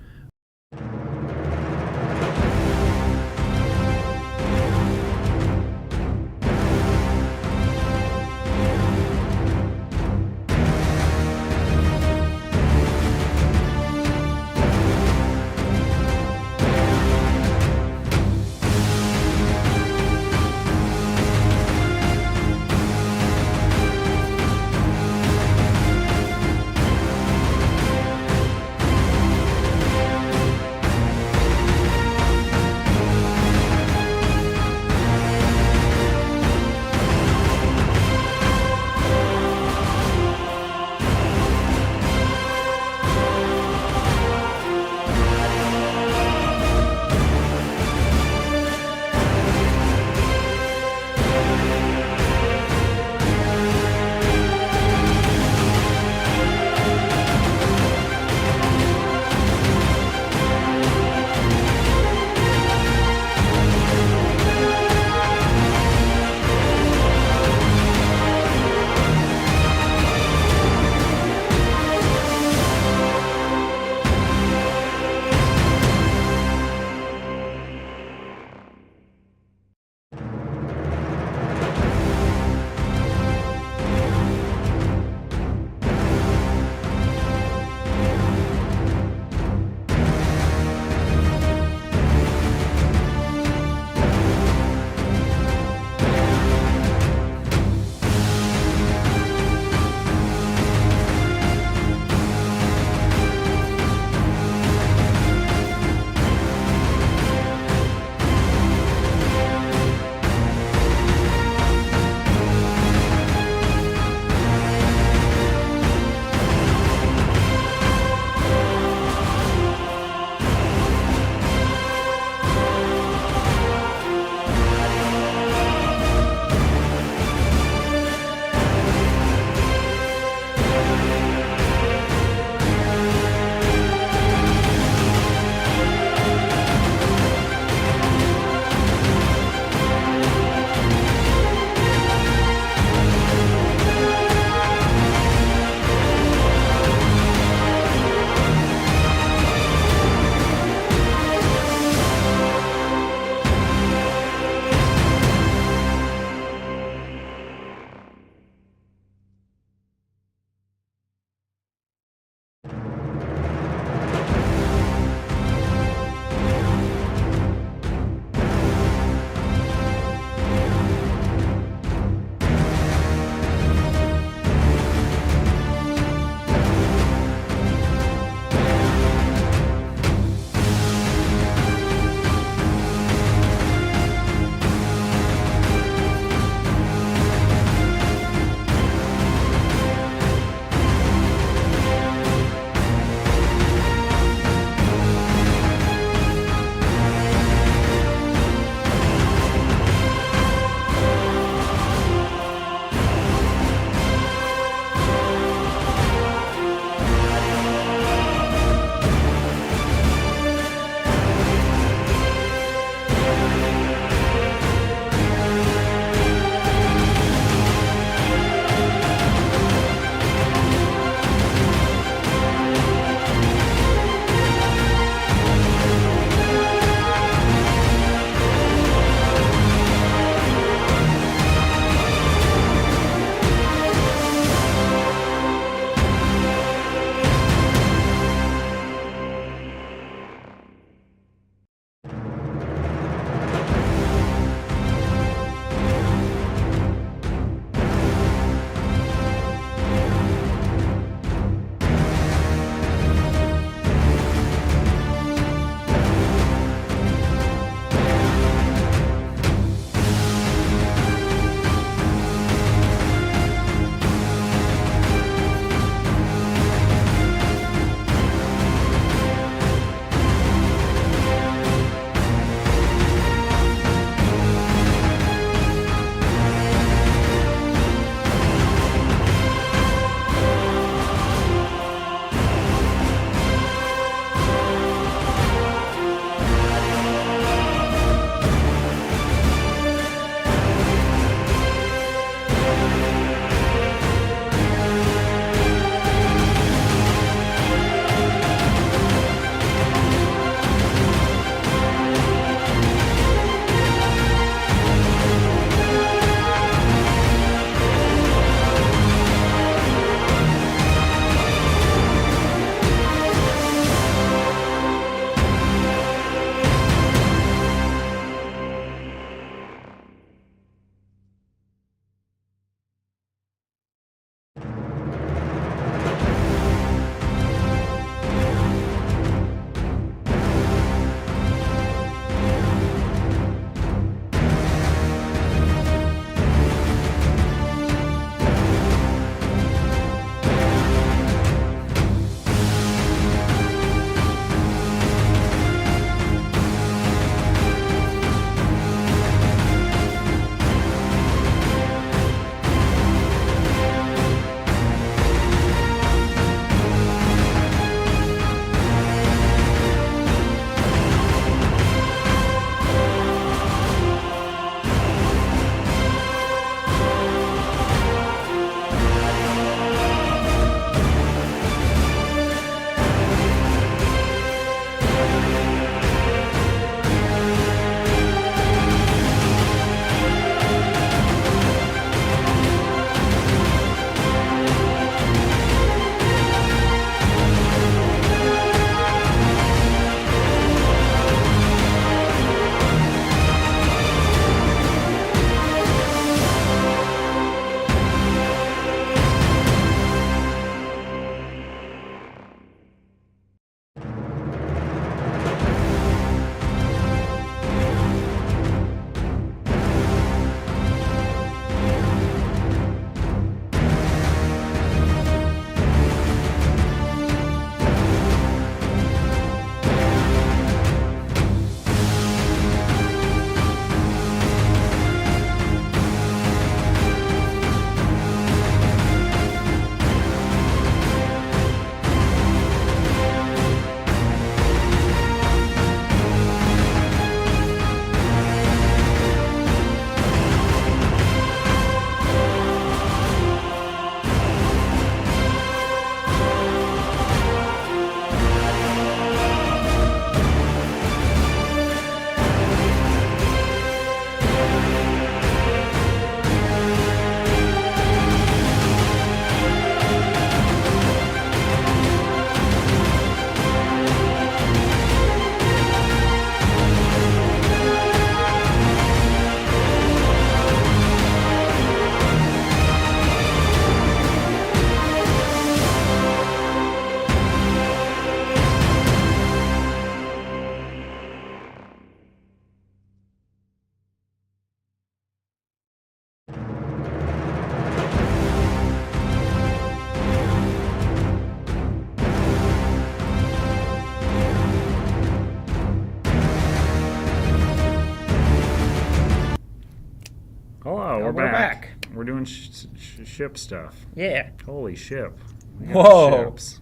doing ship stuff. Yeah. Holy ship. We got Whoa. Ships.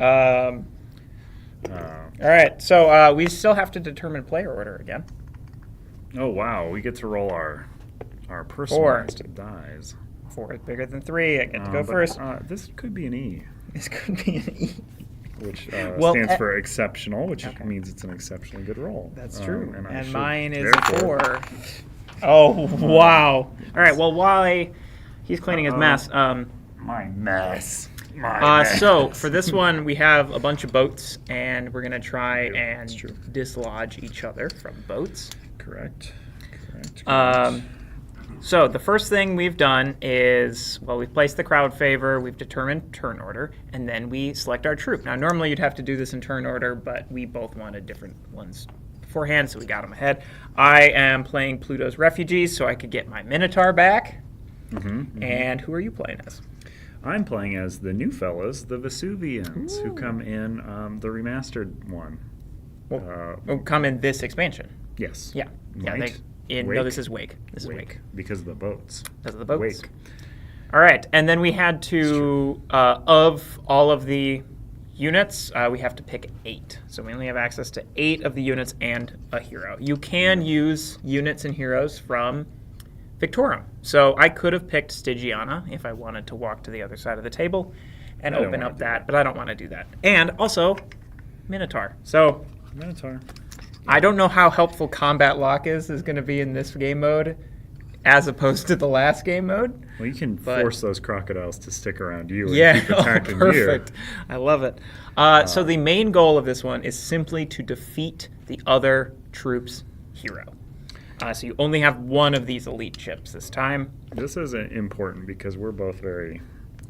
All right, so we still have to determine player order again. Oh wow, we get to roll our personalized dice. 4 is bigger than 3. I get to go But, first. this could be an E, This could be an E. which Well, stands for exceptional, which okay. means it's an exceptionally good roll. That's true. I And should mine is therefore- a 4. Oh, wow. All right, well, while he's cleaning his mess, My mess. My mess. so for this one, we have a bunch of boats, and we're going to try Yeah, that's true. and dislodge each other from boats. Correct. So the first thing we've done is, well, we've placed the crowd favor, we've determined turn order, and then we select our troop. Now, normally you'd have to do this in turn order, but we both wanted different ones beforehand, so we got them ahead. I am playing Pluto's Refugees, so I could get my Minotaur back. And who are you playing as? I'm playing as the new fellas, the Vesuvians, who come in the remastered one. Well, come in this expansion. Yes. Yeah. Yeah. Might. No, Wake. this is Wake. This is Wake. Because of the boats. Because of the boats. Wake. All right, and then we had to, of all of the units, we have to pick 8. So we only have access to 8 of the units and a hero. You can use units and heroes from Victorum. So I could have picked Stygiana if I wanted to walk to the other side of the table and I don't open wanna up do that, but I don't want to do that. And also, Minotaur. So Minotaur. I don't know how helpful combat lock is going to be in this game mode as opposed to the last game mode. Well, you can But- force those crocodiles to stick around you and Yeah, keep attacking perfect. you. I love it. So the main goal of this one is simply to defeat the other troop's hero. So you only have one of these elite ships this time. This is important because we're both very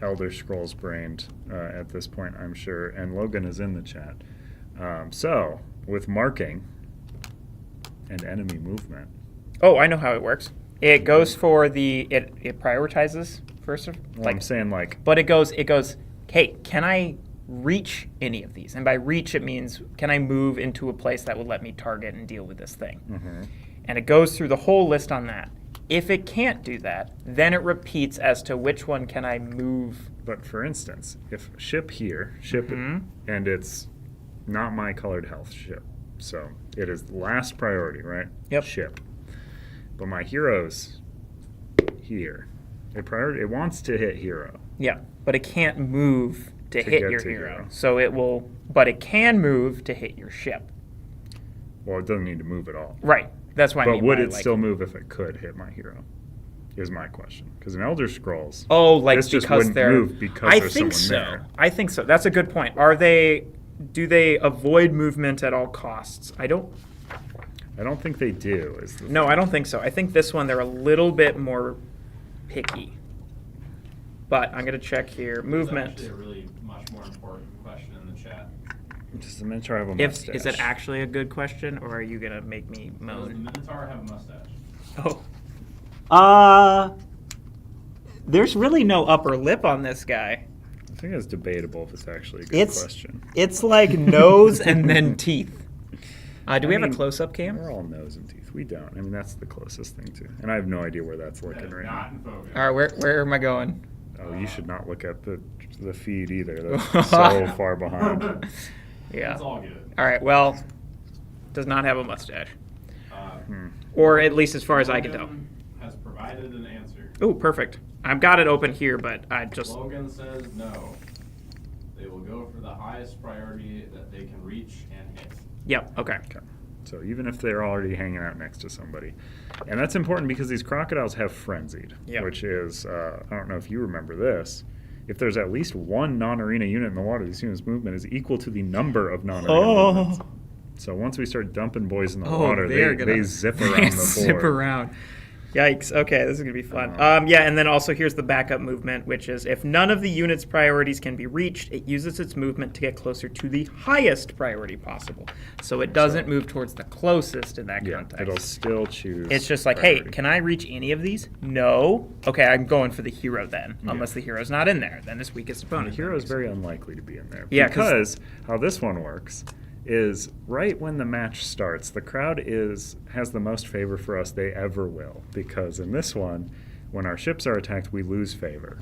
Elder Scrolls brained at this point, I'm sure, and Logan is in the chat. So, with marking and enemy movement. Oh, I know how it works. It goes for it prioritizes first, Well, I'm saying but it goes, hey, can I reach any of these? And by reach, it means, can I move into a place that will let me target and deal with this thing? And it goes through the whole list on that. If it can't do that, then it repeats as to which one can I move. But for instance, if ship here, and it's not my colored health ship, so it is last priority, right? Yep. Ship. But my hero's here. It wants to hit hero. Yeah, but it can't move to hit get your to hero. hero. So it will, but it can move to hit your ship. Well, it doesn't need to move at all. Right. That's why I But mean would by, it still move if it could hit my hero? Is my question. Because in Elder Scrolls, Oh, like this just because wouldn't they're. move because I there's think someone so. there. I think so. That's a good point. Do they avoid movement at all costs? I don't think they do. No, I don't think so. I think this one they're a little bit more picky. But I'm gonna check here. Movement. It's actually a really much more important question in the chat. Does the Minotaur have a If mustache? is it actually a good question, or are you gonna make me Does the moan? Minotaur have a mustache? Oh. There's really no upper lip on this guy. I think it's debatable if it's actually a good It's question. It's like nose and then teeth. Do we have mean, a close-up cam? We're all nose and teeth. We don't. I mean, that's the closest thing to. And I have no idea where that's That looking is right not now. in focus. All right, where am I going? Oh, you should not look at the feed either. That's so far behind. Yeah. That's all good. All right. Well, does not have a mustache, Uh, or at least as far as I can tell. Logan has provided an answer. Oh, perfect. I've got it open here, but I just. Logan says no. They will go for the highest priority that they can reach and hit. Yep. Okay. Okay. So even if they're already hanging out next to somebody. And that's important because these crocodiles have frenzied, Yep. which is, I don't know if you remember this, if there's at least one non-arena unit in the water, these units' movement is equal to the number of non-arena movements. So once we start dumping boys in the water, they zip around the board. Zip around. Yikes. Okay, this is going to be fun. Yeah, and then also here's the backup movement, which is if none of the unit's priorities can be reached, it uses its movement to get closer to the highest priority possible. So it doesn't move towards the closest in that Yeah, context. it'll still choose. It's just like, priority. hey, can I reach any of these? No. Okay, I'm going for the hero then, unless the hero's not in there. Then it's weakest The opponent. hero is very unlikely to be in there. Yeah, because how this one works is right when the match starts, the crowd has the most favor for us they ever will. Because in this one, when our ships are attacked, we lose favor.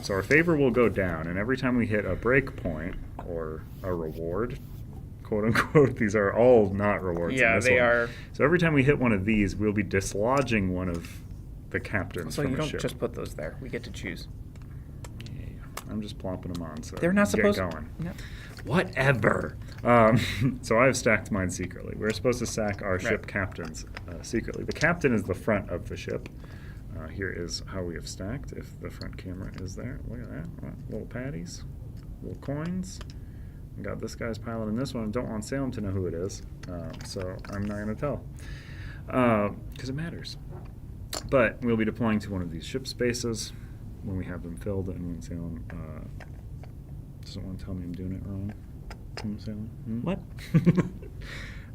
So our favor will go down, and every time we hit a break point or a reward, quote unquote, these are all not rewards. Yeah, in this they one. are. So every time we hit one of these, we'll be dislodging one of the captains So from you a don't ship. just put those there. We get to choose. Yeah, I'm just plopping them on. So They're not get supposed. going. No. Whatever. So I've stacked mine secretly. We're supposed to stack our ship captains secretly. The captain is the front of the ship. Here is how we have stacked, if the front camera is there. Look at that. Little patties, little coins. We got this guy's piloting this one. Don't want Salem to know who it is, so I'm not going to tell. Because it matters. But we'll be deploying to one of these ship spaces when we have them filled, and when Salem doesn't want to tell me I'm doing it wrong. Salem?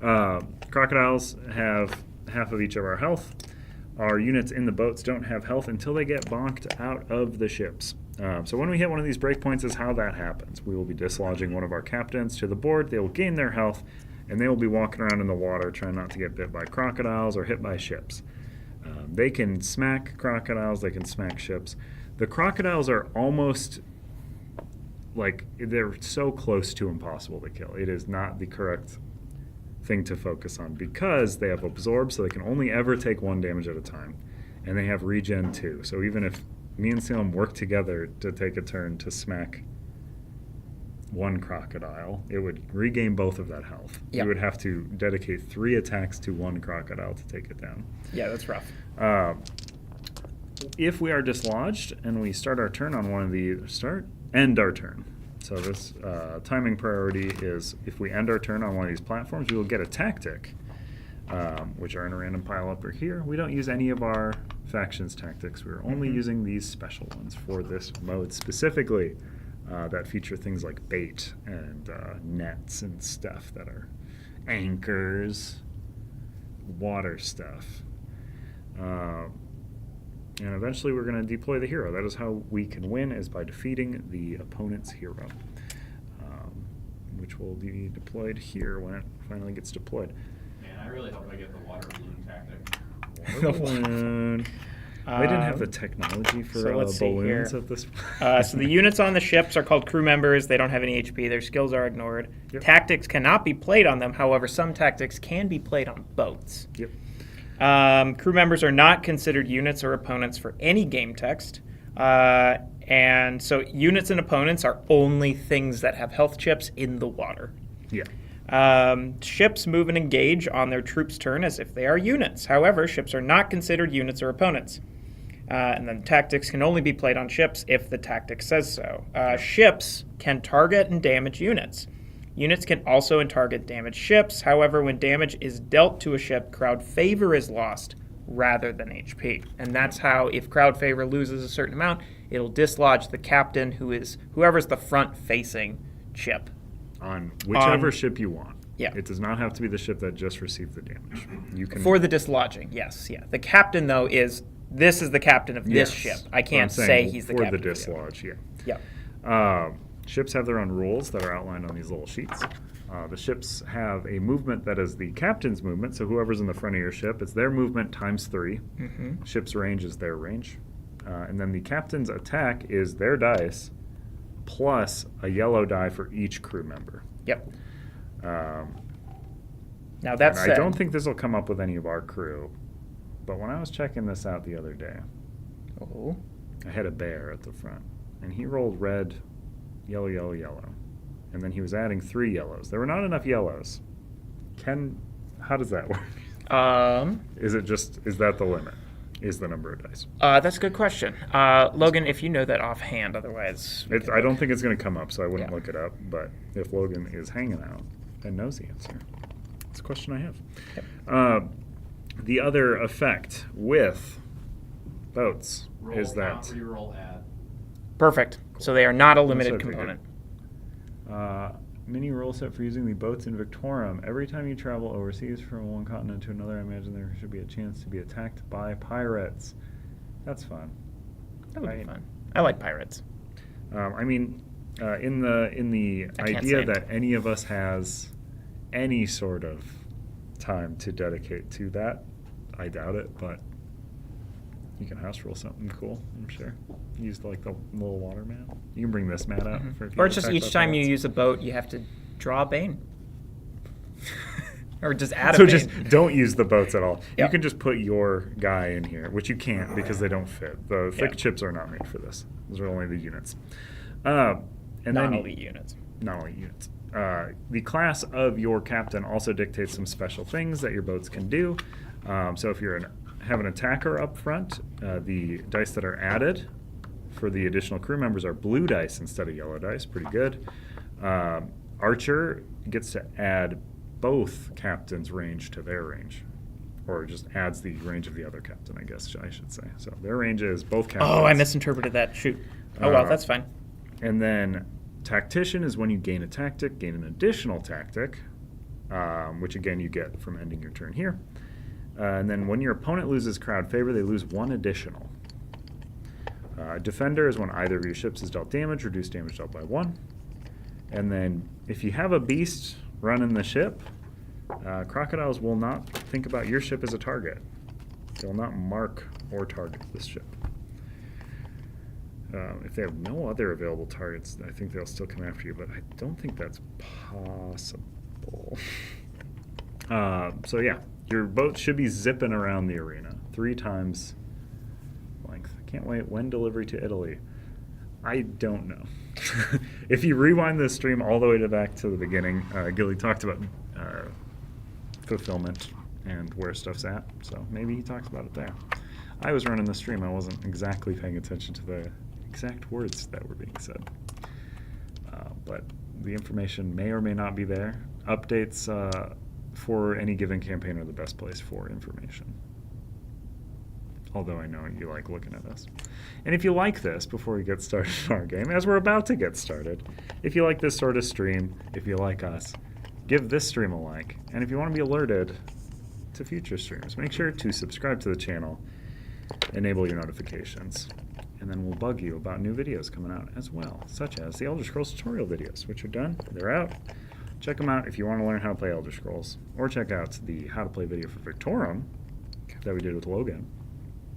What? Crocodiles have half of each of our health. Our units in the boats don't have health until they get bonked out of the ships. So when we hit one of these breakpoints is how that happens. We will be dislodging one of our captains to the board. They will gain their health, and they will be walking around in the water trying not to get bit by crocodiles or hit by ships. They can smack crocodiles. They can smack ships. The crocodiles are almost like they're so close to impossible to kill. It is not the correct thing to focus on because they have absorb, so they can only ever take 1 damage at a time, and they have regen too. So even if me and Salem work together to take a turn to smack one crocodile, it would regain both of that health. Yep. You would have to dedicate 3 attacks to one crocodile to take it down. Yeah, that's rough. If we are dislodged and we start our turn on one of the end our turn. So this timing priority is if we end our turn on one of these platforms, we will get a tactic, which are in a random pile up here. We don't use any of our factions tactics. We're only using these special ones for this mode specifically that feature things like bait and nets and stuff that are anchors, water stuff. And eventually we're going to deploy the hero. That is how we can win, is by defeating the opponent's hero, which will be deployed here when it finally gets deployed. Man, I really hope I get the water balloon tactic. Water balloon. They didn't have the technology for so let's see balloons here. at this So the units on the ships are called crew members. They don't have any HP. Their skills are ignored. Yep. Tactics cannot be played on them. However, some tactics can be played on boats. Yep. Crew members are not considered units or opponents for any game text. And so units and opponents are only things that have health chips in the water. Yeah. Ships move and engage on their troops' turn as if they are units. However, ships are not considered units or opponents. And then tactics can only be played on ships if the tactic says so. Ships can target and damage units. Units can also target damaged ships. However, when damage is dealt to a ship, crowd favor is lost rather than HP. And that's how, if crowd favor loses a certain amount, it'll dislodge the captain, whoever's the front-facing ship. On whichever ship you want. Yeah. It does not have to be the ship that just received the damage. You can For the dislodging, yes, yeah. The captain, though, this is the captain of this ship. I can't say he's the captain. For the dislodge, yeah. Yeah. Ships have their own rules that are outlined on these little sheets. The ships have a movement that is the captain's movement, so whoever's in the front of your ship, it's their movement times 3. Mm-hmm. Ship's range is their range. And then the captain's attack is their dice plus a yellow die for each crew member. Yep. Now And that's I don't think this will come up with any of our crew, but when I was checking this out the other day, Oh. I had a bear at the front, and he rolled red, yellow, yellow, yellow. And then he was adding 3 yellows. There were not enough yellows. How does that work? Is that the limit? Is the number of dice? That's a good question. Logan, if you know that offhand, otherwise... I don't think it's going to come up, so I wouldn't Yeah. look it up. But if Logan is hanging out and knows the answer, it's a question I have. Yep. The other effect with boats Roll, is that... not reroll, add. Perfect. So they are not a limited That's okay. component. Mini rule set for using the boats in Victorum. Every time you travel overseas from one continent to another, I imagine there should be a chance to be attacked by pirates. That's fun. That would be fun. I like pirates. In the I can't idea say. that any of us has any sort of time to dedicate to that, I doubt it, but You can house rule something cool, I'm sure. Use like the little water mat. You can bring this mat out. For if you Or it's just attack each both time you mats. use a boat, you have to draw a bane. Or just add a So bane. just don't use the boats at all. Yep. You can just put your guy in here, which you can't because they don't fit. The thick Yep. chips are not made for this. Those are only the units. And then Non-elite units. not only units. The class of your captain also dictates some special things that your boats can do. So if you're have an attacker up front, the dice that are added for the additional crew members are blue dice instead of yellow dice. Pretty good. Archer gets to add both captains' range to their range. Or just adds the range of the other captain, I guess I should say. So their range is both captains. Oh, I misinterpreted that. Shoot. Oh, well, Uh, that's fine. And then tactician is when you gain a tactic, gain an additional tactic, which again you get from ending your turn here. And then when your opponent loses crowd favor, they lose one additional. Defender is when either of your ships is dealt damage, reduce damage dealt by 1. And then if you have a beast running the ship, crocodiles will not think about your ship as a target. They will not mark or target this ship. If they have no other available targets, I think they'll still come after you, but I don't think that's possible. So yeah, your boat should be zipping around the arena 3 times length. I can't wait. When delivery to Italy? I don't know. If you rewind this stream all the way back to the beginning, Gilly talked about fulfillment and where stuff's at, so maybe he talks about it there. I was running the stream. I wasn't exactly paying attention to the exact words that were being said. But the information may or may not be there. Updates for any given campaign are the best place for information. Although I know you like looking at us. And if you like this, before we get started in our game, as we're about to get started, if you like this sort of stream, if you like us, give this stream a like. And if you want to be alerted to future streams, make sure to subscribe to the channel, enable your notifications, and then we'll bug you about new videos coming out as well, such as the Elder Scrolls tutorial videos, which are done. They're out. Check them out if you want to learn how to play Elder Scrolls, or check out the how to play video for Victorum that we did with Logan.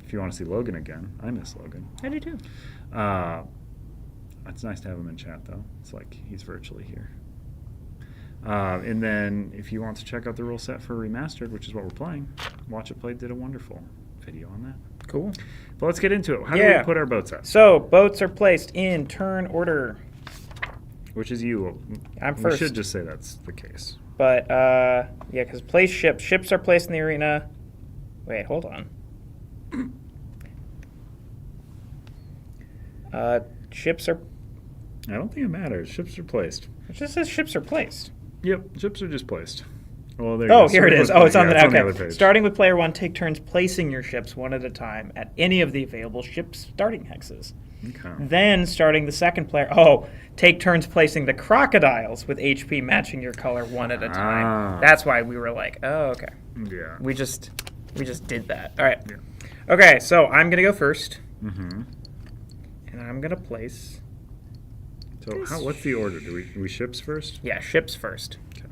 If you want to see Logan again, I miss Logan. I do too. It's nice to have him in chat, though. It's like he's virtually here. And then if you want to check out the rule set for Remastered, which is what we're playing, Watch It Played did a wonderful video on that. Cool. But let's get into it. How do Yeah. we put our boats at? So, boats are placed in turn order. Which is you. I'm We first. should just say that's the case. But, yeah, because place ships. Ships are placed in the arena. Wait, hold on. Ships are... I don't think it matters. Ships are placed. It just says ships are placed. Yep, ships are just placed. Well, there you Oh, go. here it Starting is. with- Oh, it's on yeah, the it's okay. other page. Starting with player 1, take turns placing your ships one at a time at any of the available ship starting hexes. Okay. Then, starting the second player, oh, take turns placing the crocodiles with HP matching your color one at a time. Ah. That's why we were like, oh, okay. Yeah. We just did that. All right. Yeah. Okay, so I'm gonna go first, Mm-hmm. and I'm gonna place. So what's the order? Do we ships first? Yeah, ships first. Okay.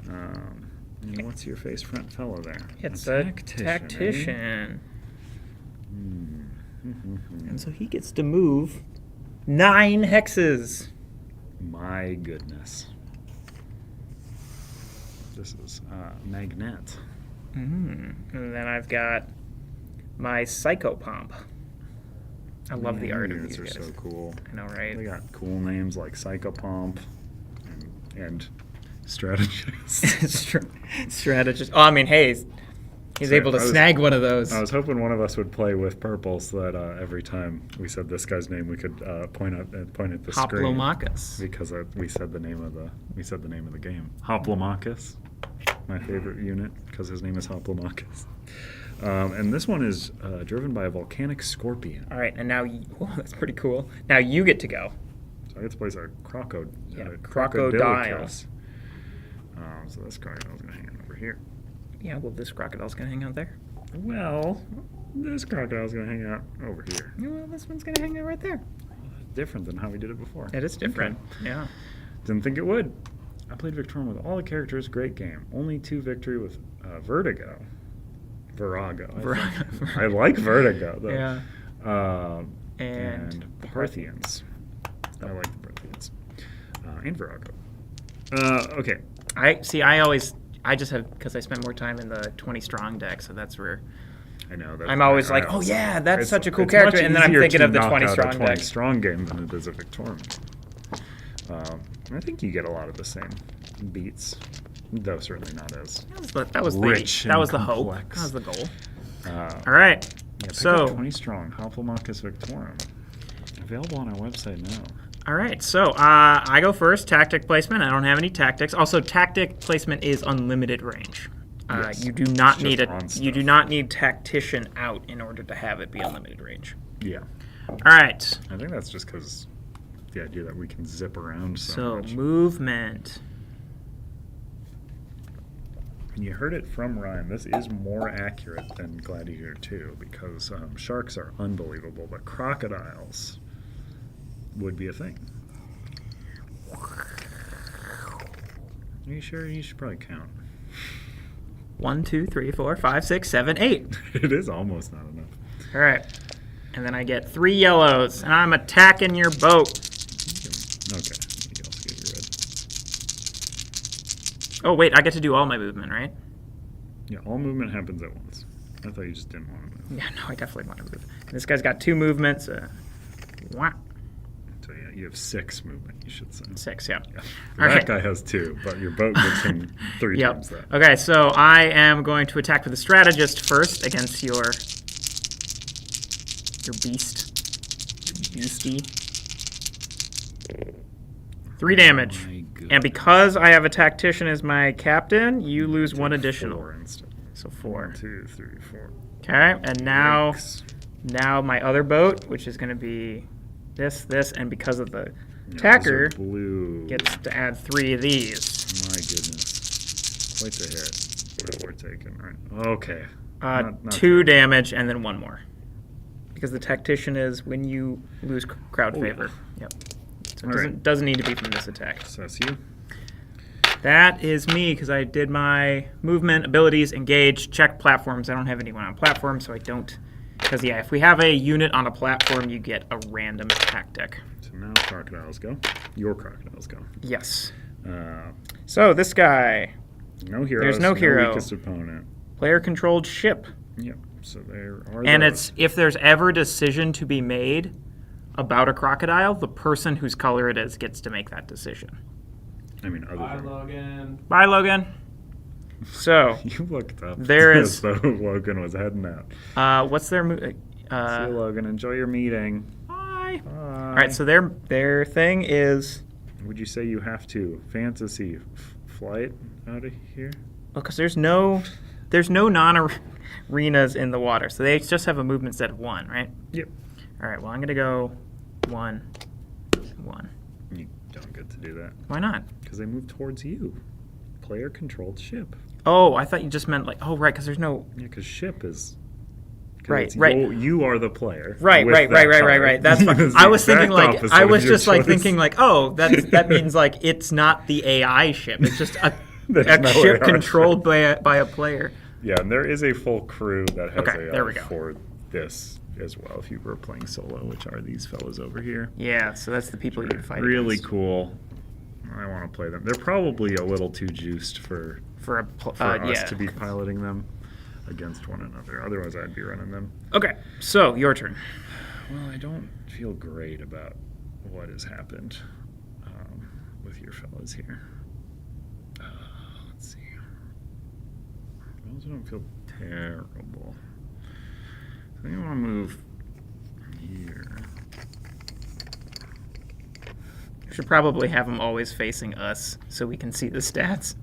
And what's your face front fellow there? It's A a tactician. tactician, Mm-hmm. and so he gets to move 9 hexes. My goodness. This is Magnet. And then I've got my Psychopomp. I love the art of Units these are guys. so cool. I know, They right? got cool names like Psychopomp and Strategist. Strategist. Oh, I mean, hey, he's So able to I was- snag one of those. I was hoping one of us would play with purple so that every time we said this guy's name, we could point at the screen. Hoplomachus. Because we said the name of the game. Hoplomachus, my favorite unit, because his name is Hoplomachus. And this one is driven by a volcanic scorpion. All right, and now, oh, that's pretty cool. Now you get to go. So I get to place a crocodile. Crocodile. So this crocodile's gonna hang over here. Yeah, well, this crocodile's gonna hang out there. Well, this crocodile's gonna hang out over here. Yeah, well, this one's gonna hang out right there. Different than how we did it before. It is different. Okay. Yeah. Didn't think it would. I played Victorum with all the characters. Great game. Only 2 victory with Vertigo. Virago. Virago. I like Vertigo, though. Yeah. And the Parthians. I like the Parthians. And Virago. Okay. I just have, because I spent more time in the 20 strong deck, so that's where I know. I'm always like, oh yeah, that's such a cool character, and then I'm thinking of the 20 strong deck. 20 strong game than it is a Victorum. I think you get a lot of the same beats, though certainly not as that was rich. That was the hope. complex. That was the goal. All right. Yeah, pick So up 20 strong Hoplomachus Victorum. Available on our website now. All right, so I go first. Tactic placement. I don't have any tactics. Also, tactic placement is unlimited range. Yes. You do not It's need just on you do stuff. not need tactician out in order to have it be unlimited range. Yeah. All right. I think that's just because the idea that we can zip around so So much. movement. And you heard it from Ryan. This is more accurate than Gladiator 2 because sharks are unbelievable, but crocodiles would be a thing. Are you sure? You should probably count. 1, 2, 3, 4, 5, 6, 7, 8. It is almost not enough. All right. And then I get 3 yellows, and I'm attacking your boat. Okay. You also get your red. Oh, wait, I get to do all my movement, right? Yeah, all movement happens at once. I thought you just didn't want to move. Yeah, no, I definitely want to move. And this guy's got 2 movements. Wah. So yeah, you have 6 movement, you should say. 6, yeah. Yeah. All That right. guy has 2, but your boat gets him 3 Yep. times that. Okay, so I am going to attack with the strategist first against your beastie. 3 damage. My goodness. And because I have a tactician as my captain, you lose Take 1 additional. 4 instead. So 4. 1, 2, 3, 4. Okay, and now Yikes. my other boat, which is going to be this, and because of the Yeah, attacker, those are blue. gets to add 3 of these. My goodness. Quite the hit that we're taking. Right. Okay. Not 2 damage and then 1 more. Because the tactician is when you lose crowd Oh, favor. Yep. So All it right. doesn't need to be from this attack. So that's you. That is me because I did my movement, abilities, engage, check platforms. I don't have anyone on platform, so I don't. Because, yeah, if we have a unit on a platform, you get a random tactic. So now crocodiles go. Your crocodiles go. Yes. Uh, So this guy, no heroes. There's no hero. Weakest opponent. player-controlled ship. Yep. So there are And those. it's if there's ever a decision to be made about a crocodile, the person whose color it is gets to make that decision. I mean, other Bye, than Logan. Bye, Logan. So, you looked up. There is- as though Logan was heading out. what's their See you, Logan. Enjoy your meeting. bye. Bye. All right, so their thing is Would you say you have to fantasy flight out of here? because there's no non-arenas in the water, so they just have a movement set of 1, right? Yep. All right, well I'm gonna go 1, 1. You don't get to do that Why not? because they move towards you. Player-controlled ship. Oh, I thought you just meant like right, because there's no Yeah, because ship is. 'cause Right, it's right. You are the player. Right. with that color. That's fine. It's I the was thinking exact like opposite I of was your just like choice. thinking like, oh, that means like it's not the AI ship. It's just a There's no ship AI controlled by a player. Yeah, and there is a full crew that has Okay, AI there we go. for this as well. If you were playing solo, which are these fellas over here. Yeah, so that's the people you fight Really against. cool. I want to play them. They're probably a little too juiced for For us yeah. to be piloting them against one another. Otherwise, I'd be running them. Okay, so your turn. Well, I don't feel great about what has happened with your fellas here. Let's see. I also don't feel terrible. I think I want to move here. We should probably have them always facing us so we can see the stats.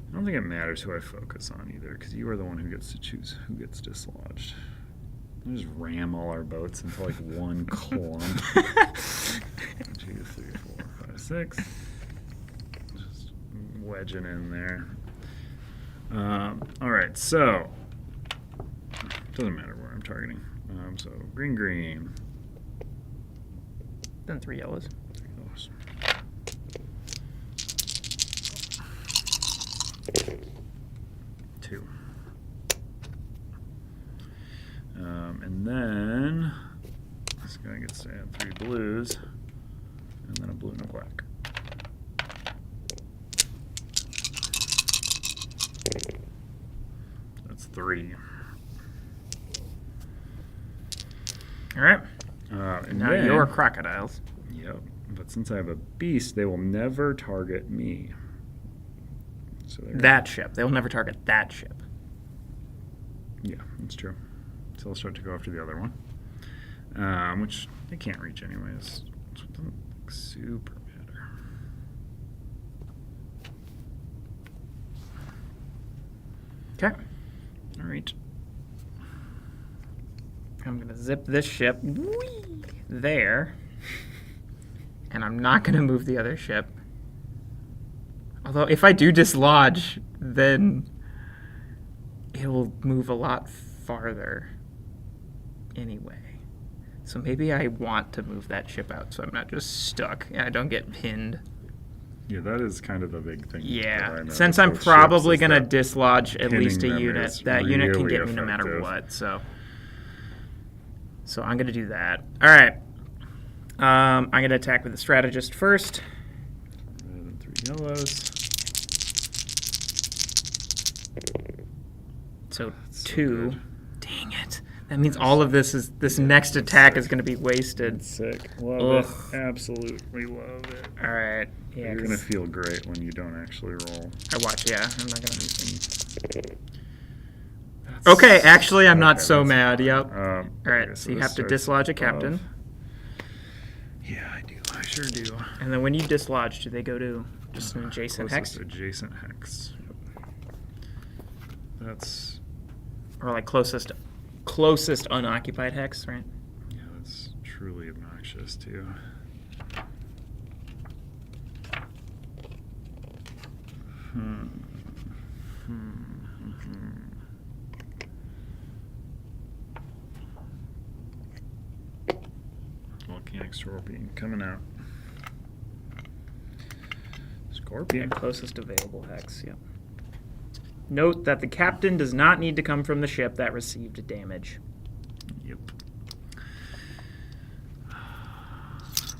I don't think it matters who I focus on either, because you are the one who gets to choose who gets dislodged. I'll just ram all our boats into like one clump. 1, 2, 3, 4, 5, 6. Just wedging in there. All right, so doesn't matter where I'm targeting. So green, green. Then 3 yellows. 2. And then this guy gets to add 3 blues, and then a blue and a black. That's 3. All right. And Now then, your crocodiles. Yep. But since I have a beast, they will never target me. So That ship. They'll never target that ship. Yeah, that's true. So they'll start to go after the other one, which they can't reach anyways. So it doesn't super matter. Okay. All right. I'm going to zip this ship there. And I'm not going to move the other ship. Although if I do dislodge, then it will move a lot farther anyway. So maybe I want to move that ship out so I'm not just stuck and I don't get pinned. Yeah, that is kind of the big thing. that I Yeah, noticed since I'm with probably ships is going to that dislodge at pinning least a them unit, is that unit can really get me no matter effective. what. So I'm going to do that. All right. I'm going to attack with the strategist first. Red and 3 yellows. So so 2. good. Dang it. That means all of this next attack is going to be wasted. Sick. Love Ugh. it. Absolutely love it. All right. Yeah, You're 'cause gonna feel great when you don't actually roll. I watch. Yeah, I'm not going to. That's- Okay, actually, I'm not okay, so that's mad. fine. Yep. All All right, so you have to dislodge a captain. Yeah, I do. I sure do. And then when you dislodge, do they go to just an adjacent hex? Closest adjacent hex. That's Or like closest unoccupied hex, right? yeah, that's truly obnoxious too. Volcanic Scorpion coming out. Scorpion. Closest available hex, yep. Note that the captain does not need to come from the ship that received damage. Yep.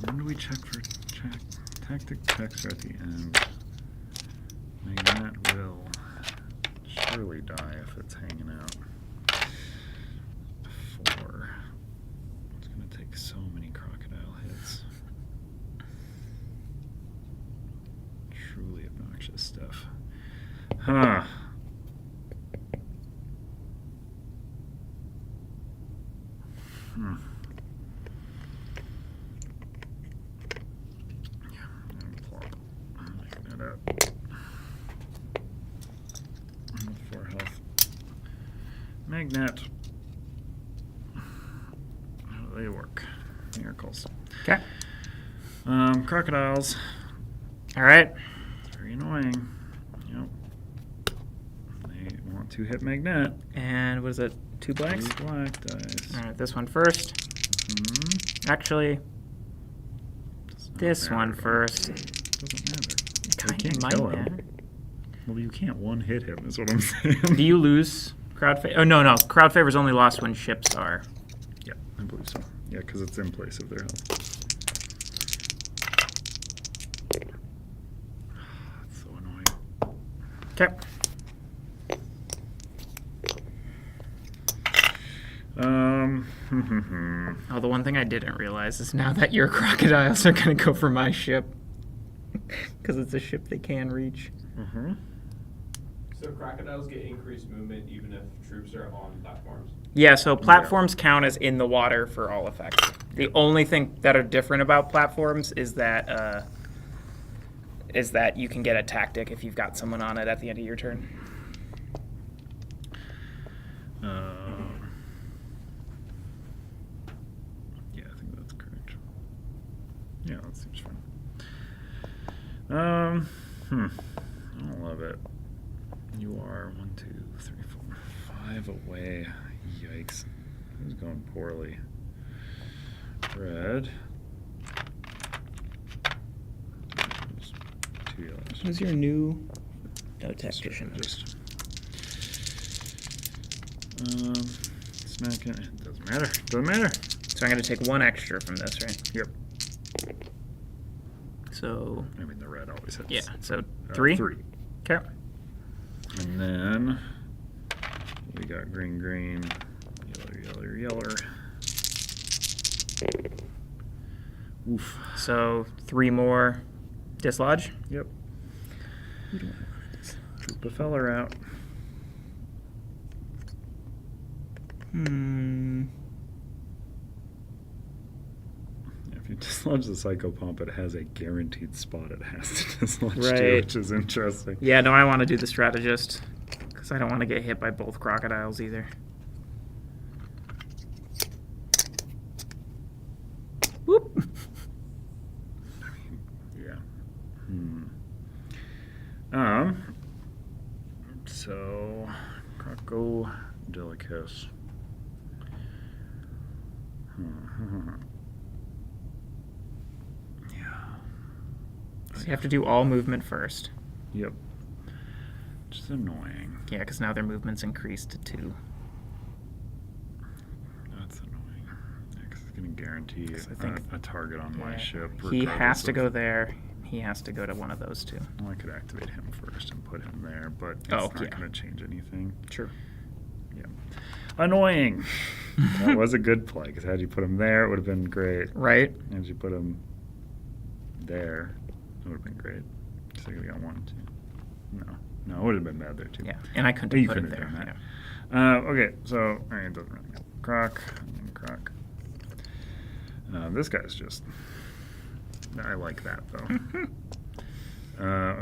When do we check for tactic checks are at the end? Magnet will surely die if it's hanging out. 4. It's gonna take so many crocodile hits. Truly obnoxious stuff. Huh. Yeah, I'm plop. I'm making that up. 4 health. Magnet. How do they work? Miracles. Okay. Crocodiles. All right. Very annoying. Yep. They want to hit Magnet. And what is it? 2 blacks? 3 black dice. All right, this one first. Actually, Does not this matter one to me. first. Doesn't matter. Kind can't of might kill him. matter. Well, you can't one-hit him, is what I'm saying. Do you lose crowd favor? Oh, no. Crowd favor's only lost when ships are. Yeah, I believe so. Yeah, because it's in place of their health. That's so annoying. Okay. Oh, the one thing I didn't realize is now that your crocodiles are going to go for my ship. Because it's a ship they can reach. Mm-hmm. So crocodiles get increased movement even if troops are on platforms. Yeah, so platforms count as in the water for all effects. The only thing that are different about platforms is that you can get a tactic if you've got someone on it at the end of your turn. Yeah, I think that's correct. Yeah, that seems fun. I don't love it. You are 1, 2, 3, 4, 5 away. Yikes. This is going poorly. Red. Just 2 yellows. Who's your new No tactician. Just smack it. It doesn't matter. Doesn't matter. So I'm going to take 1 extra from this, right? Yep. So, I mean, the red always hits. yeah, so 3? 3. Okay. And then we got green, yeller. Oof. So 3 more dislodge. Yep. Troop a feller out. If you dislodge the Psycho Pump, it has a guaranteed spot it has to dislodge too, Right. which is interesting. Yeah, no, I want to do the strategist because I don't want to get hit by both crocodiles either. Whoop. Yeah. So Crocodilicus. Yeah. So you have to do all movement first. Yep. Which is annoying. Yeah, because now their movement's increased to 2. That's annoying. Yeah, 'cause it's going to guarantee I think- a target on my Yeah. ship. He has regardless to of- go there. He has to go to one of those 2. Well, I could activate him first and put him there, but it's Oh, not yeah. going to change anything. True. Yeah. Annoying. That was a good play, because had you put him there, it would have been great. Right? Had you put him there, it would have been great. Because I could have got 1, 2. No, it would have been bad there, too. Yeah, and I couldn't You have put it couldn't have there. done Yeah. that. Okay, so all right, it doesn't really matter. Croc, and Croc. This guy's just. I like that though.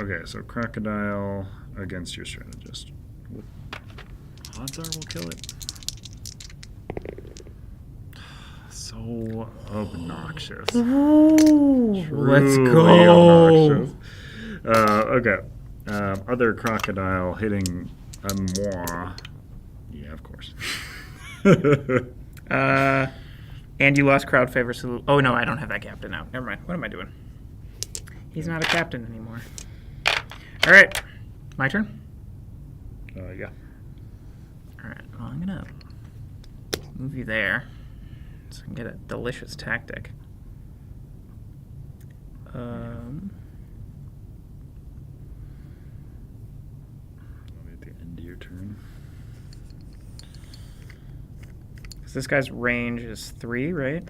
Okay, so crocodile against your strategist. Odds are we'll kill it. So obnoxious. Ooh, let's Truly go. obnoxious. Okay. Other crocodile hitting a moi. Yeah, of course. And you lost crowd favor salute. Oh no, I don't have that captain now. Never mind. What am I doing? He's not a captain anymore. All right, my turn. Yeah. All right. Well, I'm gonna move you there so I can get a delicious tactic. At the end of your turn. Because this guy's range is 3, right?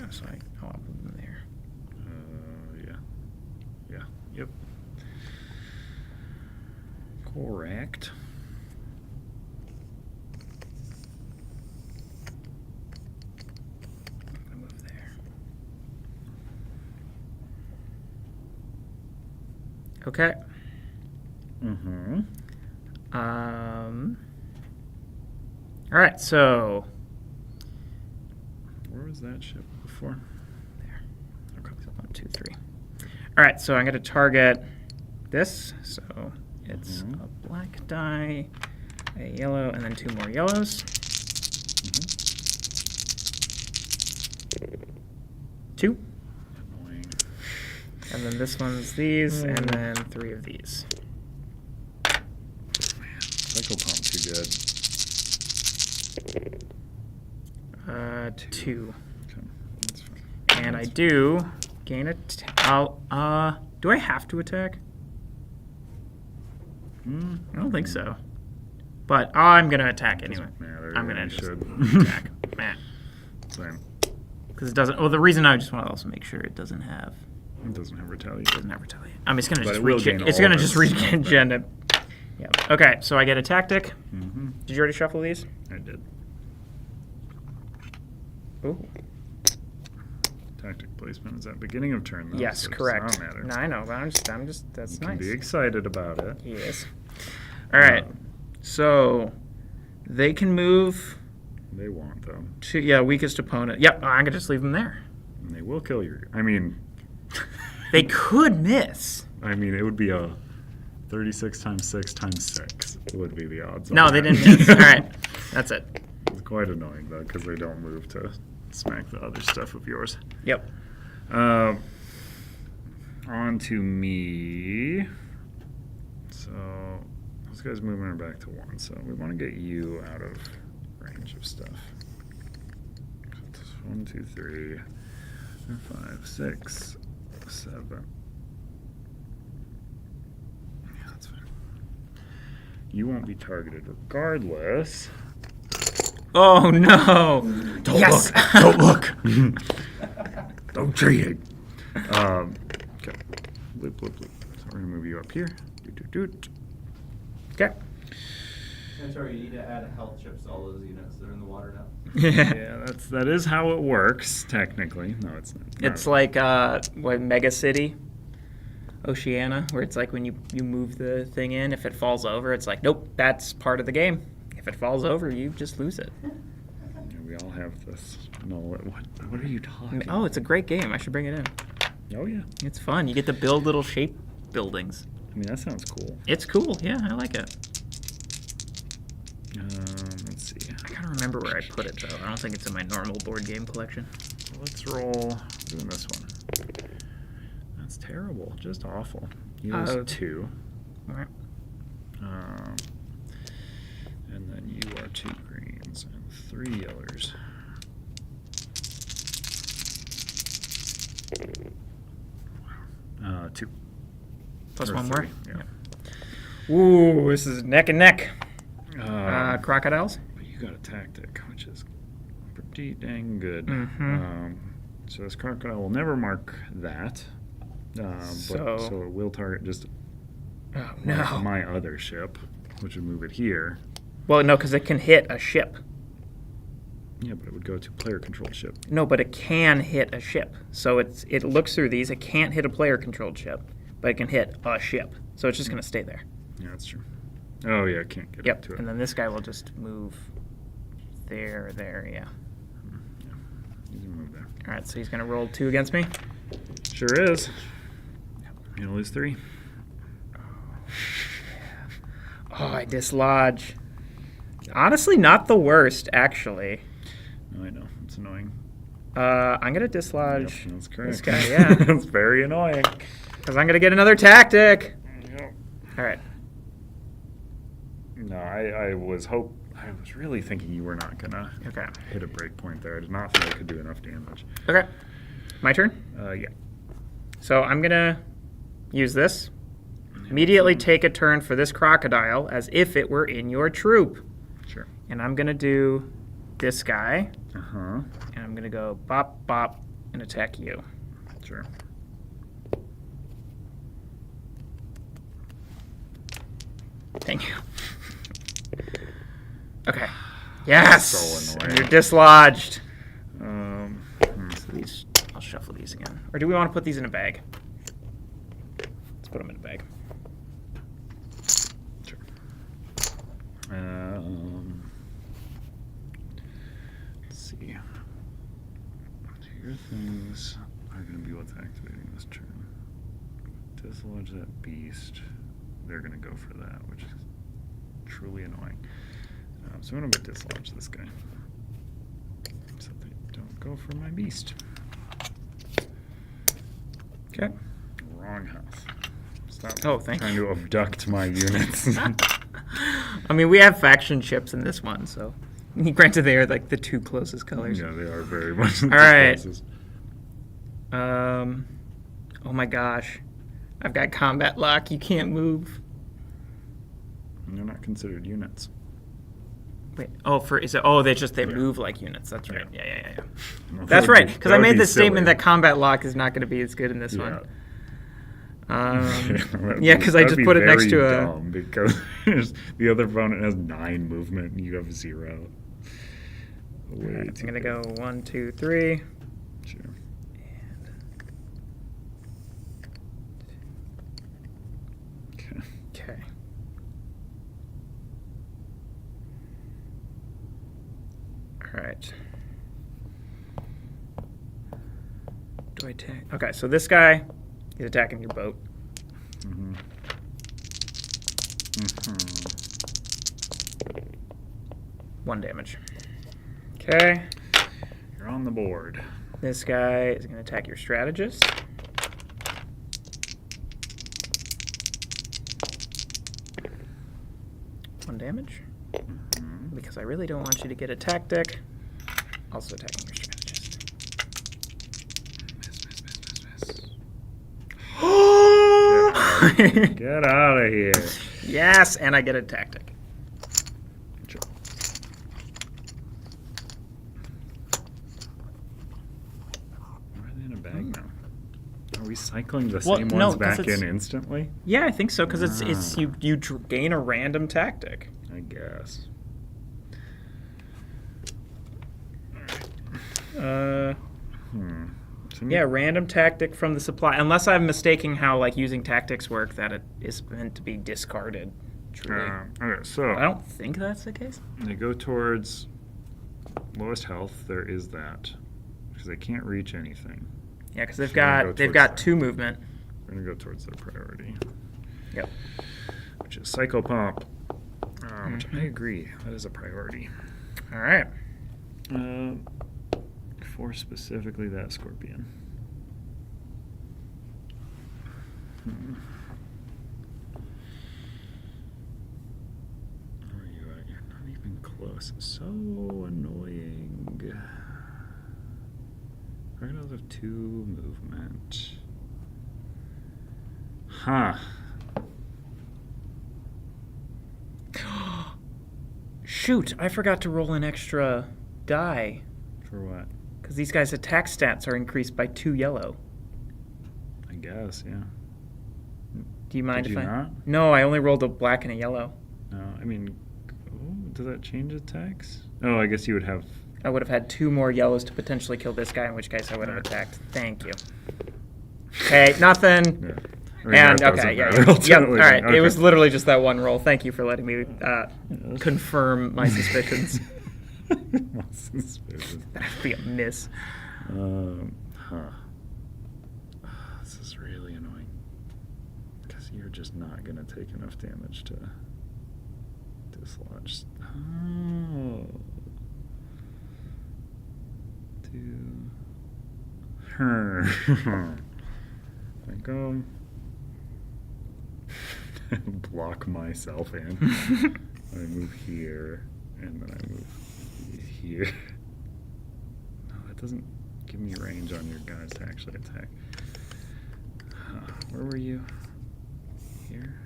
Oh, so I'll move him there. Yeah. Yep. Correct. I'll move there. Okay. Mm-hmm. All right, so Where was that ship before? there. Okay, so 1, 2, 3. All right, so I'm going to target this. So it's Mhm. a black die, a yellow, and then 2 more yellows. 2. Annoying. And then this one's these, and then 3 of these. Psycho Pump too good. 2. Okay, that's fine. And I do gain a. Do I have to attack? I don't think so. But I'm gonna attack anyway. Doesn't matter. I'm gonna You just should. attack. Man. Same. Because it doesn't. Oh, the reason I just want to also make sure it doesn't have. It doesn't have retaliation. Doesn't have retaliate. I mean, it's gonna But just it will regen. gain It's all gonna of just its regen it. Yeah. Okay. So I get a tactic. Mm-hmm. Did you already shuffle these? I did. Ooh. Tactic placement is at beginning of turn, though. Yes, so it does correct. not matter. No, I know, but I'm just. That's You can nice. be excited about it. Yes. All right. So they can move They won't, though. to weakest opponent. Yep. I'm gonna just leave them there. And they will kill you. I mean, They could miss. it would be a 36 times 6 times 6 would be the odds. No, on they that. didn't miss. All right. That's it. It's quite annoying, though, because they don't move to smack the other stuff of yours. Yep. On to me. So this guy's moving her back to 1. So we want to get you out of range of stuff. 1, 2, 3, 5, 6, 7. Yeah, that's fine. You won't be targeted regardless. Oh no! Don't Yes! look! Don't look! Don't cheat! Okay. Bloop, bloop, bloop. So we're gonna move you up here. Doot, doot, doot. Okay. I'm sorry, you need to add health chips to all those units that are in the water now. Yeah, that is how it works technically. No, it's not. It's like what Mega City, Oceania, where it's like when you move the thing in, if it falls over, it's like nope, that's part of the game. If it falls over, you just lose it. Yeah, we all have this. No, what are you talking? Oh, it's a great game. I should bring it in. Oh yeah. It's fun. You get to build little shape buildings. I mean that sounds cool. It's cool. Yeah, I like it. Let's see. I gotta remember where I put it though. I don't think it's in my normal board game collection. Let's roll. Doing this one. That's terrible. Just awful. You lose 2. All right. And then you are 2 greens and 3 yellers. Wow. 2. Plus Or 1 3, more. yeah. Ooh, this is neck and neck. Um, Crocodiles. But you got a tactic, which is pretty dang good. Mhm. So this crocodile will never mark that. So it will target just Oh no. my other ship, which would move it here. Well, no, because it can hit a ship. Yeah, but it would go to player-controlled ship. No, but it can hit a ship. So it looks through these. It can't hit a player-controlled ship, but it can hit a ship. So it's just going to stay there. Yeah, that's true. Oh yeah, can't get up Yep. to it. And then this guy will just move there, yeah. Yeah, you can move there. All right, so he's going to roll 2 against me. Sure is. You're gonna lose 3. Oh, I dislodge. Honestly, not the worst, actually. No, I know. It's annoying. I'm going to dislodge Yep, that's correct. this guy, yeah. It's very annoying. Because I'm going to get another tactic. Yep. All right. No, I was really thinking you were not gonna Okay. hit a break point there. I did not think I could do enough damage. Okay. My turn? Yeah. So I'm going to use this. Immediately take a turn for this crocodile as if it were in your troop. Sure. And I'm going to do this guy. Uh-huh. And I'm going to go bop, bop, and attack you. Sure. Thank you. Okay. Yes! So annoying. You're dislodged. Hmm. So these, I'll shuffle these again. Or do we want to put these in a bag? Let's put them in a bag. Sure. Let's see. Your things are going to be what's activating this turn. Dislodge that beast. They're going to go for that, which is truly annoying. So I'm going to dislodge this guy. So they don't go for my beast. Okay. Wrong house. Stop Thank trying you. to abduct my units. I mean, we have faction ships in this one, so granted they are like the 2 closest colors. Yeah, they are very much. All right. Oh my gosh, I've got combat lock. You can't move. They're not considered units. Wait. They Yeah. move like units. That's right. Yeah. Well, That's that would right. be- Because that I would made be the statement silly. that combat lock is not going to be as good in this Yeah. one. That'd Yeah, be- 'cause I that'd just be put it next very to a- dumb because the other opponent has 9 movement and you have 0. All right, I'm going to go 1, 2, 3. Sure. Okay. Okay. All right. Do I attack? Okay, so this guy is attacking your boat. Mm-hmm. Mm-hmm. 1 damage. Okay. You're on the board. This guy is going to attack your strategist. 1 damage. Because I really don't want you to get a tactic. Also attacking your strategist. Miss. Get out of here. Yes, and I get a tactic. Sure. Why are they in a bag now? Are we cycling the Well, same no, ones 'cause back it's- in instantly? Yeah, I think so, because it's you gain a random tactic. I guess. Yeah, random tactic from the supply. Unless I'm mistaking how like using tactics work, that it is meant to be discarded. Truly, Okay, so I don't think that's the case. they go towards lowest health. There is that because they can't reach anything. Yeah, because they've So I'm gonna got go towards that. 2 movement. We're gonna go towards their priority, Yep. which is Psycho Pump, which I agree that is a priority. All right. For specifically that Scorpion. Where are you at? You're not even close. So annoying. Crocodiles have 2 movement. Huh. Shoot, I forgot to roll an extra die For what? because these guys' attack stats are increased by 2 yellow. I guess, yeah. Do you mind Did if you I? not? No, I only rolled a black and a yellow. No, I mean, does that change attacks? Oh, I guess you would have. I would have had 2 more yellows to potentially kill this guy, in which case I would have attacked. Thank you. Okay, nothing. Yeah. I mean, And that doesn't okay, yeah, matter yep. ultimately. All right, Okay. it was literally just that one roll. Thank you for letting me confirm my suspicions. My suspicion. That'd be a miss. This is really annoying. Because you're just not going to take enough damage to dislodge. Oh. I go. Block myself in. I move here, and then I move here. No, that doesn't give me range on your guys to actually attack. Where were you? Here?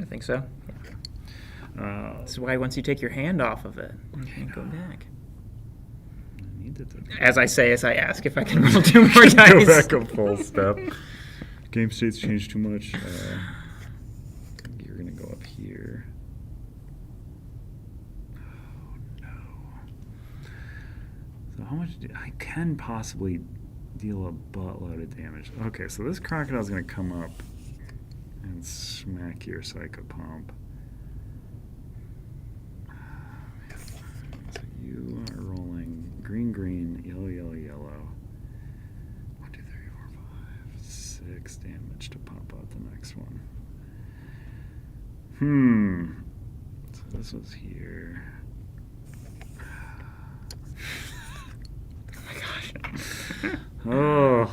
I think so. This is why once you take your hand off of it, you can't go back. I needed to. As I say, as I ask if I can roll 2 more Go dice. back a full step. Game states changed too much. You're gonna go up here. Oh no. So how much I can possibly deal a buttload of damage. Okay, so this crocodile's gonna come up and smack your Psycho Pump. So you are rolling green, green, yellow, yellow, yellow. 1, 2, 3, 4, 5, 6 damage to pop out the next one. So this was here. Oh my gosh. Oh.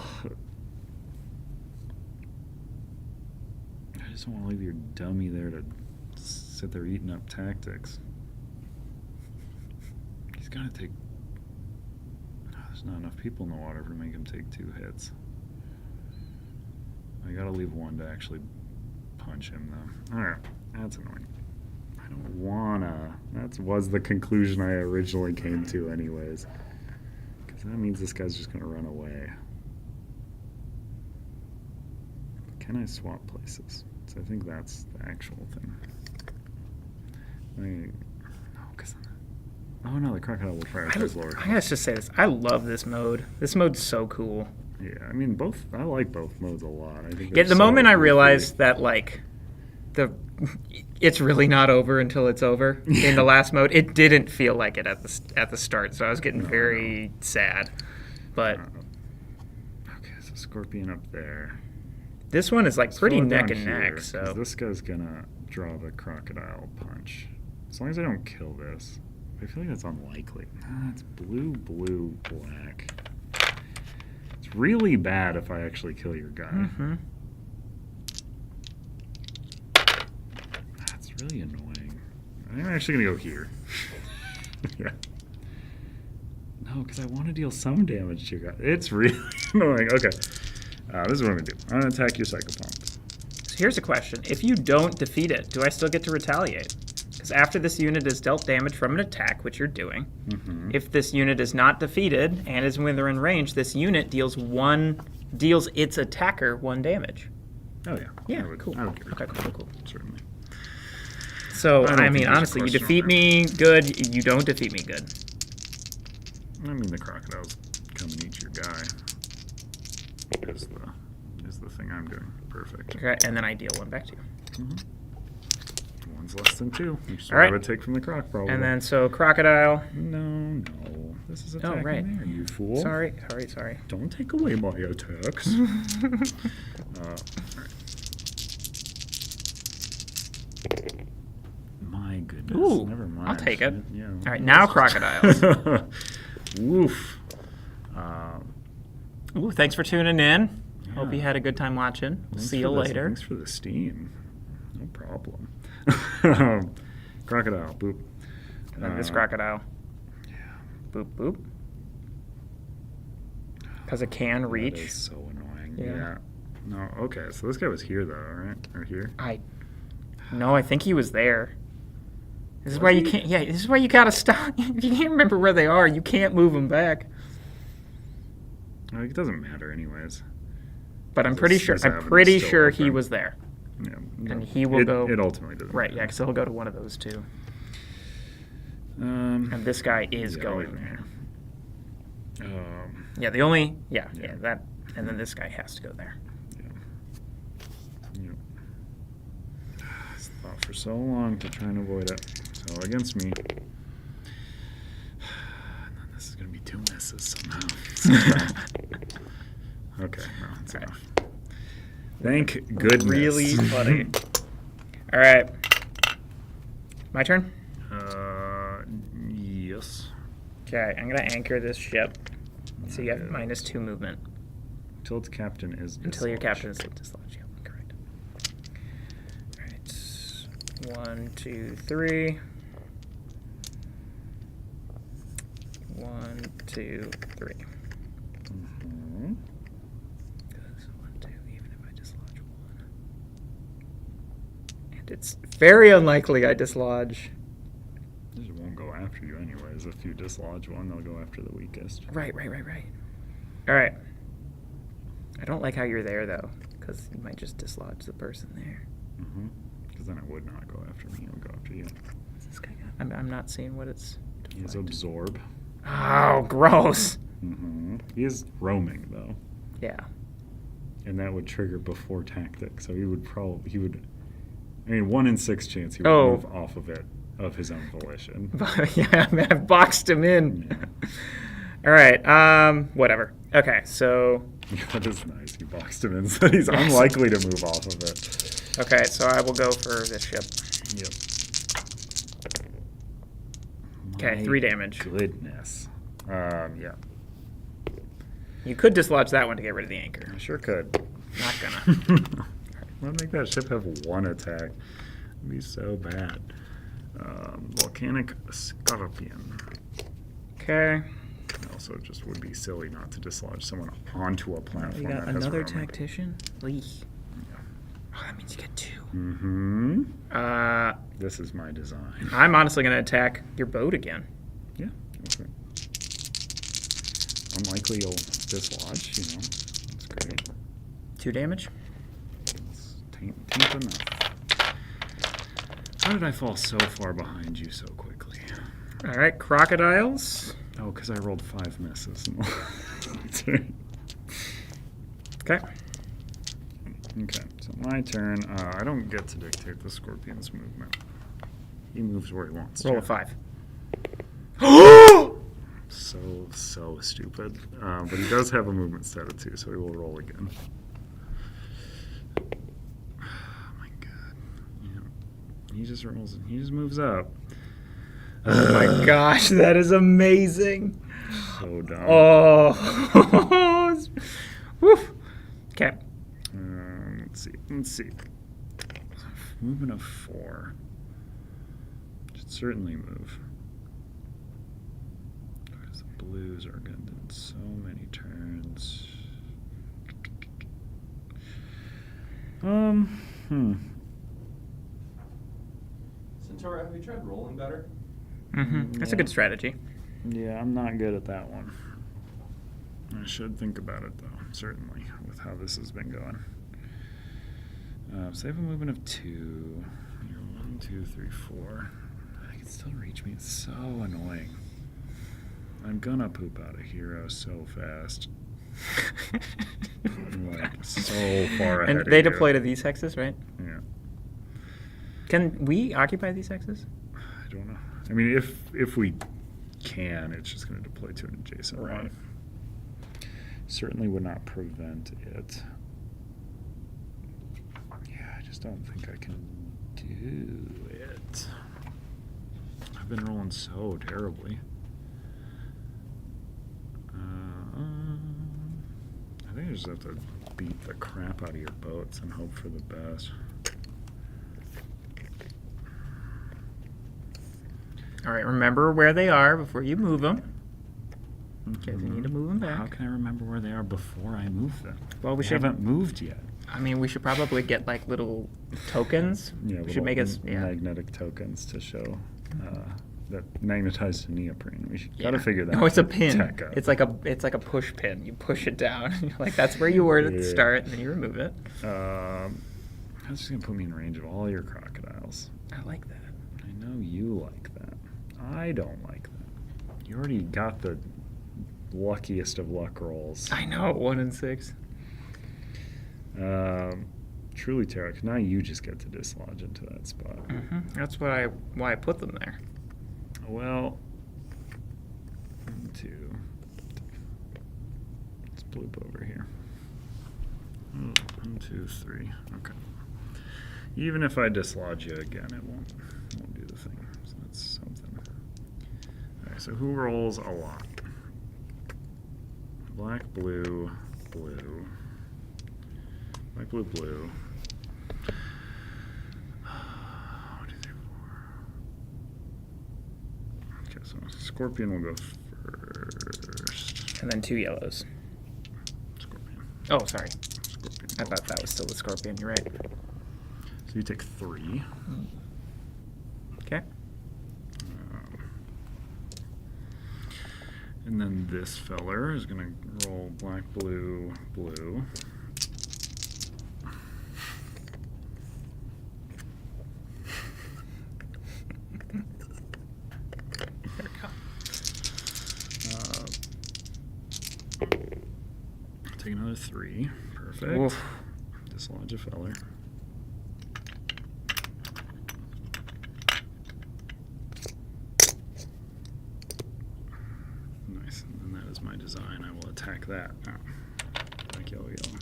I just don't want to leave your dummy there to sit there eating up tactics. He's got to take. There's not enough people in the water to make him take 2 hits. I gotta leave 1 to actually punch him, though. Alright, that's annoying. I don't wanna. That was the conclusion I originally came to, anyways. Because that means this guy's just gonna run away. Can I swap places? So I think that's the actual thing. No, because. Oh no, the crocodile will prioritize lower. I gotta just say this. I love this mode. This mode's so cool. Yeah, I mean both. I like both modes a lot. I think Yeah, they're the so moment I goofy. realized that like it's really not over until it's over in the last mode, it didn't feel like it at the start. So I was getting very sad. But Okay, so Scorpion up there. this one is like pretty Slow it neck down and here, neck. 'cause So this guy's gonna draw the crocodile punch. As long as I don't kill this. I feel like that's unlikely. It's blue, blue, black. It's really bad if I actually kill your guy. Mhm. That's really annoying. I'm actually going to go here. Yeah. No, because I want to deal some damage to you guys. It's really annoying. Okay. This is what I'm going to do. I'm going to attack your Psychopomp. So here's a question. If you don't defeat it, do I still get to retaliate? Because after this unit is dealt damage from an attack, which you're doing, if this unit is not defeated and is within range, this unit deals its attacker 1 damage. Oh, yeah. Yeah, I would, cool. I would get Okay, cool. Certainly. So, I don't I think mean, there's a honestly, you question defeat on me, good. You don't defeat me, good. I mean, the crocodiles come and eat your guy. Is the thing I'm doing. Perfect. Okay, and then I deal 1 back to you. One's less than 2, which is All what I right. would take from the croc, probably. And then, so, crocodile. No. This is attacking right. there, you fool. Sorry. Don't take away my attacks. Alright. My goodness. Ooh, Never mind. I'll take it. Yeah. All right, now crocodiles. Woof. Ooh, thanks for tuning in. Hope Yeah. you had a good time watching. We'll Thanks see you for this- later. Thanks for the steam. No problem. Crocodile, boop. And then this crocodile. Yeah. Boop, boop. Because it can That is reach. so annoying. Yeah. Yeah. No, okay, so this guy was here, though, right? Or here? No, I think he was there. This is Was why you he? can't. Yeah, this is why you gotta stop. If you can't remember where they are, you can't move them back. Well, it doesn't matter, anyways. But I'm This- pretty sure. this I'm avenue pretty is still sure he open. was there. Yeah. And he will go- It ultimately doesn't Right. Yeah, matter. because he'll go to one of those two. And And this guy is yeah, going wait a there. minute. Yeah. The only. Yeah. Yeah. That. And then this guy has to go there. Yep. It's thought for so long to try and avoid it. So against me. And then this is going to be 2 misses somehow. Okay, no, that's All right. enough. Thank goodness. Really funny. All right. My turn. Yes. Okay, I'm gonna anchor this ship. So you have Yes. -2 movement Until its captain is until your dislodged. captain is dislodged. Yeah, correct. All right. 1, 2, 3. 1, 2, 3. Mhm. Because 1, 2, even if I dislodge 1. And it's very unlikely I dislodge. They just won't go after you anyways. If you dislodge one, they'll go after the weakest. Right. All right. I don't like how you're there though, because you might just dislodge the person there. Because then it would not go after me. It would go after you. What's this guy got? I'm not seeing what it's. He has defined. absorb. Oh, gross. He is roaming though, Yeah. and that would trigger before tactic. So he would. I mean, 1 in 6 chance he would Oh. move off of it of his own volition. Yeah, I've boxed him in. Yeah. All right. Whatever. Okay, so. That is nice. He boxed him in, so he's unlikely to move off of it. Okay, so I will go for this ship. Yep. Okay, My 3 damage. Goodness. Yeah. You could dislodge that one to get rid of the anchor. I sure could. Not gonna. I'll make that ship have 1 attack. It'd be so bad. Volcanic Scorpion. Okay. Also, it just would be silly not to dislodge someone onto a platform. You got that has another roaming. tactician? Eek. Oh, that means you get 2. Mm-hmm. This is my design. I'm honestly gonna attack your boat again. Yeah. Okay. Unlikely you'll dislodge, you know. That's great. 2 damage. It's taint enough. How did I fall so far behind you so quickly? All right, crocodiles. Oh, because I rolled 5 misses. in the last turn. Okay. Okay, so my turn. I don't get to dictate the scorpion's movement. He moves where he wants Roll to. a 5. So stupid. But he does have a movement stat of 2, so he will roll again. Oh my god. Yeah. He just rolls and he just moves up. Oh my gosh, that is amazing. So dumb. Oh. Woof. Okay. Let's see. Movement of 4. Just certainly move. Because the blues are going to do so many turns. Centaur, have you tried rolling better? That's a good strategy. Yeah, I'm not good at that one. I should think about it, though, certainly, with how this has been going. So I have a movement of 2. You're 1, 2, 3, 4. I can still reach me. It's so annoying. I'm gonna poop out a hero so fast. I'm like so far ahead And of they you. deploy to these hexes, right? Yeah. Can we occupy these hexes? I don't know. I mean, if we can, it's just going to deploy to an adjacent Right. one. Certainly would not prevent it. Yeah, I just don't think I can do it. I've been rolling so terribly. I think I just have to beat the crap out of your boats and hope for the best. All right, remember where they are before you move them. Because you need to move them back. How can I remember where they are before I move them? Well, we They should- haven't moved yet. I mean, we should probably get like little tokens. Yeah, We should make us magnetic tokens to show that magnetized to neoprene. We should gotta figure that. No, it's a pin. tech out. It's like a push pin. You push it down. Like that's where you were at the Yeah. start, and then you remove it. That's just gonna put me in range of all your crocodiles. I like that. I know you like that. I don't like that. You already got the luckiest of luck rolls. I know, 1 in 6. Truly Tarot. Now you just get to dislodge into that spot. That's why I put them there. Well, 1, 2. Let's bloop over here. 1, 2, 3. Okay. Even if I dislodge you again, it won't do the thing. So that's something. All right. So who rolls a lot? Black, blue, blue. Black, blue, blue. 1, 2, 3, 4. Okay, so Scorpion will go first. And then 2 yellows. Scorpion. Oh, sorry. Scorpion. I thought that was still the scorpion. You're right. So you take 3. Okay. And then this feller is going to roll black, blue, blue. Take another 3. Perfect. Oof. Dislodge a feller. Nice. And that is my design. I will attack that now. Black, yellow, yellow.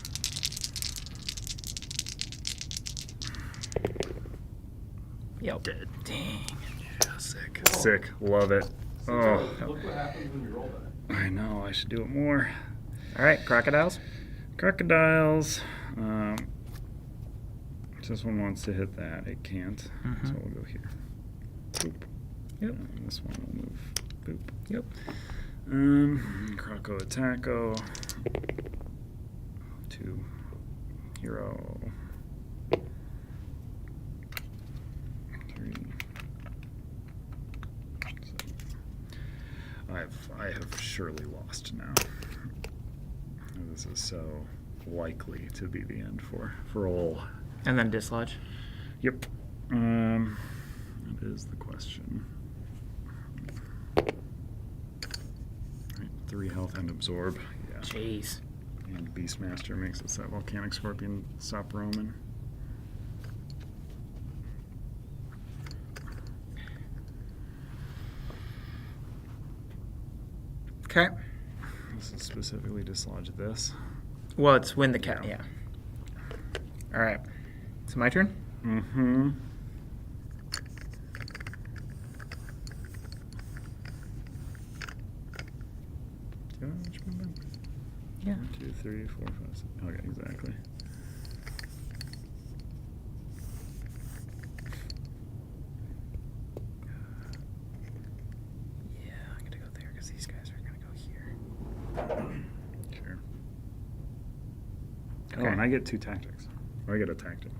Yep. Dead. Dang. Yeah, sick. Sick. Love it. Centaur, Oh, look what happens when you roll that. I know. I should do it more. All right, crocodiles. Crocodiles. This one wants to hit that. It can't. So we'll go here. Boop. Yep. And this one will move. Boop. Yep. Croco attacko. 2. Hero. 3. 7. I have surely lost now. This is so likely to be the end for all. And then dislodge. Yep. That is the question. Right, 3 health and absorb. Yeah. Jeez. And Beastmaster makes us that volcanic scorpion stop roaming. Okay. This is specifically dislodge this. Well, it's when the cat. Yeah. Yeah. All right. It's my turn. Mm-hmm. Do you know which movement? Yeah. 1, 2, 3, 4, 5, 6. Okay, exactly. Because these guys are going to go here. Sure. Okay. Oh, and I get 2 tactics. Or I get a tactic.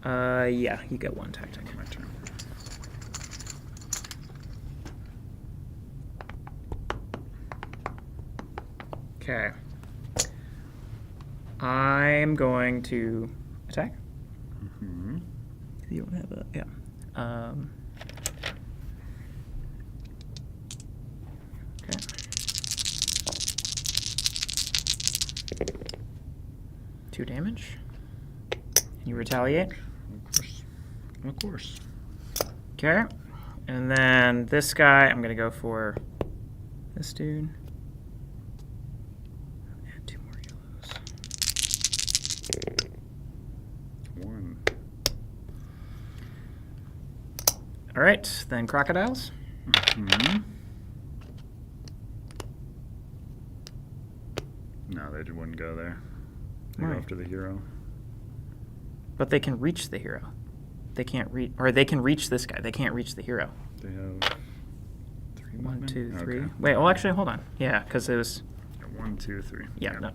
Yeah, you get 1 tactic. My turn. Okay. I'm going to attack. Mm-hmm. You don't have a... Yeah. Okay. Two damage. You retaliate. Of course. Of course. Okay. And then this guy, I'm going to go for this dude. Add 2 more yellows. 1. All right, then crocodiles. Mm-hmm. No, they wouldn't go there. They go Why? after the hero. But they can reach the hero. They can't reach, or they can reach this guy. They can't reach the hero. They have 3 1, movement? 2, 3. Okay. Wait, well, actually, hold on. Yeah, because it was. 1, 2, 3. Yeah, no.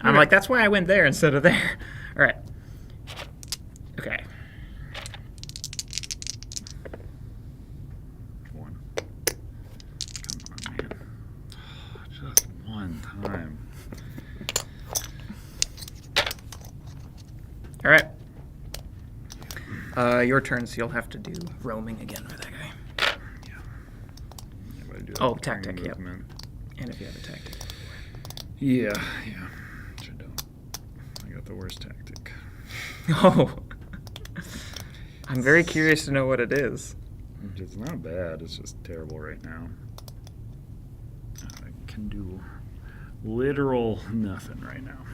I'm like, that's why I went there instead of there. All right. Okay. 1. Come on, man. Just 1 time. All right. Your turn, so you'll have to do roaming again with that guy. Yeah, but I do Oh, have tactic, yep. movement. And if you have a tactic. Yeah. Which I don't. I got the worst tactic. Oh. I'm very curious to know what it is. It's not bad. It's just terrible right now. I can do literal nothing right now.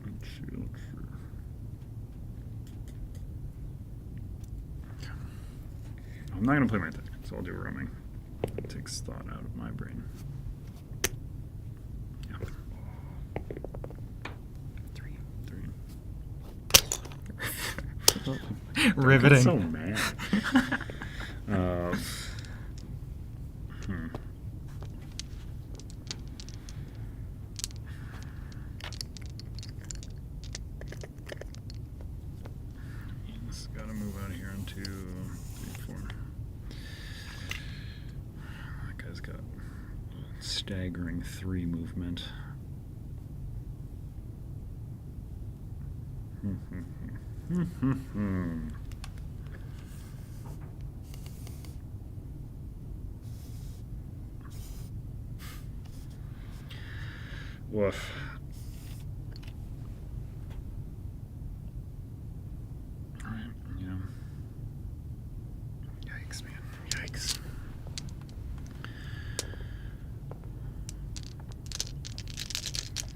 Let's see. I'm not gonna play my tactic, so I'll do roaming. It takes thought out of my brain. Yeah. 3. Riveting. I'm so mad. Just gotta move out of here on 2, 3, 4. That guy's got staggering 3 movement. Woof. Alright, yeah. Yikes, man. Yikes.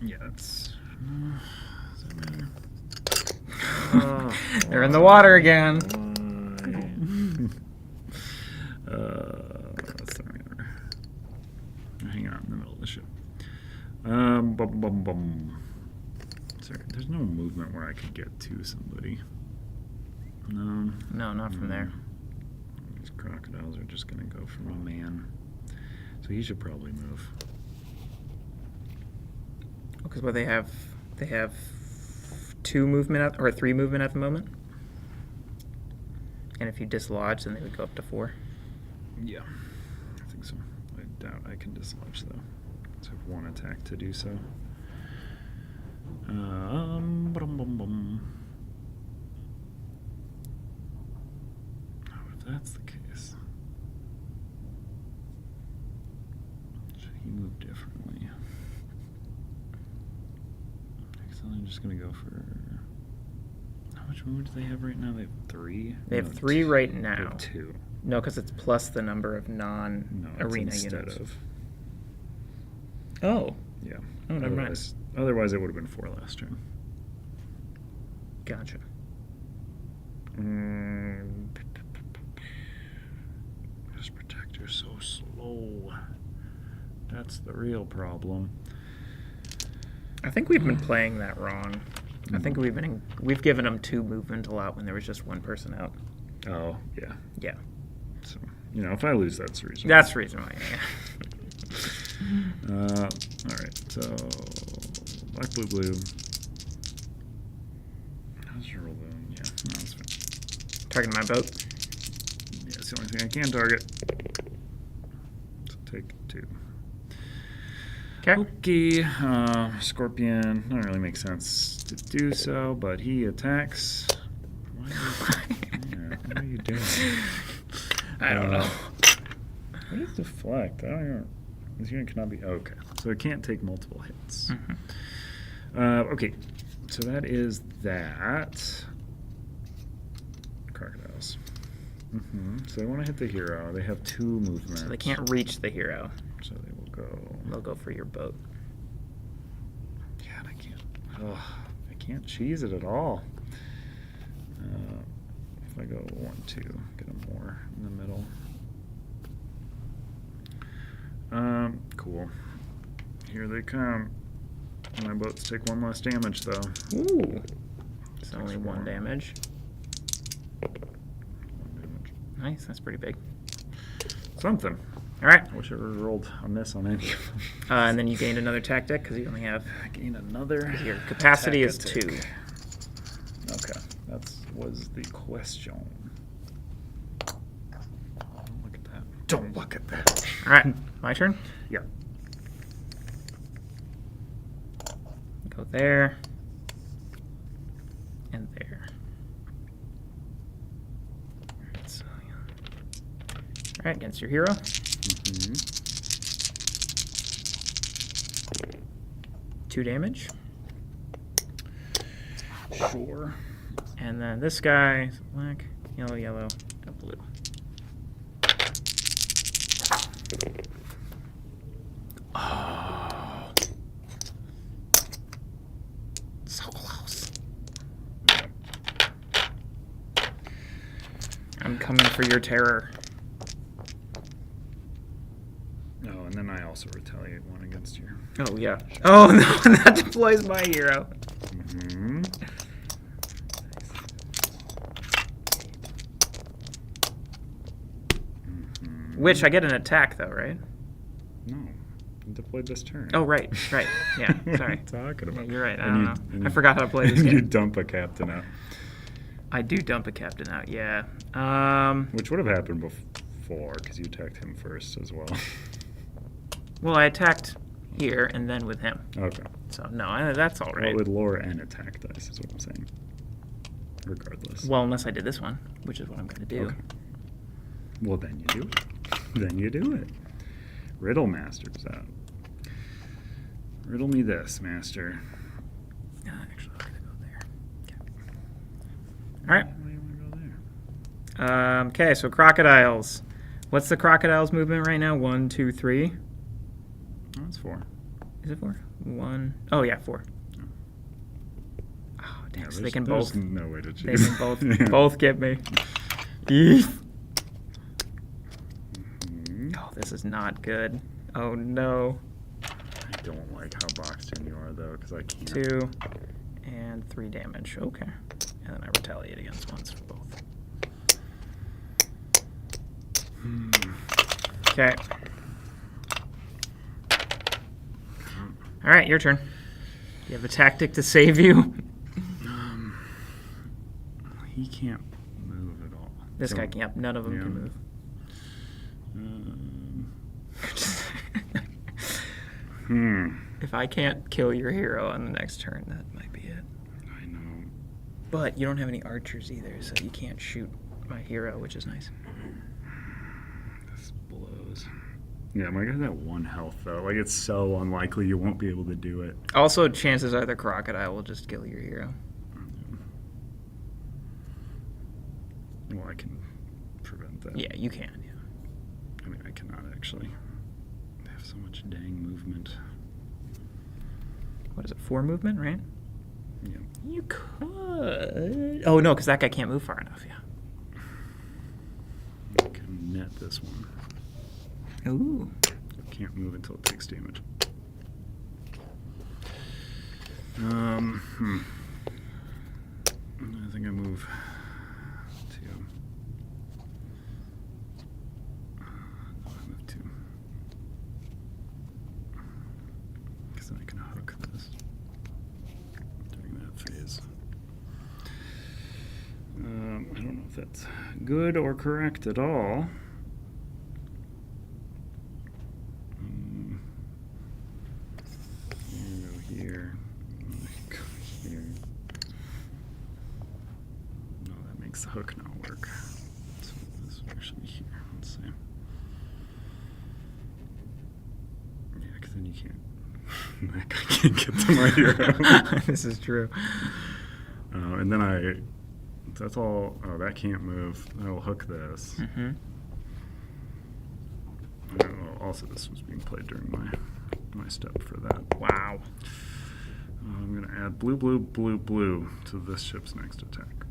Yeah, that's... does that matter? They're in the water again. That's not gonna matter. Hang on in the middle of the ship. Bum, bum, bum. Sorry, there's no movement where I could get to somebody. No. No, not from there. These crocodiles are just gonna go for my man. So he should probably move. Because what they have 2 movement or 3 movement at the moment. And if you dislodge, then they would go up to 4. Yeah, I think so. I doubt I can dislodge though. So I have 1 attack to do so. Bum, bum, bum. Oh, if that's the case, should he move differently? So I'm just gonna go for. How much movement do they have right now? They have 3. They have 3 right They now. have 2. No, because it's plus the number of No, non-arena it's instead units. of. Oh, Yeah. Oh, never mind. Otherwise, it would have been 4 last turn. gotcha. This protector's so slow. That's the real problem. I think we've been playing that wrong. I think we've given them 2 movement a lot when there was just 1 person out. Oh, yeah. Yeah. You know, if I lose, that's the reason. That's the reason why. Yeah. All right, so black, blue, blue. How's your roll then? Yeah, no, that's fine. Targeting my boat. Yeah, it's the only thing I can target. So take 2. Okay. Okay, Scorpion. Doesn't really make sense to do so, but he attacks. What are you doing? I don't know. What is deflect? I don't even. This unit cannot be. Okay, so it can't take multiple hits. Okay, so that is that. Crocodiles. So they want to hit the hero. They have 2 movements. So they can't reach the hero. So they will go. They'll go for your boat. God, I can't. Oh, I can't cheese it at all. If I go 1, 2, get them more in the middle. Cool. Here they come. My boats take 1 less damage, though. Ooh. It's only 1 damage. 1 damage. Nice. That's pretty big. Something. All right. I wish I would have rolled a miss on any of them. And then you gained another tactic because you only have. I gained another. Your capacity is tactic. 2. Okay, that was the question. Don't look at that. Don't look at that. All right. My turn. Yeah. Go there. And there. So, yeah. All right, against your hero. 2 damage. Sure. And then this guy is black, yellow, yellow, and blue. Oh. So close. I'm coming for your terror. No, and then I also retaliate 1 against you. Oh, yeah. Oh, no, that deploys my hero. Which I get an attack, though, right? No, I deployed this turn. Oh, right. Yeah, sorry. What are you talking about? You're right. I And don't know. you- I forgot how to play this You game. dump a captain out, I do dump a captain out, yeah. which would have happened before because you attacked him first as well. Well, I attacked here and then with him. Okay. So, no, that's all Well, right. with lore and attack dice is what I'm saying. Regardless. Well, unless I did this one, which is what I'm going to do. Okay. Well, then you do it. Then you do it. Riddle Master's out. Riddle me this, Master. Actually, I'm going to go there. Okay. All right. Why do you want to go there? Okay, so crocodiles. What's the crocodiles movement right now? 1, 2, 3. Oh, that's 4. Is it 4? 1. Oh, yeah, 4. Oh, damn. Yeah, So they can there's both. no way to They choose. can both Yeah. both get me. Eef. Mhm. Oh, this is not good. Oh no. I don't like how boxed in you are, though, because I can't. 2 and 3 damage. Okay. And then I retaliate against once for both. Okay. All right, your turn. You have a tactic to save you. He can't move at all. This So- guy can't. None of them Yeah. can move. If I can't kill your hero on the next turn, that might be it. I know. But you don't have any archers either, so you can't shoot my hero, which is nice. This blows. Yeah, my guy's at 1 health, though. Like, it's so unlikely you won't be able to do it. Also, chances are the crocodile will just kill your hero. Well, I can prevent that. Yeah, you can. Yeah. I mean, I cannot actually. They have so much dang movement. What is it? 4 movement, right? Yeah. You could. Oh no, because that guy can't move far enough. Yeah. I can net this one. Ooh. Can't move until it takes damage. I think I move that's good or correct at all. Here. Go here. No, that makes the hook not work. So this is actually here. Let's see. Yeah, because then you can't. That guy can't get to my hero. This is true. And then that's all. Oh, that can't move. I will hook this. Mm-hmm. Also, this was being played during my step for that. Wow. I'm going to add blue, blue, blue, blue to this ship's next attack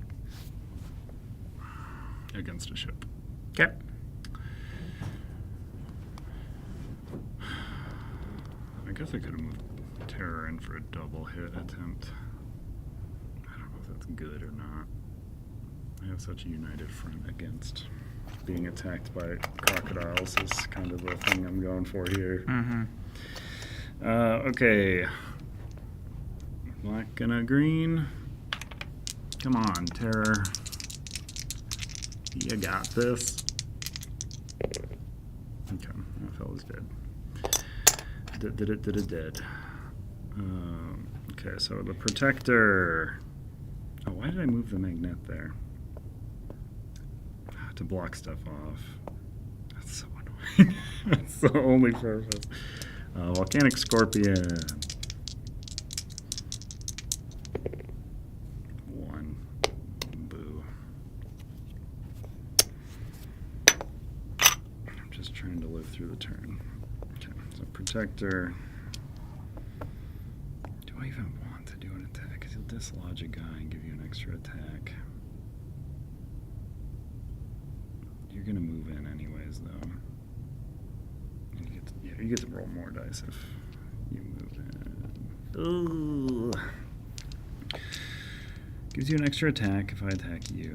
against a ship. Okay. I guess I could have moved Terror in for a double hit attempt. I don't know if that's good or not. I have such a united front against being attacked by crocodiles is kind of the thing I'm going for here. Mm-hmm. Okay. Black and a green. Come on, Terror. You got this. Okay, that fella's dead. Dead. Okay, so the Protector. Oh, why did I move the Magnet there? To block stuff off. That's so annoying. That's the only purpose. Volcanic Scorpion. 1. Boo. I'm just trying to live through the turn. Okay, so Protector. Do I even want to do an attack? Because he'll dislodge a guy and give you an extra attack. You're gonna move in anyways, though. And you get to roll more dice if you move in. Ooh. Gives you an extra attack if I attack you.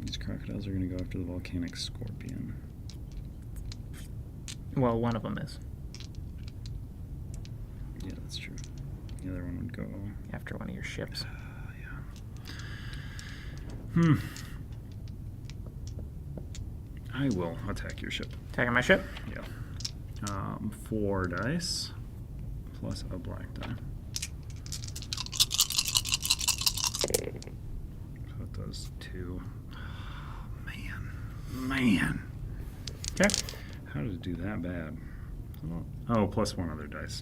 These crocodiles are gonna go after the volcanic scorpion. Well, one of them is. Yeah, that's true. The other one would go After one of your ships. I will attack your ship. Attacking my ship? Yeah. 4 dice plus a black die. So it does 2. Man. Okay. How did it do that bad? Oh, plus 1 other dice.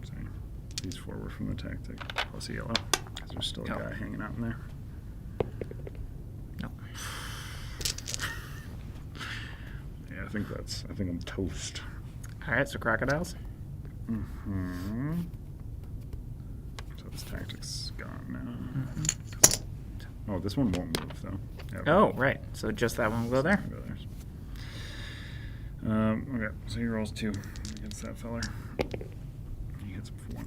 Sorry. These 4 were from the tactic. Plus a yellow. Because there's still a guy hanging out in there. No. Yeah, I think I'm toast. All right, so crocodiles. Mm-hmm. So this tactic's gone now. Mm-hmm. Oh, this one won't move though. Yeah, Oh, right. So just that one will go there. Go there. Okay, so he rolls 2 against that feller. He hits him for 1.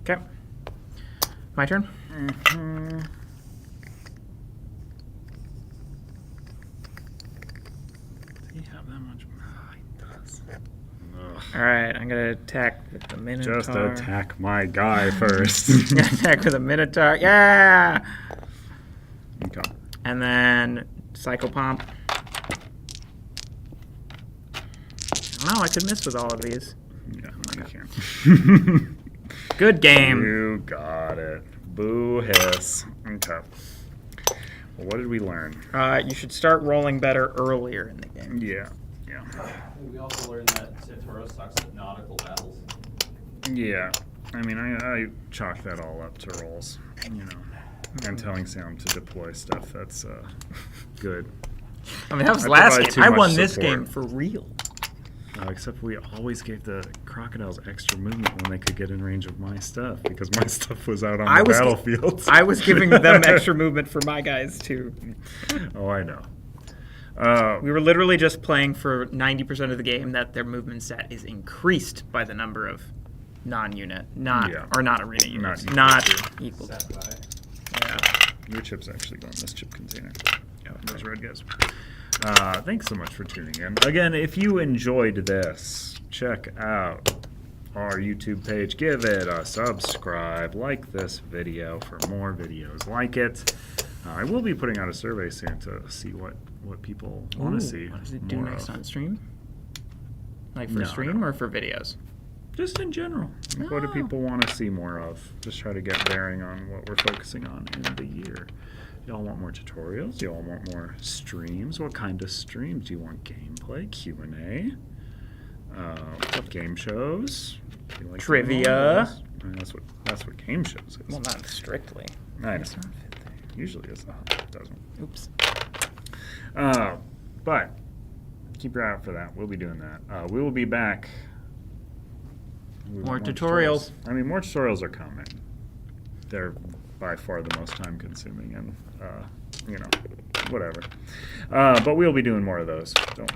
Okay. My turn. Mm-hmm. Does he have that much? Oh, he does. Ugh. All right, I'm gonna attack with the Minotaur. Just attack my guy first. Attack with a Minotaur. Yeah. Okay. And then Psychopomp. I don't know. I could miss with all of these. Yeah, you can. Good game. You got it. Boo hiss. Okay. Well, what did we learn? You should start rolling better earlier in the game. Yeah. We also learned that Totoro sucks at nautical battles. Yeah. I mean, I chalk that all up to rolls, you know. And telling Sam to deploy stuff, that's good. I mean, that was I last provide game. too I much won this support. game for real. Except we always gave the crocodiles extra movement when they could get in range of my stuff, because my stuff was out on the battlefield. I was giving them extra movement for my guys, too. Oh, I know. We were literally just playing for 90% of the game that their movement set is increased by the number of non-unit, or not arena units, not equal to. Set by. Yeah. Your chip's actually going in this chip container. Yeah, those red guys. Thanks so much for tuning in. Again, if you enjoyed this, check out our YouTube page, give it a subscribe, like this video for more videos like it. I will be putting out a survey soon to see what people want to see. What does it do more next of. on stream? Like for No, stream no. or for videos? Just in general. Like, what do Oh. people want to see more of? Just try to get bearing on what we're focusing on in the year. Y'all want more tutorials? Y'all want more streams? What kind of streams? Do you want gameplay, Q&A, game shows? Do you like Trivia. doing all those? I mean, that's what game shows is. Well, not strictly. I know. It's not fit there. Usually it's not. It doesn't. Oops. But keep your eye out for that. We'll be doing that. We will be back. We More want tutorials. I mean, more tutorials are coming. They're by far the most time consuming and, whatever. But we'll be doing more of those.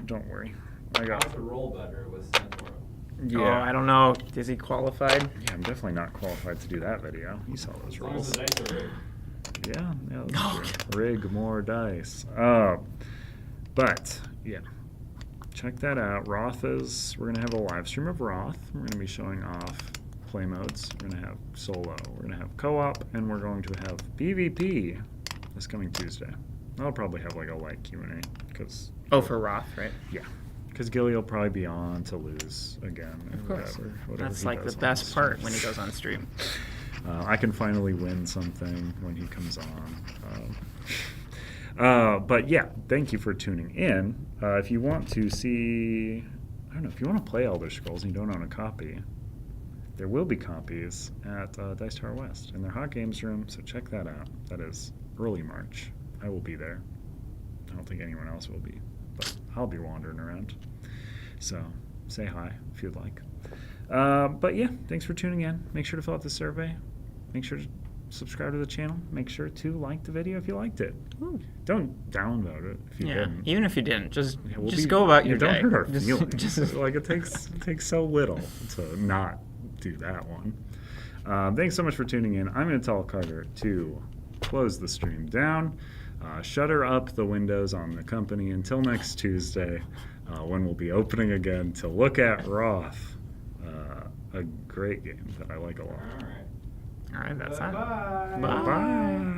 Don't worry. I How got. to roll better with Centaur. Yeah. Oh, I don't know. Is he qualified? Yeah, I'm definitely not qualified to do that video. You saw those As long as rolls. the dice are rigged. Yeah, that's Oh, true. Rig more dice. But yeah, check that out. We're gonna have a live stream of Roth. We're gonna be showing off play modes. We're gonna have solo. We're gonna have co-op, and we're going to have PvP this coming Tuesday. I'll probably have like a light Q&A because Oh, for Roth, right? yeah, because Gilly will probably be on to lose again. Of course. Whatever That's he like the does on best part streams. when he goes on stream. I can finally win something when he comes on. But yeah, thank you for tuning in. If you want to see, I don't know, if you want to play Elder Scrolls and you don't own a copy, there will be copies at Dice Tower West in their hot games room, so check that out. That is early March. I will be there. I don't think anyone else will be, but I'll be wandering around. So say hi if you'd like. But yeah, thanks for tuning in. Make sure to fill out the survey. Make sure to subscribe to the channel. Make sure to like the video if you liked it. Ooh. Don't download it if you Yeah, didn't. even if you didn't, just Yeah, we'll just be- go about yeah, your day. Don't hurt our Just- feelings. just- Like it takes so little to not do that one. Thanks so much for tuning in. I'm going to tell Carter to close the stream down, shutter up the windows on the company until next Tuesday, when we'll be opening again to look at Roth, a great game that I like a lot. All right. All right, that's that. Bye-bye. Bye. Bye.